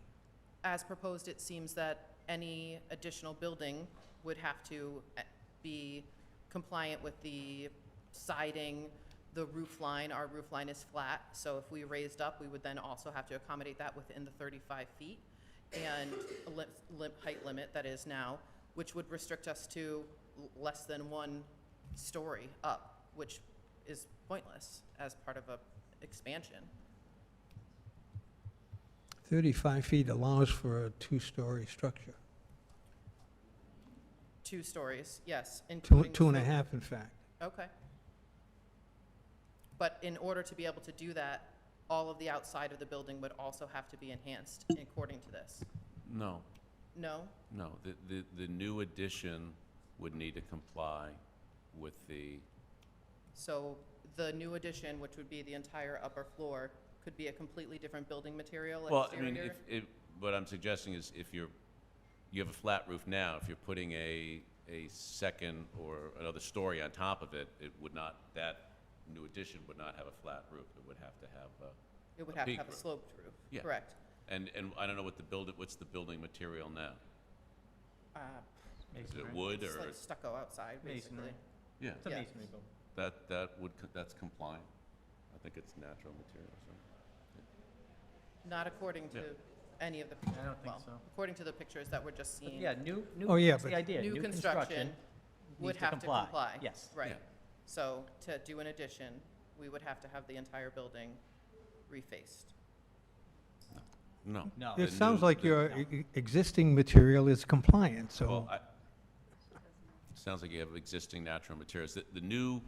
As proposed, it seems that any additional building would have to be compliant with the siding, the roof line, our roof line is flat, so if we raised up, we would then also have to accommodate that within the 35 feet and a height limit that is now, which would restrict us to less than 1 story up, which is pointless as part of a expansion. 35 feet allows for a 2-story structure. 2 stories, yes, Two including. two and a half, in fact. Okay. But in order to be able to do that, all of the outside of the building would also have to be enhanced according to this? No, No? no. The new addition would need to comply with the, So the new addition, which would be the entire upper floor, could be a completely different building material well, I mean, exterior? what I'm suggesting is if you have a flat roof now, if you're putting a second or another story on top of it, it would not, that new addition would not have a flat roof. It would have to have a It would have to peak have a roof. sloped roof, Yeah. correct? And I don't know what's the building material now? Uh, Is it Masonry. wood It's or? like stucco outside, basically. Masonry. Yeah, It's a Yeah. masonry building. that's compliant. I think it's natural material, so. Not according to Yeah. any of the pictures. I don't think well, so. according to the pictures that we're just But seeing. yeah, new, Oh, yeah, that's the but- idea. New construction would needs have to comply. Yes. Right. Yeah. So to do an addition, we would have to have the entire building refaced. No. No. It The sounds new- like the- your existing material is compliant, Well, so, sounds like you have existing natural materials. The new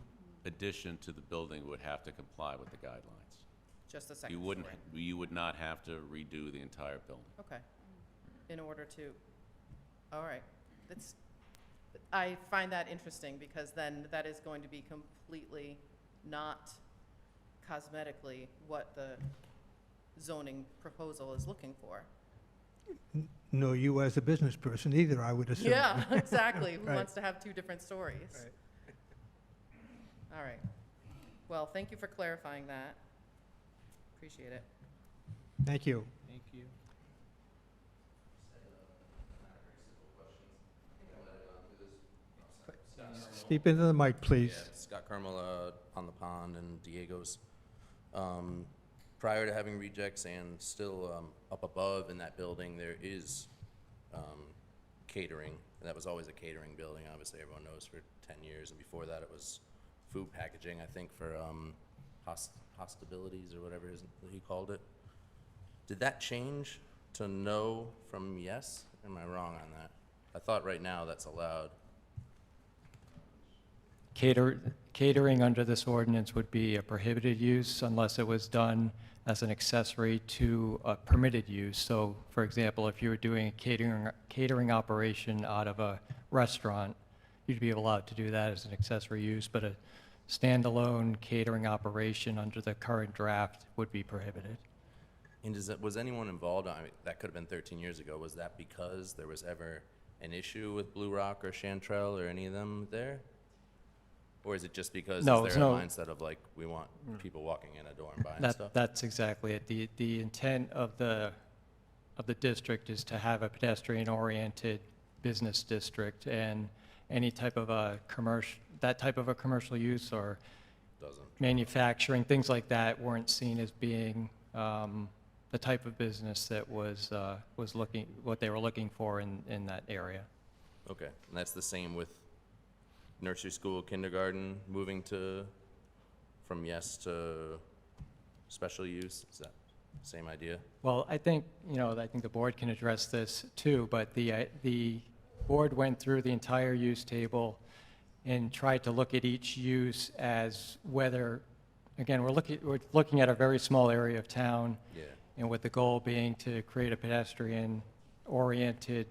addition to the building would have to comply with the guidelines. Just the second You story. wouldn't, you would not have to redo the entire building. Okay. In order to, all right. I find that interesting because then that is going to be completely not cosmetically what the zoning proposal is looking for. nor you as a business person either, I would assume. Yeah, exactly. Who Right. wants to have 2 different stories? Right. All right. Well, thank you for clarifying that. Appreciate it. Thank you. Thank you. Speak into the mic, please. Yeah, Scott Carmel on the pond and Diego's. Prior to having rejects and still up above in that building, there is catering. That was always a catering building, obviously everyone knows, for 10 years. And before that, it was food packaging, I think, for hostilities or whatever he called it. Did that change to no from yes? Am I wrong on that? I thought right now that's allowed. Catering under this ordinance would be a prohibited use unless it was done as an accessory to a permitted use. So, for example, if you were doing a catering operation out of a restaurant, you'd be allowed to do that as an accessory use, but a standalone catering operation under the current draft would be prohibited. And was anyone involved? I mean, that could have been 13 years ago. Was that because there was ever an issue with Blue Rock or Chanterelle or any of them there? Or is it just because No, is it's there a no- mindset of like, we want people walking in a door and buying stuff? That's exactly it. The intent of the district is to have a pedestrian-oriented business district, and any type of a commercial use or Doesn't. manufacturing, things like that weren't seen as being the type of business that was what they were looking for in that area. Okay, and that's the same with nursery school, kindergarten, moving from yes to special use? Is that same idea? Well, I think the board can address this too, but the board went through the entire use table and tried to look at each use as whether, again, we're looking at a very small area of town. Yeah. And with the goal being to create a pedestrian-oriented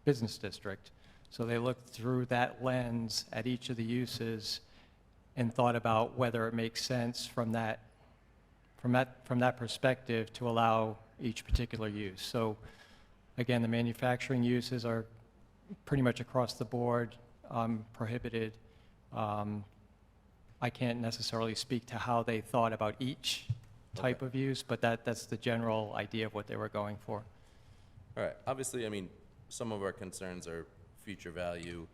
business district. So they looked through that lens at each of the uses and thought about whether it makes sense from that perspective to allow each particular use. So again, the manufacturing uses are pretty much across the board prohibited. I can't necessarily speak to how they thought about each type of use, but that's the general idea of what they were going for. All right, obviously, I mean, some of our concerns are future value.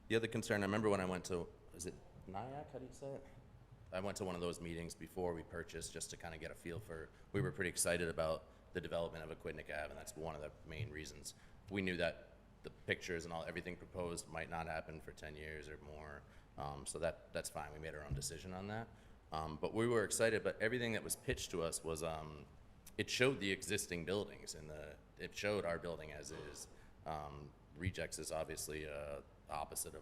The other concern, I remember when I went to, was it Nyack, how do you say it? I went to one of those meetings before we purchased just to kind of get a feel for, we were pretty excited about the development of Aquidneck Ave, and that's one of the main reasons. We knew that the pictures and everything proposed might not happen for 10 years or more, so that's fine. We made our own decision on that. But we were excited, but everything that was pitched to us was, it showed the existing buildings, and it showed our building as is. Rejects is obviously opposite of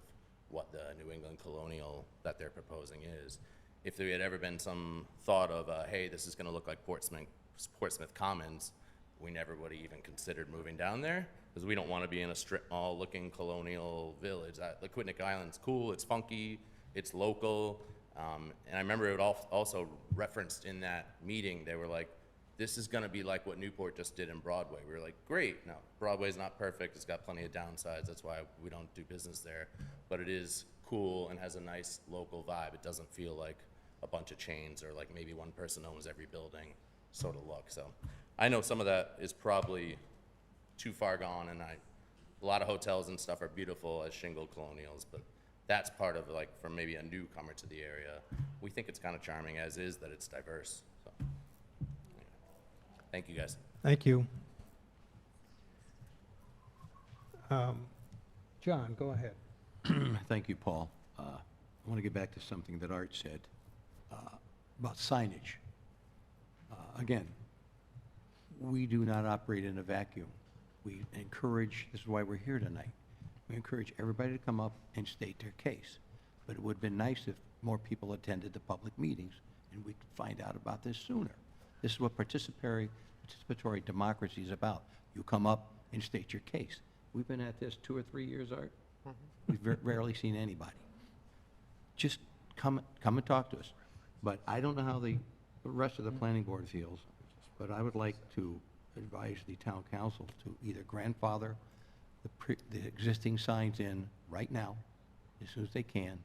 what the New England Colonial that they're proposing is. If there had ever been some thought of, hey, this is going to look like Portsmouth Commons, we never would have even considered moving down there, because we don't want to be in a strip mall-looking colonial village. The Aquidneck Island's cool, it's funky, it's local, and I remember it also referenced in that meeting, they were like, this is going to be like what Newport just did in Broadway. We were like, great. No, Broadway's not perfect. It's got plenty of downsides. That's why we don't do business there. But it is cool and has a nice local vibe. It doesn't feel like a bunch of chains or like maybe one person owns every building sort of look. So I know some of that is probably too far gone, and a lot of hotels and stuff are beautiful as shingle colonials, but that's part of like, for maybe a newcomer to the area, we think it's kind of charming as is that it's diverse. So. Thank you, guys. Thank you. John, go ahead. Thank you, Paul. I want to get back to something that Art said about signage. Again, we do not operate in a vacuum. We encourage, this is why we're here tonight, we encourage everybody to come up and state their case. But it would have been nice if more people attended the public meetings and we could find out about this sooner. This is what participatory democracy is about. You come up and state your case. We've been at this 2 or 3 years, Art. We've rarely seen anybody. Just come and talk to us. But I don't know how the rest of the planning board feels, but I would like to advise the town council to either grandfather the existing signs in right now, as soon as they can,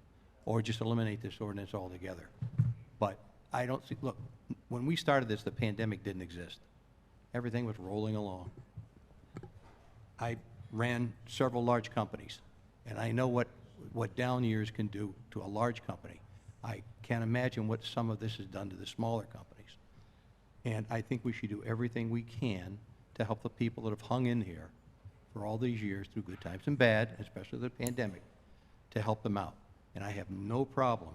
or just eliminate this ordinance altogether. But I don't see, look, when we started this, the pandemic didn't exist. Everything was rolling along. I ran several large companies, and I know what down years can do to a large company. I can't imagine what some of this has done to the smaller companies. And I think we should do everything we can to help the people that have hung in here for all these years through good times and bad, especially the pandemic, to help them out. And I have no problem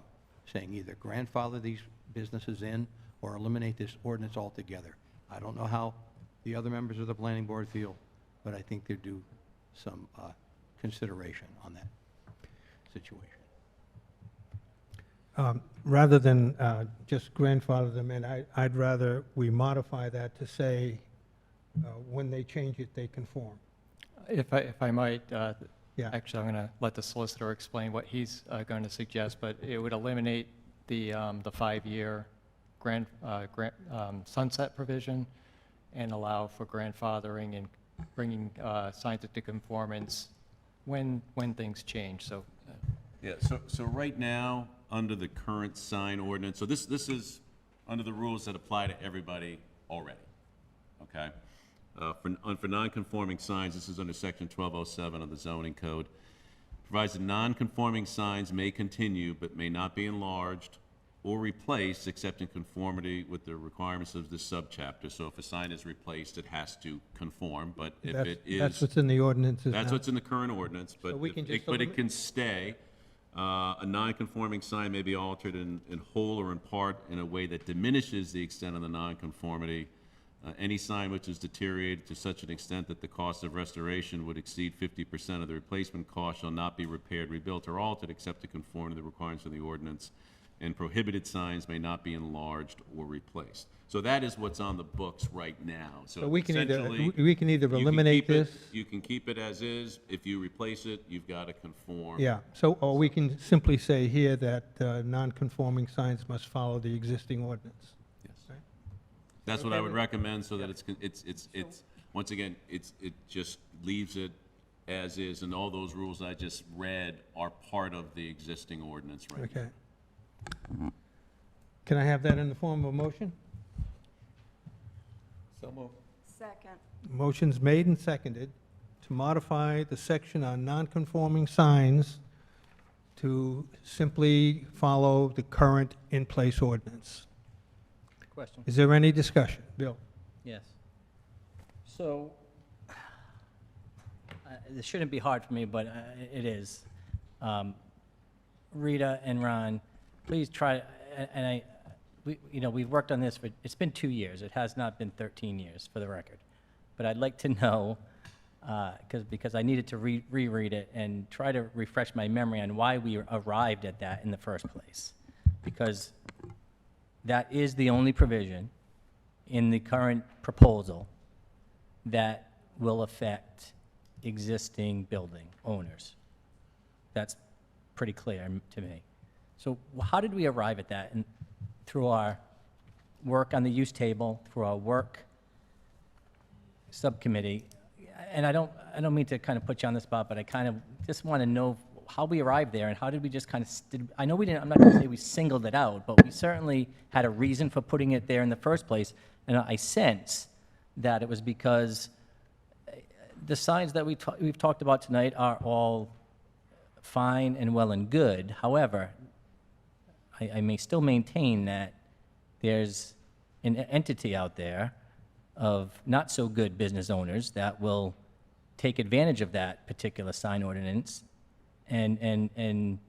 saying either grandfather these businesses in or eliminate this ordinance altogether. I don't know how the other members of the planning board feel, but I think they're due some consideration on that situation. Rather than just grandfather them in, I'd rather we modify that to say, when they change it, they conform. If I might, Yeah. actually, I'm going to let the solicitor explain what he's going to suggest, but it would eliminate the 5-year sunset provision and allow for grandfathering and bringing signs into conformance when things change. So, Yeah, so right now, under the current sign ordinance, so this is under the rules that apply to everybody already, okay? For non-conforming signs, this is under section 1207 of the zoning code. Provides that non-conforming signs may continue but may not be enlarged or replaced except in conformity with the requirements of this subchapter. So if a sign is replaced, it has to conform, but if it is... That's what's in the ordinances That's now. what's in the current ordinance, but, So we can just but it can stay. A non-conforming sign may be altered in whole or in part in a way that diminishes the extent of the non-conformity. Any sign which is deteriorated to such an extent that the cost of restoration would exceed 50% of the replacement cost shall not be repaired, rebuilt, or altered except to conform to the requirements of the ordinance. And prohibited signs may not be enlarged or replaced. So that is what's on the books right now. So we can either essentially, eliminate this. You can keep it as is. If you replace it, you've got to conform. Yeah, so, or we can simply say here that non-conforming signs must follow the existing ordinance. Yes. Right? That's what Okay I would with- recommend, so that it's once again, it just leaves it as is, and all those rules I just read are part of the existing ordinance right now. Okay. Can I have that in the form of a motion? So moved. Second. Motion's made and seconded to modify the section on non-conforming signs to simply follow the current in-place ordinance. Question? Is there any discussion? Bill? Yes. So, this shouldn't be hard for me, but it is. Rita and Ron, please try, we've worked on this for, it's been 2 years. It has not been 13 years, for the record. But I'd like to know, because I needed to reread it and try to refresh my memory on why we arrived at that in the first place. Because that is the only provision in the current proposal that will affect existing building owners. That's pretty clear to me. So how did we arrive at that? And through our work on the use table, through our work subcommittee, and I don't mean to kind of put you on the spot, but I kind of just want to know how we arrived there and how did we just kind of, I know we didn't, I'm not going to say we singled it out, but we certainly had a reason for putting it there in the first place. And I sense that it was because the signs that we've talked about tonight are all fine and well and good. However, I may still maintain that there's an entity out there of not so good business owners that will take advantage of that particular sign ordinance and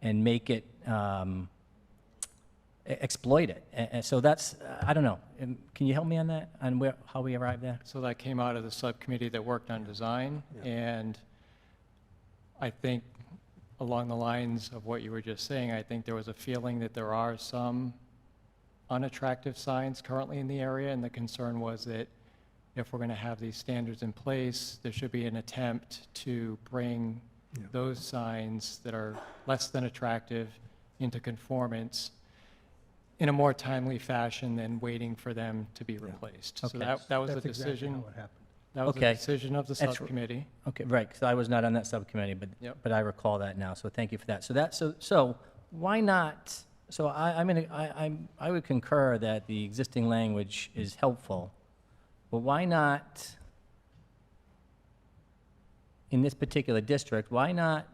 make it, exploit it. And so that's, I don't know. Can you help me on that, on how we arrived there? So that came out of the subcommittee that worked on design, and I think along the lines of what you were just saying, I think there was a feeling that there are some unattractive signs currently in the area, and the concern was that if we're going to have these standards in place, there should be an attempt to bring those signs that are less than attractive into conformance in a more timely fashion than waiting for them to be replaced. So Okay. that was the That's exactly decision. how it happened. That was the Okay. decision of the That's r- subcommittee. Okay, right, because I was not on that subcommittee, Yep. but I recall that now, so thank you for that. So why not, so I would concur that the existing language is helpful, but why not, in this particular district, why not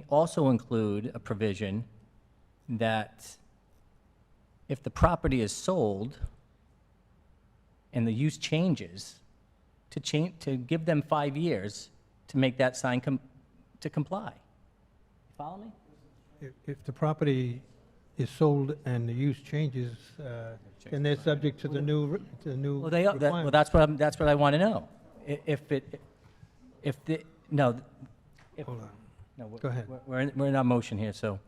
also include a provision that if the property is sold and the use changes, to give them 5 years to make that sign to comply? Follow me? If the property is sold and the use changes, then they're subject to the new Well, requirement. that's what I want to know. Hold on. No, Go ahead. We're in our motion here, so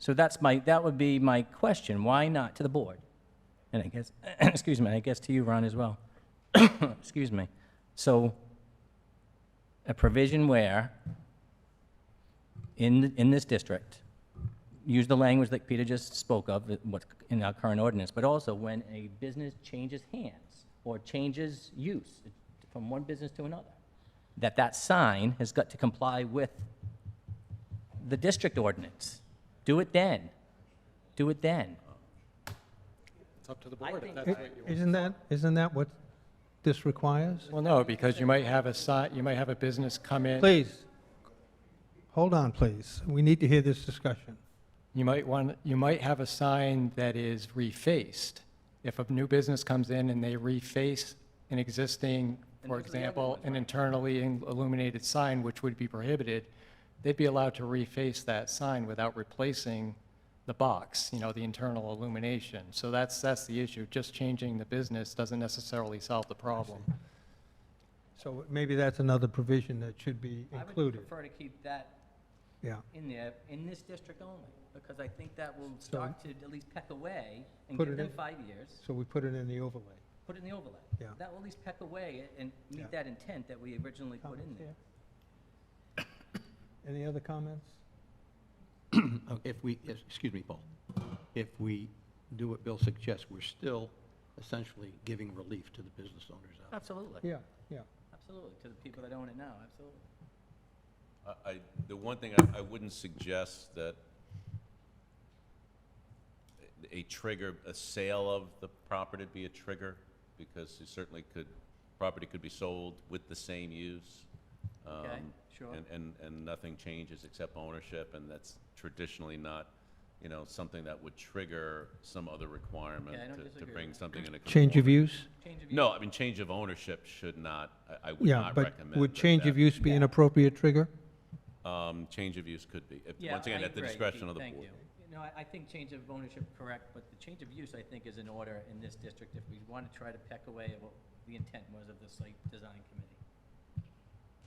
that would be my question. Why not, to the board? And I guess, excuse me, I guess to you, Ron, as well. Excuse me. So, a provision where, in this district, use the language that Peter just spoke of, what's in our current ordinance, but also when a business changes hands or changes use from one business to another, that sign has got to comply with the district ordinance. Do it then. Do it then. It's up to the board if that's I- what you want. Isn't that what this requires? Well, no, because you might have a business come in. Please, hold on, please. We need to hear this discussion. You might have a sign that is refaced. If a new business comes in and they reface an existing, for example, an internally illuminated sign, which would be prohibited, they'd be allowed to reface that sign without replacing the box, the internal illumination. So that's the issue. Just changing the business doesn't necessarily solve the problem. So maybe that's another provision that should be I would included. prefer to keep that Yeah. in there, in this district only, because I think that will start to at least peck away and Put give it them in. 5 years. So we put it in the overlay. Put it in the overlay. Yeah. That will at least peck away and Yeah. meet that intent that we originally put in there. Any other comments? Excuse me, Paul, if we do what Bill suggests, we're still essentially giving relief to the business owners out there. Absolutely. Yeah. Absolutely, to the people that own it now, absolutely. The one thing I wouldn't suggest that a sale of the property be a trigger, because you certainly property could be sold with the same use. Okay, sure. And nothing changes except ownership, and that's traditionally not, something that would trigger some other requirement Yeah, I don't to disagree bring with that. something into Change of conformity. use? Change of No, use. I mean, change of ownership should not, I would Yeah, not but recommend. would that change that- of use be an Yeah. appropriate trigger? Change of use could be, Yeah, once again, I at the agree, discretion Pete, of the thank board. you. No, I think change of ownership, correct, but the change of use, I think, is in order in this district if we want to try to peck away at what the intent was of the site design committee.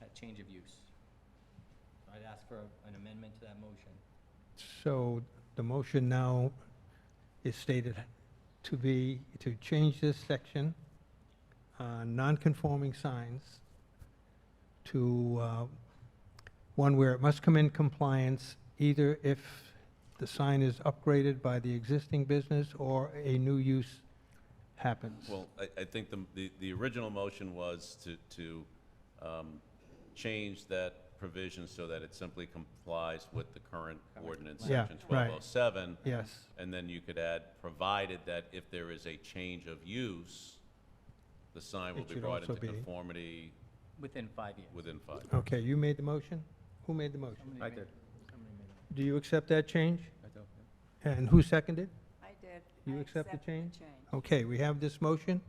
That change of use. So I'd ask for an amendment to that motion. So the motion now is stated to be, to change this section, non-conforming signs, to one where it must come in compliance either if the sign is upgraded by the existing business or a new use happens. Well, I think the original motion was to change that provision so that it simply complies with the current ordinance, Yeah, section right. 1207. Yes. And then you could add, provided that if there is a change of use, the sign will It be should brought also into be- conformity Within 5 years. within 5 years. Okay, you made the motion? Who made the motion? Somebody made- somebody made it. Do you accept that change? I do. And who seconded? I did. You I accept the accept change? Okay, we have this motion.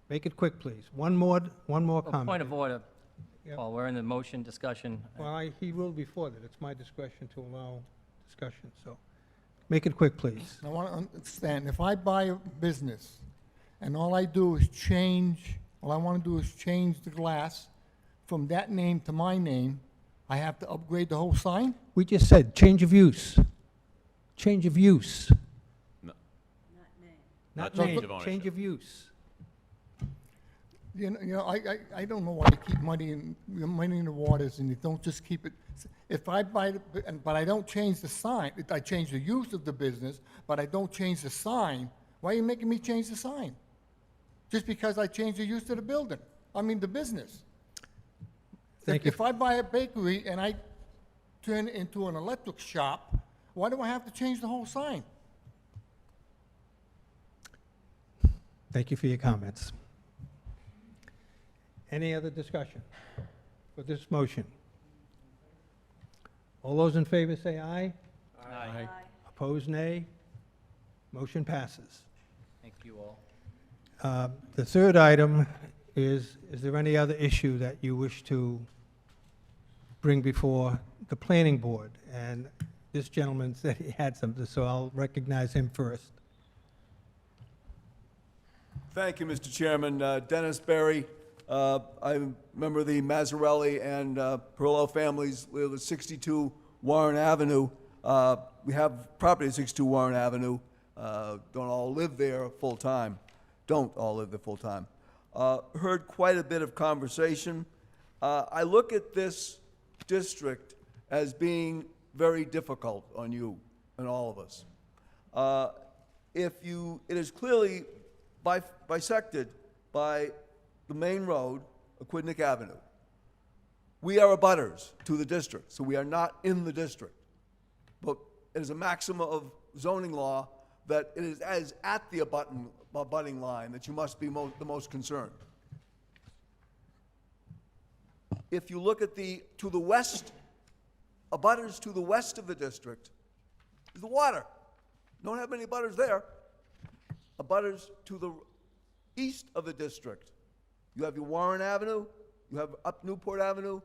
Make it quick, please. One more Oh, comment. point of order, Yep. Paul, we're in the motion discussion. Well, he will before that. It's my discretion to allow discussion, so make it quick, please. I want to understand, if I buy a business and all I do is change, all I want to do is change the glass from that name to my name, I have to upgrade the whole sign? We just said change of use. Change of use. No, Not change name, of ownership. change of use. I don't know why you keep money in the waters and you don't just keep it. If I buy, but I don't change the sign, I change the use of the business, but I don't change the sign, why are you making me change the sign? Just because I changed the use of the building, the business. Thank you. If I buy a bakery and I turn it into an electric shop, why do I have to change the whole sign? Thank you for your comments. Any other discussion for this motion? All those in favor say aye. Aye. Opposed, nay. Motion passes. Thank you all. The third item is there any other issue that you wish to bring before the planning board? And this gentleman said he had something, so I'll recognize him first. Thank you, Mr. Chairman. Dennis Berry. I'm a member of the Mazzarelli and Perillo families. We live at 62 Warren Avenue. We have property at 62 Warren Avenue. Don't all live there full-time. Heard quite a bit of conversation. I look at this district as being very difficult on you and all of us. It is clearly bisected by the main road, Aquidneck Avenue. We are abutters to the district, so we are not in the district. But it is a maxim of zoning law that it is as at the abutting line that you must be the most concerned. If you look at to the west, abutters to the west of the district, is the water. Don't have many abutters there. Abutters to the east of the district, you have your Warren Avenue, you have up Newport Avenue,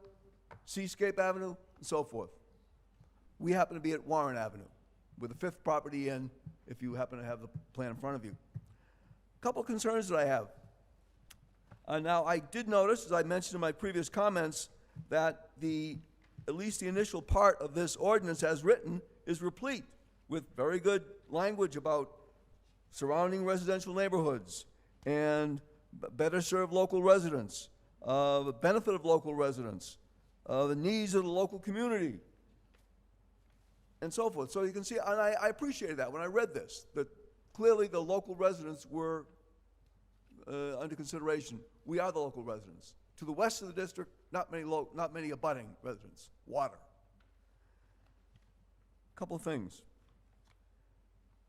Seascape Avenue, and so forth. We happen to be at Warren Avenue. We're the fifth property in, if you happen to have the plan in front of you. A couple concerns that I have. Now, I did notice, as I mentioned in my previous comments, that at least the initial part of this ordinance as written is replete with very good language about surrounding residential neighborhoods and better serve local residents, the benefit of local residents, the needs of the local community, and so forth. So you can see, and I appreciated that when I read this, that clearly the local residents were under consideration. We are the local residents. To the west of the district, not many abutting residents. Water. Couple of things.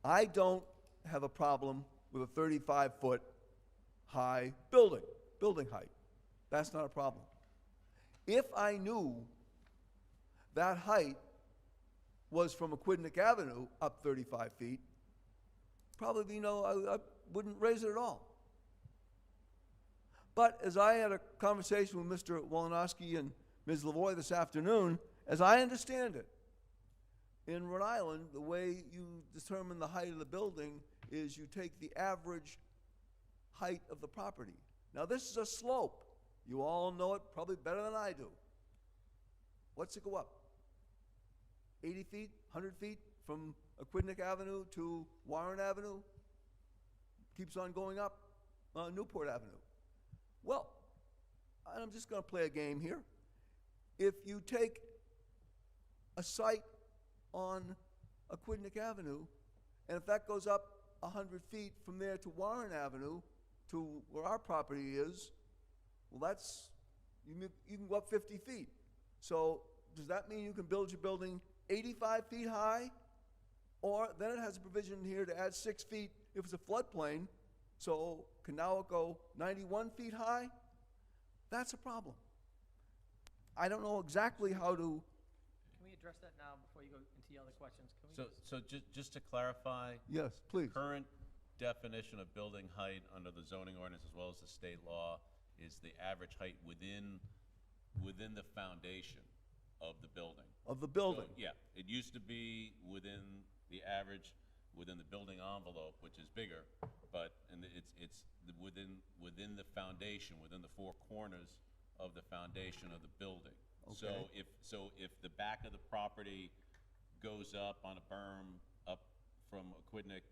I don't have a problem with a 35-foot high building height. That's not a problem. If I knew that height was from Aquidneck Avenue up 35 feet, probably, I wouldn't raise it at all. But as I had a conversation with Mr. Wolanowski and Ms. Lavoie this afternoon, as I understand it, in Rhode Island, the way you determine the height of the building is you take the average height of the property. Now, this is a slope. You all know it probably better than I do. What's it go up? 80 feet, 100 feet from Aquidneck Avenue to Warren Avenue? Keeps on going up, Newport Avenue. Well, I'm just going to play a game here. If you take a site on Aquidneck Avenue, and if that goes up 100 feet from there to Warren Avenue, to where our property is, well, that's, you can go up 50 feet. So does that mean you can build your building 85 feet high? Or then it has a provision here to add 6 feet if it's a floodplain, so can now it go 91 feet high? That's a problem. I don't know exactly how to. Can we address that now before you go into the other questions? Can we So just to clarify. Yes, please. Current definition of building height under the zoning ordinance as well as the state law is the average height within the foundation of the building. Of the building? So, yeah, it used to be within the average, within the building envelope, which is bigger, but it's within the foundation, within the four corners of the foundation of the building. Okay. So if the back of the property goes up on a berm up from Aquidneck,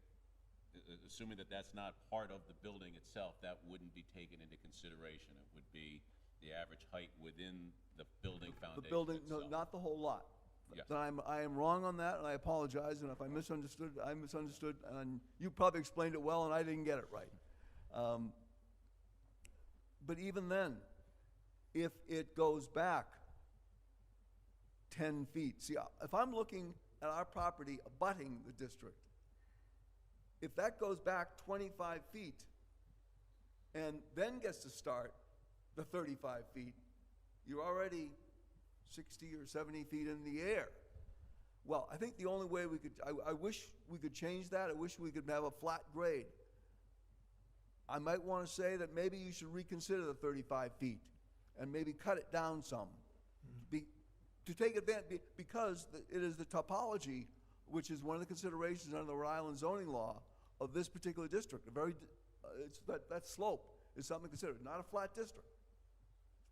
assuming that that's not part of the building itself, that wouldn't be taken into consideration. It would be the average height within the building foundation The building, no, itself. not the whole lot. Yes. Then I am wrong on that, and I apologize, and if I misunderstood, and you probably explained it well, and I didn't get it right. But even then, if it goes back 10 feet, see, if I'm looking at our property abutting the district, if that goes back 25 feet and then gets to start the 35 feet, you're already 60 or 70 feet in the air. Well, I think the only way we could, I wish we could change that. I wish we could have a flat grade. I might want to say that maybe you should reconsider the 35 feet and maybe cut it down some. To take advantage, because it is the topology, which is one of the considerations under the Rhode Island zoning law of this particular district. That slope is something to consider, not a flat district.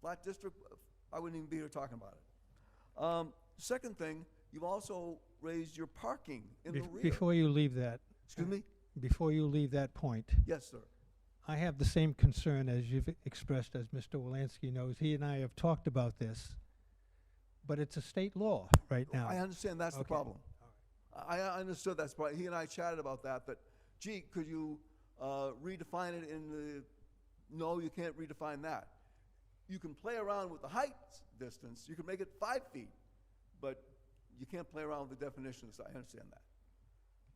Flat district, I wouldn't even be here talking about it. Second thing, you've also raised your parking in the rear. Before you leave that. Excuse me? Before you leave that point. Yes, sir. I have the same concern as you've expressed, as Mr. Wolanski knows. He and I have talked about this, but it's a state law right now. I understand that's the Okay. problem. I understood that's part. He and I chatted about that, gee, could you redefine it in the, no, you can't redefine that. You can play around with the height distance. You can make it 5 feet, but you can't play around with the definitions. I understand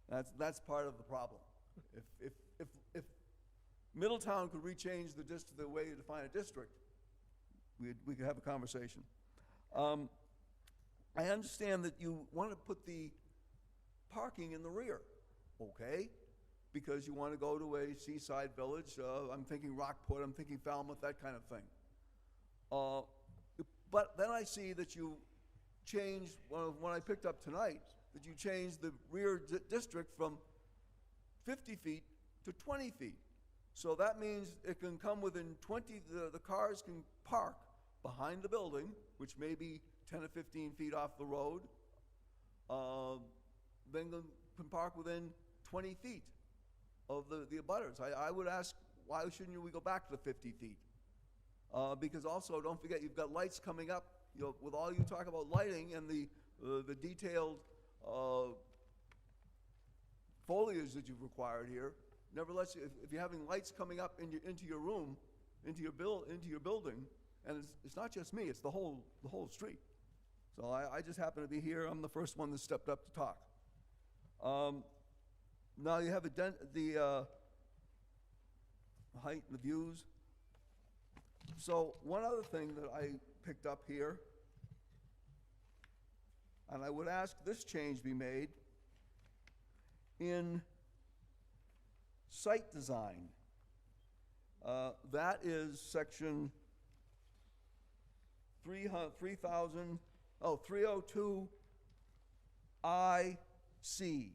that. That's part of the problem. If Middletown could rechange the way you define a district, we could have a conversation. I understand that you want to put the parking in the rear, okay? Because you want to go to a seaside village. I'm thinking Rockport, I'm thinking Falmouth, that kind of thing. But then I see that you changed, when I picked up tonight, that you changed the rear district from 50 feet to 20 feet. So that means it can come within 20, the cars can park behind the building, which may be 10 or 15 feet off the road, then can park within 20 feet of the abutters. I would ask, why shouldn't we go back to the 50 feet? Because also, don't forget, you've got lights coming up. With all you talk about lighting and the detailed foliage that you've required here, nevertheless, if you're having lights coming up into your room, into your building, and it's not just me, it's the whole street. So I just happen to be here. I'm the first one that stepped up to talk. Now you have the height and the views. So one other thing that I picked up here, and I would ask this change be made in site design. That is section 302 IC.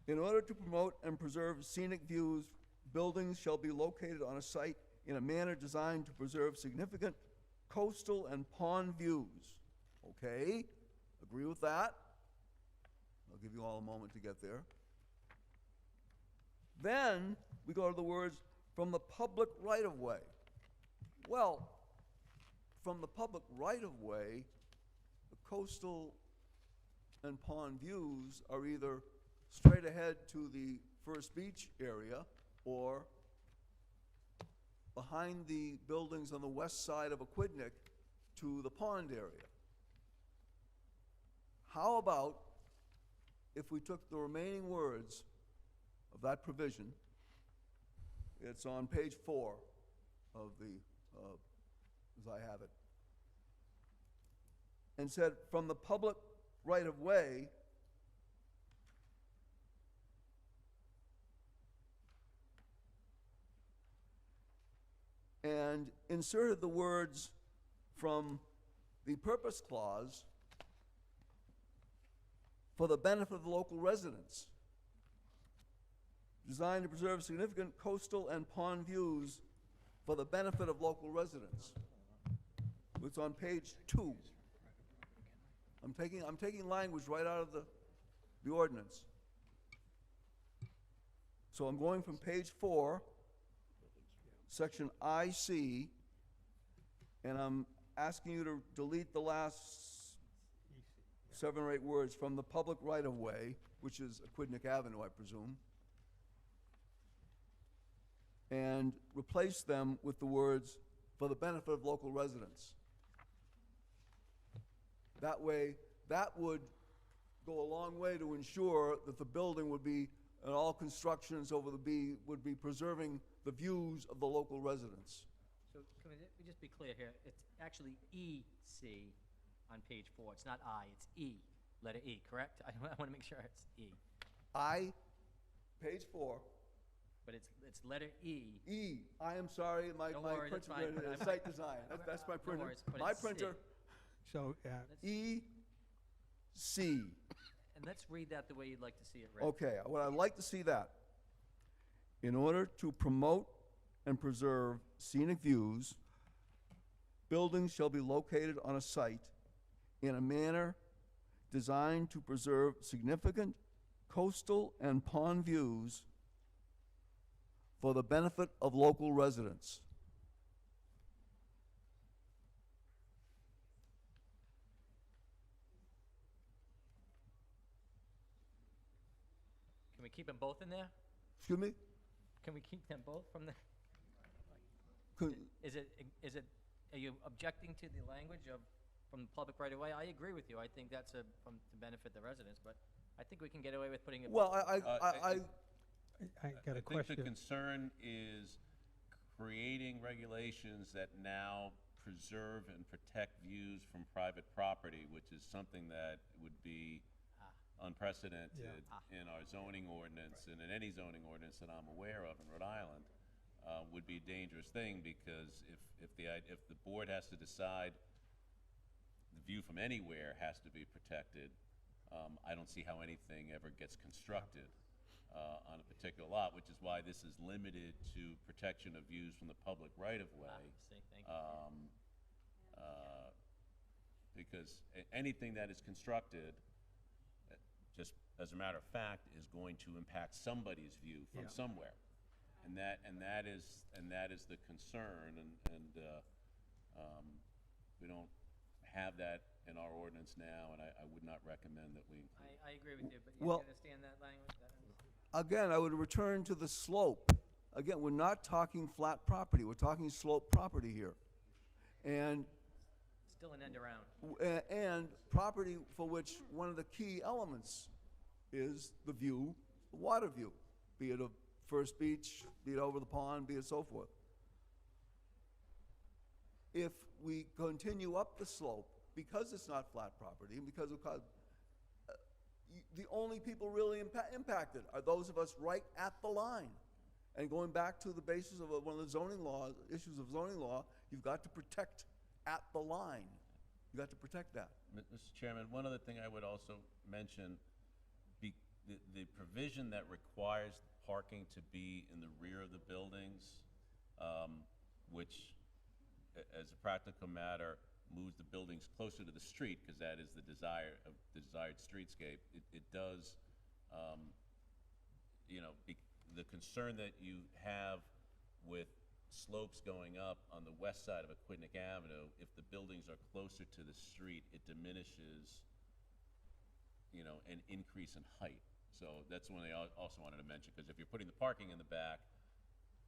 In order to promote and preserve scenic views, buildings shall be located on a site in a manner designed to preserve significant coastal and pond views. Okay, agree with that? I'll give you all a moment to get there. Then we go to the words, from the public right-of-way. Well, from the public right-of-way, the coastal and pond views are either straight ahead to the First Beach area or behind the buildings on the west side of Aquidneck to the pond area. How about if we took the remaining words of that provision, it's on page 4 of the, as I have it, and said, from the public right-of-way, and inserted the words from the purpose clause for the benefit of the local residents, designed to preserve significant coastal and pond views for the benefit of local residents. It's on page 2. I'm taking language right out of the ordinance. So I'm going from page 4, section IC, and I'm asking you to delete the last 7 or 8 words from the public right-of-way, which is Aquidneck Avenue, I presume, and replace them with the words, for the benefit of local residents. That way, that would go a long way to ensure that the building would be, and all constructions would be preserving the views of the local residents. So can we just be clear here? It's actually EC on page 4. It's not I, it's E, letter E, correct? I want to make sure it's E. Page 4. But it's letter E. E. I am sorry, my printer is site design. That's my printer. worries, but My it's printer, So, E-C. And let's read that the way you'd like to see it read. Okay, well, I'd like to see that. In order to promote and preserve scenic views, buildings shall be located on a site in a manner designed to preserve significant coastal and pond views for the benefit of local residents. Can we keep them both in there? Excuse me? Can we keep them both from the? Could- Is it, are you objecting to the language of, from the public right away? I agree with you. I think that's to benefit the residents, but I think we can get away with putting it. Well, I got a question. I think the concern is creating regulations that now preserve and protect views from private property, which is something that would be unprecedented in our zoning ordinance and in any zoning ordinance that I'm aware of in Rhode Island, would be a dangerous thing, because if the board has to decide the view from anywhere has to be protected, I don't see how anything ever gets constructed on a particular lot, which is why this is limited to protection of views from the public right-of-way. See, thank you. Because anything that is constructed, just as a matter of fact, is going to impact somebody's view from somewhere, and that is the concern, and we don't have that in our ordinance now, and I would not recommend that we include. I agree with you, but you Well- understand that language? Again, I would return to the slope. Again, we're not talking flat property, we're talking slope property here. And, Still an end around. and property for which one of the key elements is the view, the water view, be it of First Beach, be it over the pond, be it so forth. If we continue up the slope, because it's not flat property, and because of, the only people really impacted are those of us right at the line. And going back to the basis of one of the zoning laws, issues of zoning law, you've got to protect at the line. You've got to protect that. Mr. Chairman, one other thing I would also mention, the provision that requires parking to be in the rear of the buildings, which, as a practical matter, moves the buildings closer to the street, because that is the desired streetscape. It does, the concern that you have with slopes going up on the west side of Aquidneck Avenue, if the buildings are closer to the street, it diminishes, an increase in height. So that's one thing I also wanted to mention, because if you're putting the parking in the back,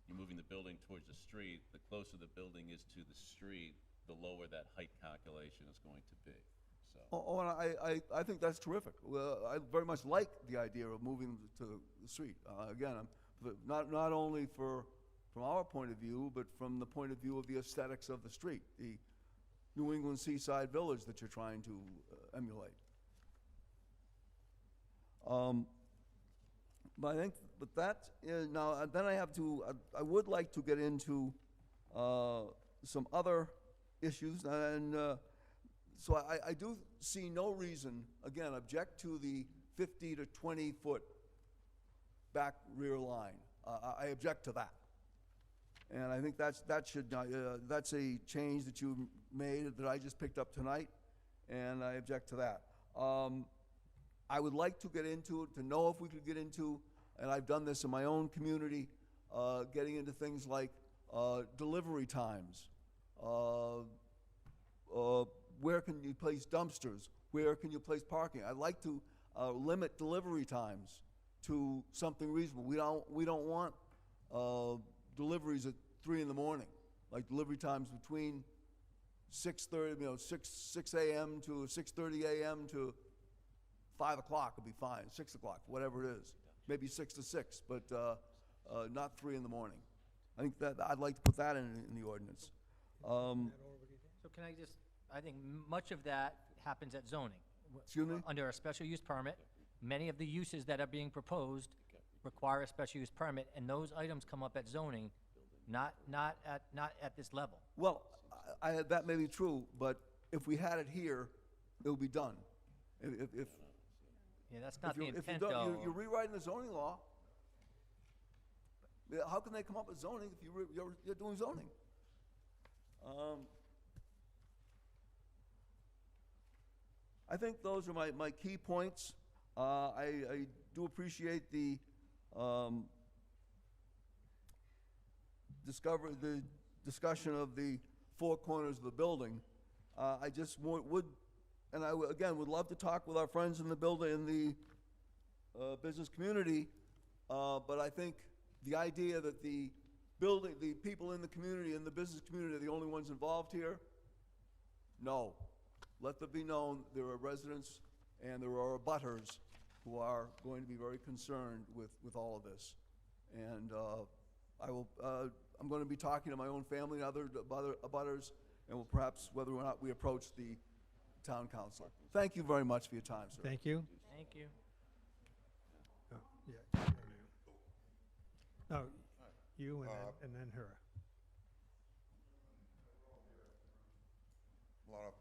you're moving the building towards the street, the closer the building is to the street, the lower that height calculation is going to be, so. And I think that's terrific. Well, I very much like the idea of moving to the street. Again, not only from our point of view, but from the point of view of the aesthetics of the street, the New England seaside village that you're trying to emulate. But I think, but that is, now, then I would like to get into some other issues, and so I do see no reason, again, object to the 50 to 20 foot back rear line. I object to that. And I think that's a change that you made that I just picked up tonight, and I object to that. I would like to get into, to know if we could get into, and I've done this in my own community, getting into things like delivery times. Where can you place dumpsters? Where can you place parking? I'd like to limit delivery times to something reasonable. We don't want deliveries at 3 in the morning, like delivery times between 6:30, 6 a.m. to 6:30 a.m. to 5 o'clock would be fine. 6 o'clock, whatever it is. Maybe 6 to 6, but not 3 in the morning. I think that I'd like to put that in the ordinance. So can I just, I think much of that happens at zoning. Excuse me? Under a special use permit, many of the uses that are being proposed require a special use permit, and those items come up at zoning, not at this level. Well, that may be true, but if we had it here, it would be done. Yeah, that's not the if intent, you though. you're rewriting the zoning law. Yeah, how can they come up with zoning if you're doing zoning? I think those are my key points. I do appreciate the discussion of the 4 corners of the building. I just would, and again, would love to talk with our friends in the building, in the business community, but I think the idea that the people in the community, in the business community, are the only ones involved here, no. Let them be known there are residents and there are abutters who are going to be very concerned with all of this. And I'm going to be talking to my own family and other abutters, and we'll perhaps whether or not we approach the town council. Thank you very much for your time, sir. Thank you. Thank you. Oh, yeah. No, you and then her. A lot of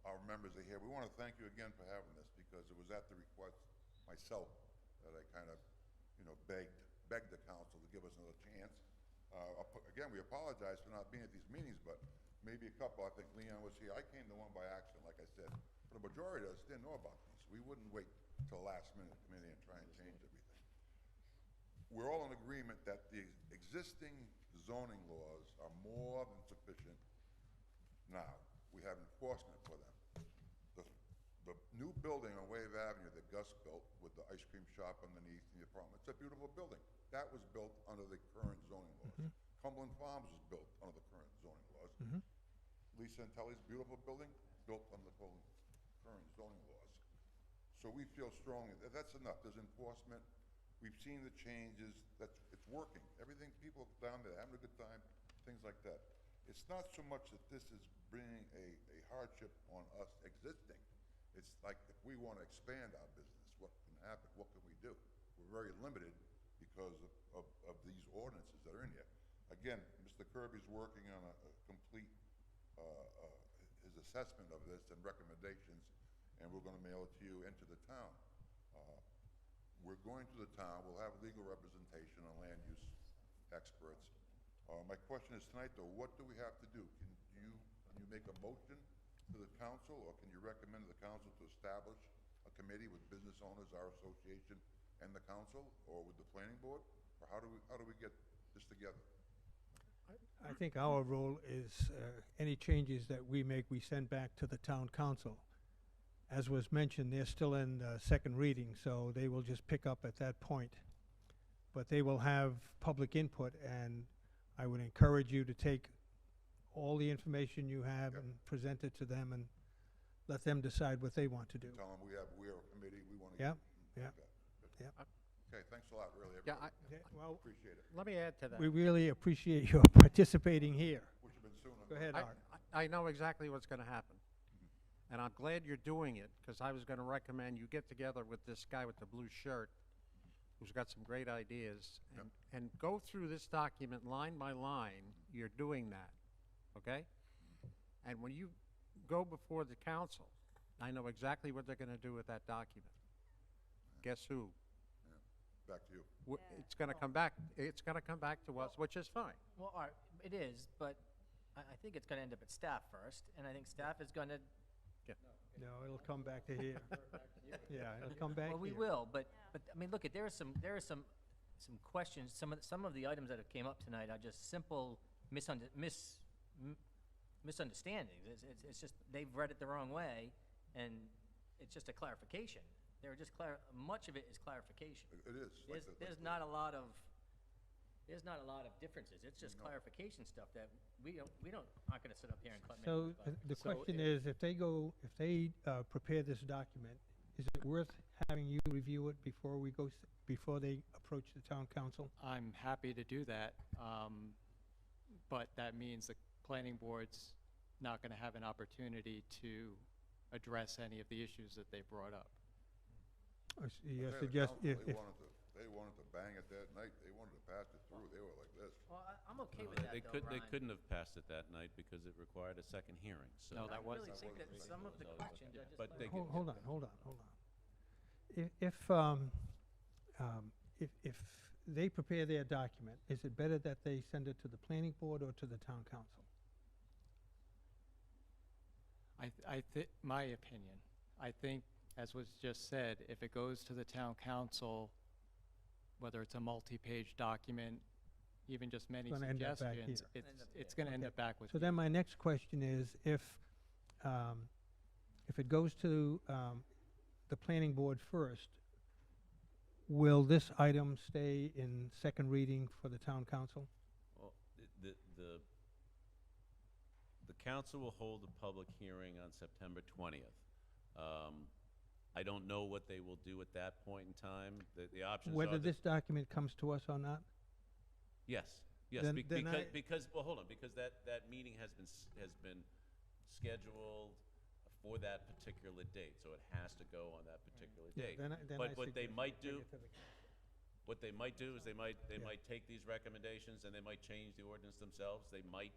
our members are here. We want to thank you again for having this, because it was at the request myself that I kind of, begged the council to give us another chance. Again, we apologize for not being at these meetings, but maybe a couple, I think Leon was here. I came to one by accident, like I said, but the majority of us didn't know about these. We wouldn't wait till the last minute to come in here and try and change everything. We're all in agreement that the existing zoning laws are more than sufficient now. We have enforcement for them. The new building on Wave Avenue that Gus built with the ice cream shop underneath the apartment, it's a beautiful building. That was built under the current zoning laws. Cumberland Farms was built under the current zoning laws. Lisa and Telly's beautiful building, built under the current zoning laws. So we feel strongly that that's enough. There's enforcement. we've seen the changes, it's working. Everything, people down there having a good time, things like that. It's not so much that this is bringing a hardship on us existing. It's like if we want to expand our business, what can happen? What can we do? We're very limited because of these ordinances that are in here. Again, Mr. Kirby's working on a complete, his assessment of this and recommendations, and we're going to mail it to you and to the town. We're going to the town, we'll have legal representation on land use experts. My question is tonight, though, what do we have to do? Can you make a motion to the council, or can you recommend to the council to establish a committee with business owners, our association, and the council, or with the planning board? Or how do we get this together? I think our role is, any changes that we make, we send back to the town council. As was mentioned, they're still in second reading, so they will just pick up at that point. But they will have public input, and I would encourage you to take all the information you have and present it to them and let them decide what they want to do. Tell them we are a committee, we want to. Yep, yep, yep. Okay, thanks a lot, really, Yeah, everybody. Well, Appreciate it. let me add to that. we really appreciate your participating here. Which have been soon. Go ahead, Art. I know exactly what's going to happen. And I'm glad you're doing it, because I was going to recommend you get together with this guy with the blue shirt, who's got some great ideas, and go through this document line by line. You're doing that, okay? And when you go before the council, I know exactly what they're going to do with that document. Guess who? Back to you. It's going to come back. It's going to come back to us, which is fine. Well, Art, it is, but I think it's gonna end up at staff first, and I think staff is gonna. No, it'll come back to here. Yeah, it'll come back here. Well, we will, but I mean, look, there are some questions, some of the items that have came up tonight are just simple misunderstandings. It's just, they've read it the wrong way, and it's just a clarification. They're just much of it is clarification. It is. There's not a lot of differences. It's just clarification stuff that aren't gonna sit up here and clap. So the question is, if they prepare this document, is it worth having you review it before before they approach the town council? I'm happy to do that, but that means the planning board's not going to have an opportunity to address any of the issues that they brought up. You They suggest they wanted to bang it that night. They wanted to pass it through. They were like this. Well, I'm okay with that, They though, they Brian. couldn't have passed it that night because it required a second hearing, so. No, that I really wasn't. think that some of the questions are just. But they hold on. If they prepare their document, is it better that they send it to the planning board or to the town council? My opinion, I think, as was just said, if it goes to the town council, whether it's a multi-page document, even just many gonna end up back suggestions, here. it's gonna end up back with So you. then my next question is, if it goes to the planning board first, will this item stay in second reading for the town council? Well, the council will hold a public hearing on September 20th. I don't know what they will do at that point in time. The options are. Whether that- this document comes to us or not? Yes, Then I- because, well, hold on, because that meeting has been scheduled for that particular date, so it has to go on that particular Yeah, date. then I But what they suggest might bring do, it to the- what they might do is they might take these recommendations and they might change the ordinance themselves. They might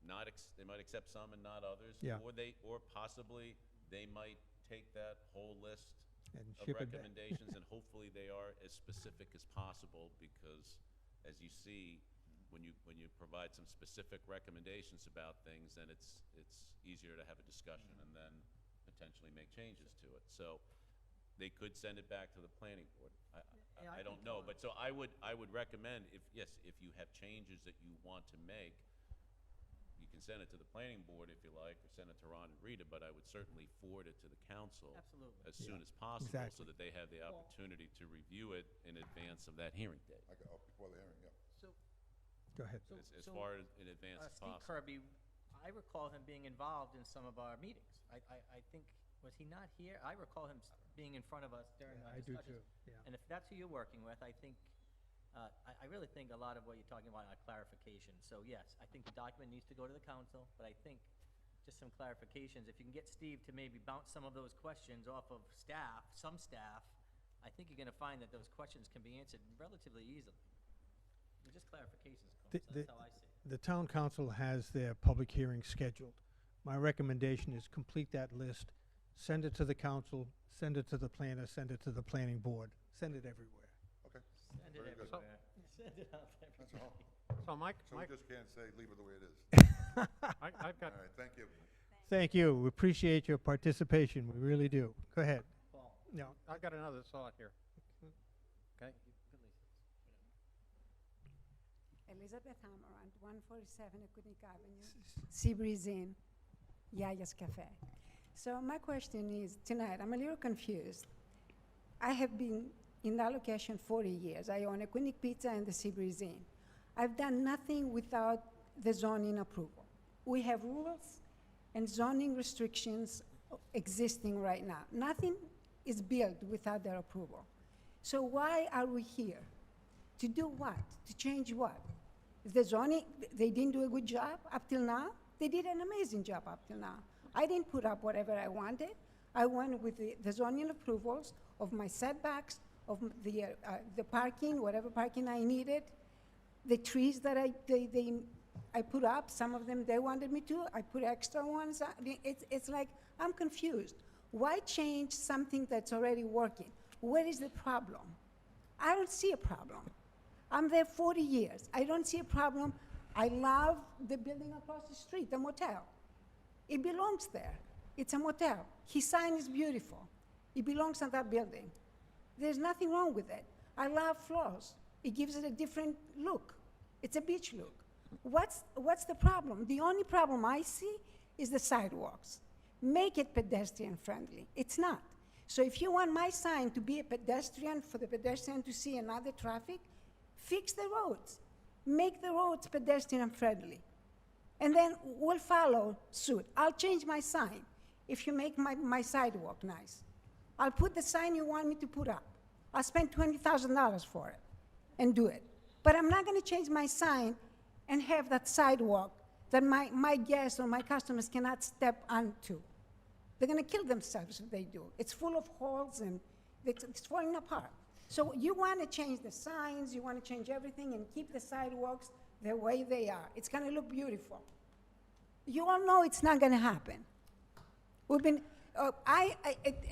not, they might accept some and not others. Yeah. Or possibly they might take that whole list And of ship it back. recommendations and hopefully they are as specific as possible, because as you see, when you provide some specific recommendations about things, then it's easier to have a discussion and then potentially make changes to it. So they could send it back to the planning board. I don't know, but so I would recommend, if you have changes that you want to make, you can send it to the planning board if you like, or send it to Ron and Rita, but I would certainly forward it to the council Absolutely. as soon as possible, so that they have the opportunity to review it in advance of that hearing date. Before the hearing, yeah. So, Go ahead. As far as in advance as Steve possible. Kirby, I recall him being involved in some of our meetings. I think Was he not here? I recall him being in front of us during our I do discussions. too, yeah. And if that's who you're working with, I think, I really think a lot of what you're talking about are clarifications. So yes, I think the document needs to go to the council, but I think just some clarifications. If you can get Steve to maybe bounce some of those questions off of staff, some staff, I think you're gonna find that those questions can be answered relatively easily. They're just clarifications, Colin, so that's how I see it. The town council has their public hearing scheduled. My recommendation is complete that list, send it to the council, send it to the planner, send it to the planning board, send it everywhere. Okay. Send it Very good. everywhere. Send it out everywhere. So Mike, So we just can't say, leave it the way it is. I've got, All right, thank you. Thank you. We appreciate your participation. We really do. Go ahead. Paul. No. I've got another thought here. Okay? Elizabeth Amarant, 147 Aquidneck Avenue, Seabreeze Inn, Yaya's Cafe. So my question is, tonight, I'm a little confused. I have been in that location 40 years. I own Aquidneck Pizza and the Seabreeze Inn. I've done nothing without the zoning approval. We have rules and zoning restrictions existing right now. Nothing is built without their approval. So why are we here? To do what? To change what? The zoning, they didn't do a good job up till now? They did an amazing job up till now. I didn't put up whatever I wanted. I went with the zoning approvals of my setbacks, of the parking, whatever parking I needed, the trees that I put up, some of them they wanted me to, I put extra ones. It's like, I'm confused. Why change something that's already working? Where is the problem? I don't see a problem. I'm there 40 years. I don't see a problem. I love the building across the street, the motel. It belongs there. It's a motel. His sign is beautiful. It belongs in that building. There's nothing wrong with it. I love floors. It gives it a different look. It's a beach look. What's the problem? The only problem I see is the sidewalks. Make it pedestrian friendly. It's not. So if you want my sign to be a pedestrian, for the pedestrian to see another traffic, fix the roads. Make the roads pedestrian friendly. And then we'll follow suit. I'll change my sign if you make my sidewalk nice. I'll put the sign you want me to put up. I'll spend $20,000 for it and do it. But I'm not gonna change my sign and have that sidewalk that my guests or my customers cannot step onto. They're gonna kill themselves if they do. It's full of holes and it's falling apart. So you wanna change the signs, you wanna change everything and keep the sidewalks the way they are. It's gonna look beautiful. You all know it's not gonna happen. We've been,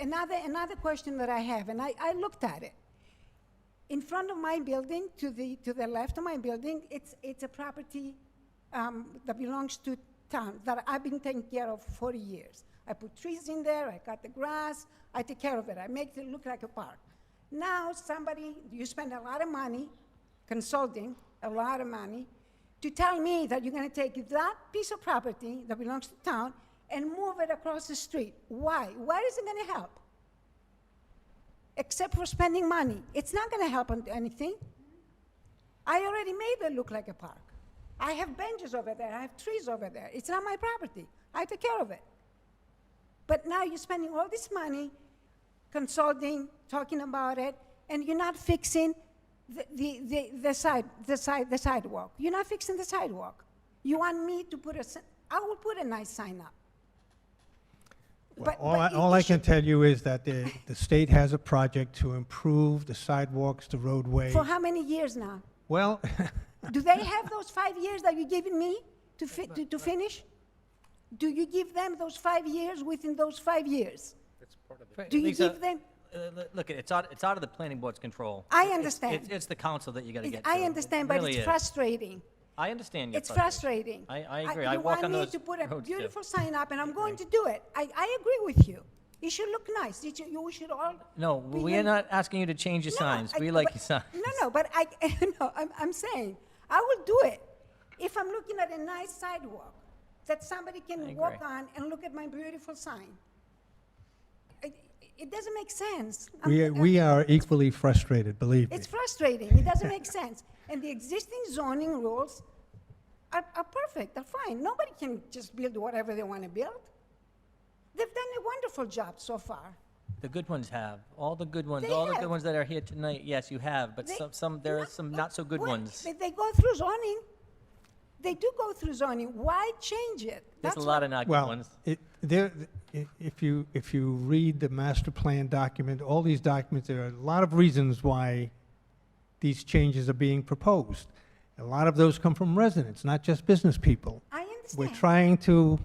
another question that I have, and I looked at it. In front of my building, to the left of my building, it's a property that belongs to town that I've been taking care of for 40 years. I put trees in there, I cut the grass, I take care of it, I make it look like a park. Now you spend a lot of money, consulting, a lot of money, to tell me that you're gonna take that piece of property that belongs to town and move it across the street. Why? Why is it gonna help? Except for spending money. It's not gonna help on anything. I already made it look like a park. I have benches over there, I have trees over there. It's not my property. I take care of it. But now you're spending all this money consulting, talking about it, and you're not fixing the sidewalk. You're not fixing the sidewalk. You want me to I will put a nice sign up. Well, all I can tell you is that the state has a project to improve the sidewalks, the roadway. For how many years now? Well, Do they have those 5 years that you're giving me to finish? Do you give them those 5 years within those 5 years? it's part of the. Do you Lisa, give them? Look, it's out of the planning board's control. I It's- understand. It's the council that you gotta get I through. understand, It but really it's is. frustrating. I understand your It's frustration. frustrating. I agree. I walk on those You want me to put a roads too. beautiful sign up, and I'm going to do it. I agree with you. It should look nice. We should all. No, be we are in- not asking you to change your No, signs. I- We like but- your signs. No, but no, I'm saying, I will do it if I'm looking at a nice sidewalk that somebody I can walk agree. on and look at my beautiful sign. It doesn't make sense. we are equally frustrated, believe me. It's frustrating. It doesn't make sense. And the existing zoning rules are perfect. They're fine. Nobody can just build whatever they want to build. They've done a wonderful job so far. The good ones have. All the good ones, They all the have. good ones that are here tonight, yes, you have, but They- there are some not so good Well, ones. They go through zoning. They do go through zoning. Why change it? There's a That's lot what- of not good Well, ones. if you read the master plan document, all these documents, there are a lot of reasons why these changes are being proposed. A lot of those come from residents, not just business people. I understand. We're trying to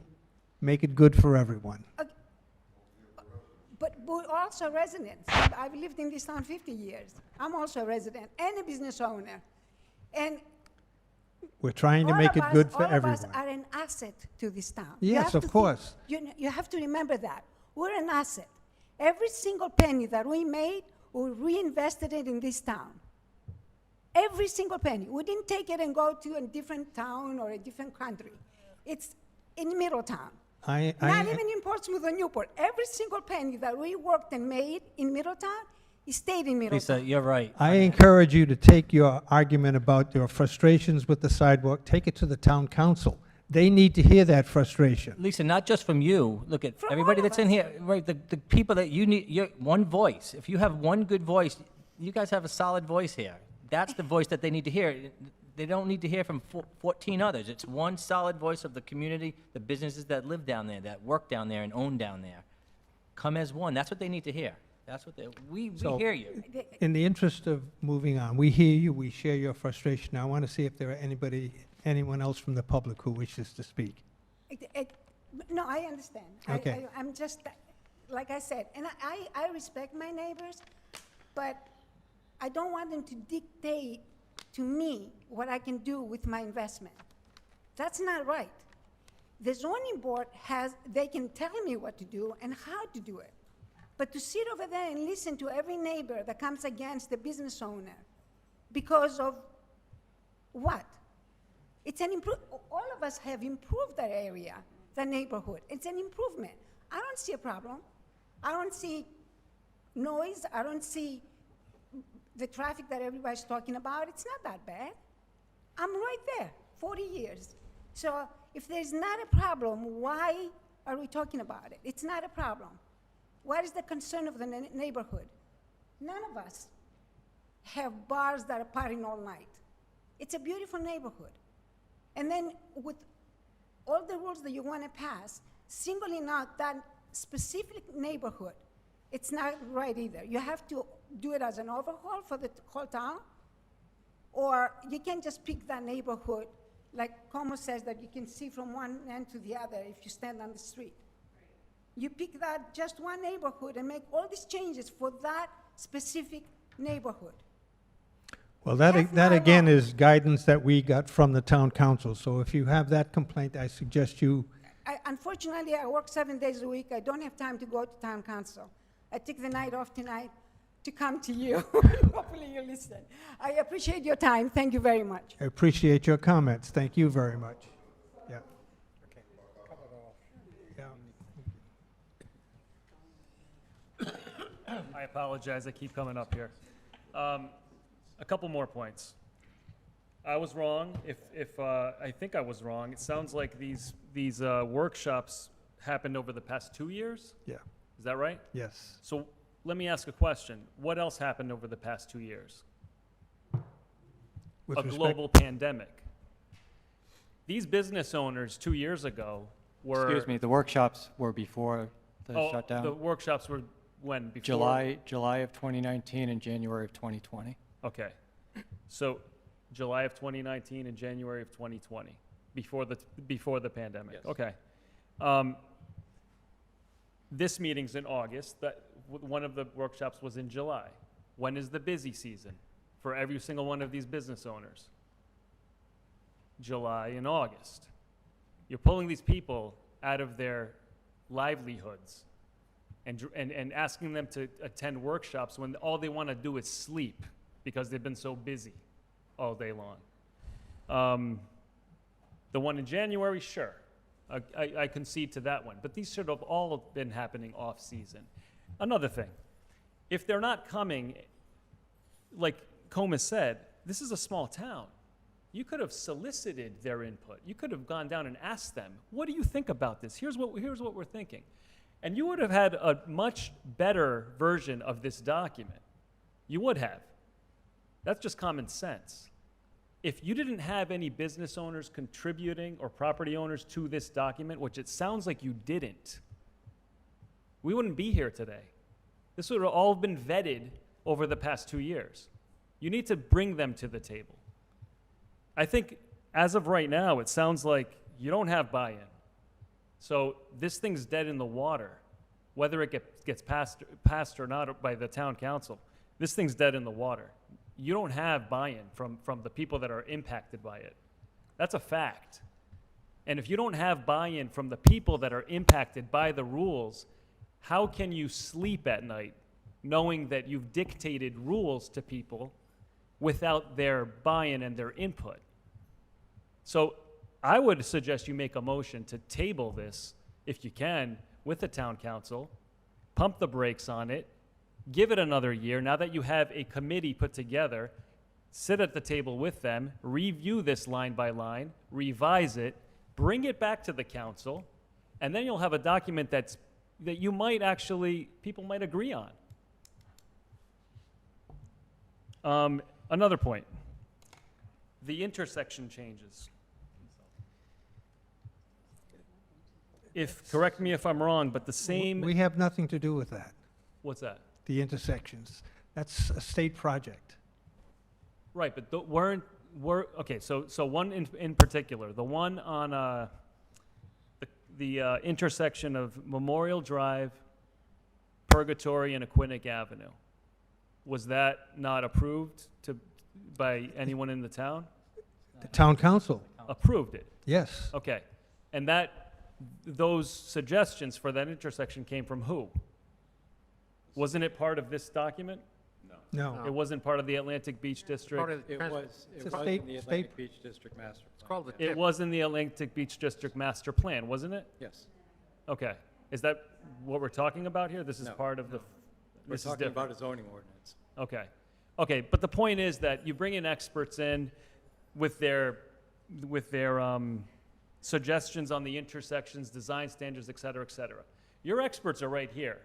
make it good for everyone. But we're also residents. I've lived in this town 50 years. I'm also a resident and a business owner. And We're trying to all make of it us- good for All of everyone. us are an asset to this town. You Yes, have to of think- course. You have to remember that. We're an asset. Every single penny that we made, we reinvested it in this town. Every single penny. We didn't take it and go to a different town or a different country. It's in Middletown. Not even in Portsmouth or Newport. Every single penny that we worked and made in Middletown, it stayed in Middletown. Lisa, you're right. I encourage you to take your argument about your frustrations with the sidewalk, take it to the town council. They need to hear that frustration. Lisa, not just from you. Look at From everybody all of that's in us. here, right? The people that you need, your one voice. If you have one good voice, you guys have a solid voice here. That's the voice that they need to hear. They don't need to hear from 14 others. It's one solid voice of the community, the businesses that live down there, that work down there and own down there. Come as one. That's what they need to hear. That's what we So- hear you. In the interest of moving on, we hear you, we share your frustration. I want to see if there are anyone else from the public who wishes to speak. No, I understand. Okay. I'm just, like I said, and I respect my neighbors, but I don't want them to dictate to me what I can do with my investment. That's not right. The zoning board they can tell me what to do and how to do it. But to sit over there and listen to every neighbor that comes against the business owner because of what? It's an all of us have improved that area, the neighborhood. It's an improvement. I don't see a problem. I don't see noise. I don't see the traffic that everybody's talking about. It's not that bad. I'm right there, 40 years. So if there's not a problem, why are we talking about it? It's not a problem. What is the concern of the neighborhood? None of us have bars that are partying all night. It's a beautiful neighborhood. And then with all the rules that you want to pass, singling out that specific neighborhood, it's not right either. You have to do it as an overhaul for the whole town, or you can just pick that neighborhood, like Como says, that you can see from one end to the other if you stand on the street. You pick that just one neighborhood and make all these changes for that specific neighborhood. Well, That's that my again law. is guidance that we got from the town council. So if you have that complaint, I suggest you, Unfortunately, I work 7 days a week. I don't have time to go to town council. I took the night off tonight to come to you. Hopefully you listen. I appreciate your time. Thank you very much. I appreciate your comments. Thank you very much. Yeah. Yeah. I apologize, I keep coming up here. A couple more points. I was wrong, I think I was wrong. It sounds like these workshops happened over the past 2 years? Yeah. Is that right? Yes. So let me ask a question. What else happened over the past 2 years? With A respect- global pandemic. These business owners 2 years ago were... Excuse me, the workshops were before the Oh, shutdown? the workshops were when? Before? July of 2019 and January of 2020. Okay. So July of 2019 and January of 2020, before the pandemic. Yes. Okay. This meeting's in August. One of the workshops was in July. When is the busy season for every single one of these business owners? July and August. You're pulling these people out of their livelihoods and asking them to attend workshops when all they want to do is sleep because they've been so busy all day long. The one in January, sure. I concede to that one. But these should have all been happening off-season. Another thing, if they're not coming, like Comas said, this is a small town. You could have solicited their input. You could have gone down and asked them, what do you think about this? Here's what we're thinking. And you would have had a much better version of this document. You would have. That's just common sense. If you didn't have any business owners contributing or property owners to this document, which it sounds like you didn't, we wouldn't be here today. This would have all been vetted over the past 2 years. You need to bring them to the table. I think as of right now, it sounds like you don't have buy-in. So this thing's dead in the water, whether it gets passed or not by the town council. This thing's dead in the water. You don't have buy-in from the people that are impacted by it. That's a fact. And if you don't have buy-in from the people that are impacted by the rules, how can you sleep at night knowing that you've dictated rules to people without their buy-in and their input? So I would suggest you make a motion to table this, if you can, with the town council, pump the brakes on it, give it another year. Now that you have a committee put together, sit at the table with them, review this line by line, revise it, bring it back to the council, and then you'll have a document that you might actually, people might agree on. Another point, the intersection changes. Correct me if I'm wrong, but the same. We have nothing to do with that, What's that? the intersections. That's a state project. Right, but okay, so one in particular, the one on the intersection of Memorial Drive, Purgatory, and Aquinic Avenue. Was that not approved by anyone in the town? The town council, Approved it? yes. Okay. And those suggestions for that intersection came from who? Wasn't it part of this document? No. It wasn't part of the Atlantic Beach District? It was It's a state, state, Beach District Master It's called the It TIP. was in the Atlantic Beach District Master Plan, wasn't it? Yes. Okay. Is that what we're talking about here? This is No, part of the, We're this is talking different? about a zoning ordinance. Okay. Okay, but the point is that you bring in experts in with their suggestions on the intersections, design standards, et cetera, et cetera. Your experts are right here.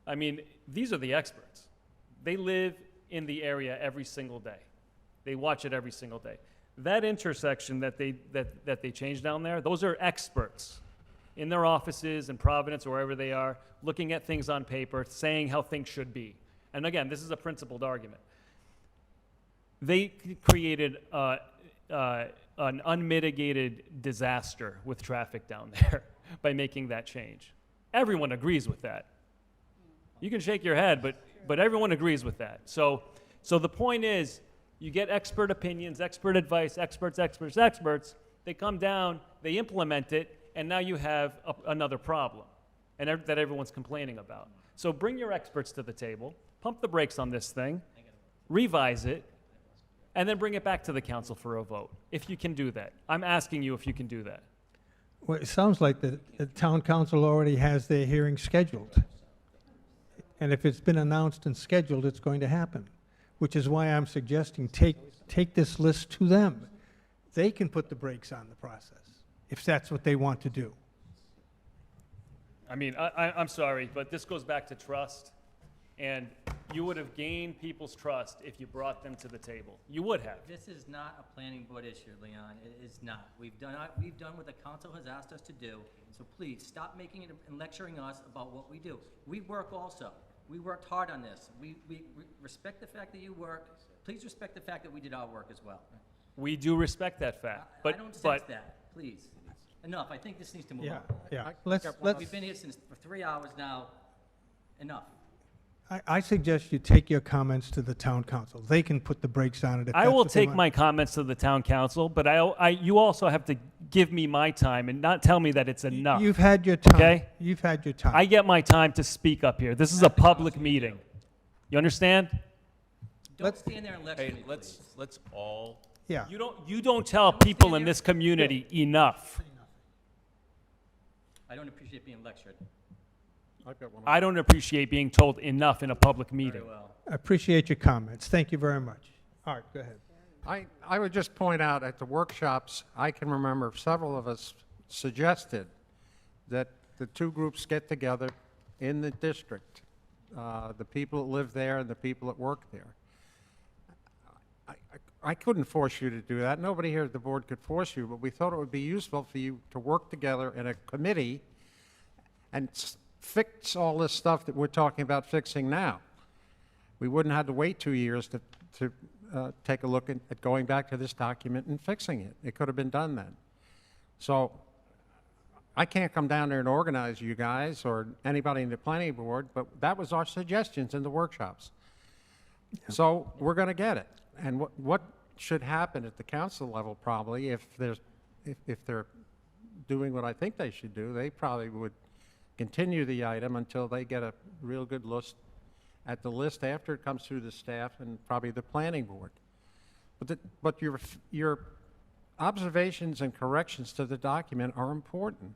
I mean, these are the experts. They live in the area every single day. They watch it every single day. That intersection that they changed down there, those are experts in their offices in Providence or wherever they are, looking at things on paper, saying how things should be. And again, this is a principled argument. They created an unmitigated disaster with traffic down there by making that change. Everyone agrees with that. You can shake your head, but everyone agrees with that. So the point is, you get expert opinions, expert advice, experts. They come down, they implement it, and now you have another problem that everyone's complaining about. So bring your experts to the table, pump the brakes on this thing, revise it, and then bring it back to the council for a vote, if you can do that. I'm asking you if you can do that. Well, it sounds like the town council already has their hearing scheduled. And if it's been announced and scheduled, it's going to happen, which is why I'm suggesting take this list to them. They can put the brakes on the process, if that's what they want to do. I mean, I'm sorry, but this goes back to trust, and you would have gained people's trust if you brought them to the table. You would have. This is not a planning board issue, Leon. It is not. We've done what the council has asked us to do, so please, stop making it and lecturing us about what we do. We work also. We worked hard on this. We respect the fact that you work. Please respect the fact that we did our work as well. We do respect that fact, I but don't sense that, please. Enough, I think this needs to move on. Yeah. Let's- We've been here for 3 hours now. Enough. I suggest you take your comments to the town council. They can put the brakes on it if I that's will what they take want. my comments to the town council, but you also have to give me my time and not tell me that it's enough. You've had your time. Okay? You've had your time. I get my time to speak up here. This is a public meeting. You understand? Don't stand there and lecture Hey, me, please. let's all, Yeah. You don't tell people in this community enough. I don't appreciate being lectured. I've got one. I don't appreciate being told enough in a public meeting. Very well. I appreciate your comments. Thank you very much. All right, go ahead. I would just point out at the workshops, I can remember several of us suggested that the two groups get together, in the district, the people that live there and the people that work there. I couldn't force you to do that. Nobody here at the board could force you, but we thought it would be useful for you to work together in a committee and fix all this stuff that we're talking about fixing now. We wouldn't have to wait 2 years to take a look at going back to this document and fixing it. It could have been done then. So I can't come down there and organize you guys or anybody in the planning board, but that was our suggestions in the workshops. So we're going to get it. And what should happen at the council level probably, if they're doing what I think they should do, they probably would continue the item until they get a real good look at the list after it comes through the staff and probably the planning board. But your observations and corrections to the document are important.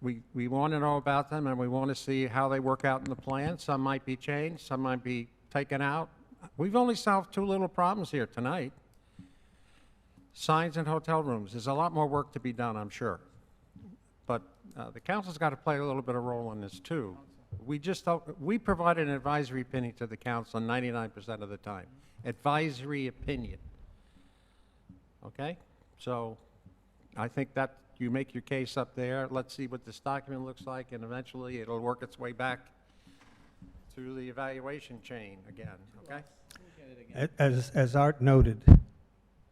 We want to know about them, and we want to see how they work out in the plan. Some might be changed, some might be taken out. We've only solved 2 little problems here tonight. Signs and hotel rooms. There's a lot more work to be done, I'm sure. But the council's got to play a little bit of role in this too. We provide an advisory opinion to the council 99% of the time. Advisory opinion. Okay? So I think that you make your case up there. Let's see what this document looks like, and eventually it'll work its way back through the evaluation chain again, okay? As Art noted,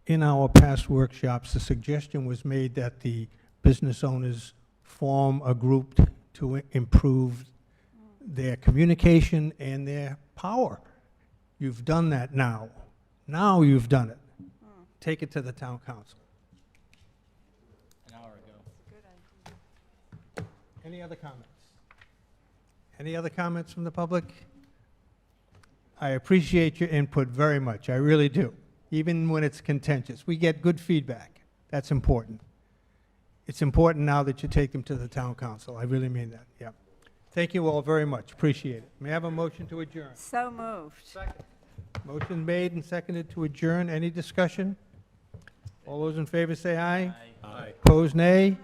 in our past workshops, the suggestion was made that the business owners form a group to improve their communication and their power. You've done that now. Now you've done it. Take it to the town council. An hour ago. Good idea. Any other comments? Any other comments from the public? I appreciate your input very much. I really do. Even when it's contentious. We get good feedback. That's important. It's important now that you take them to the town council. I really mean that, yeah. Thank you all very much. Appreciate it. May I have a motion to adjourn? So moved. Second. Motion made and seconded to adjourn. Any discussion? All those in favor say aye. Aye. Opposed, nay.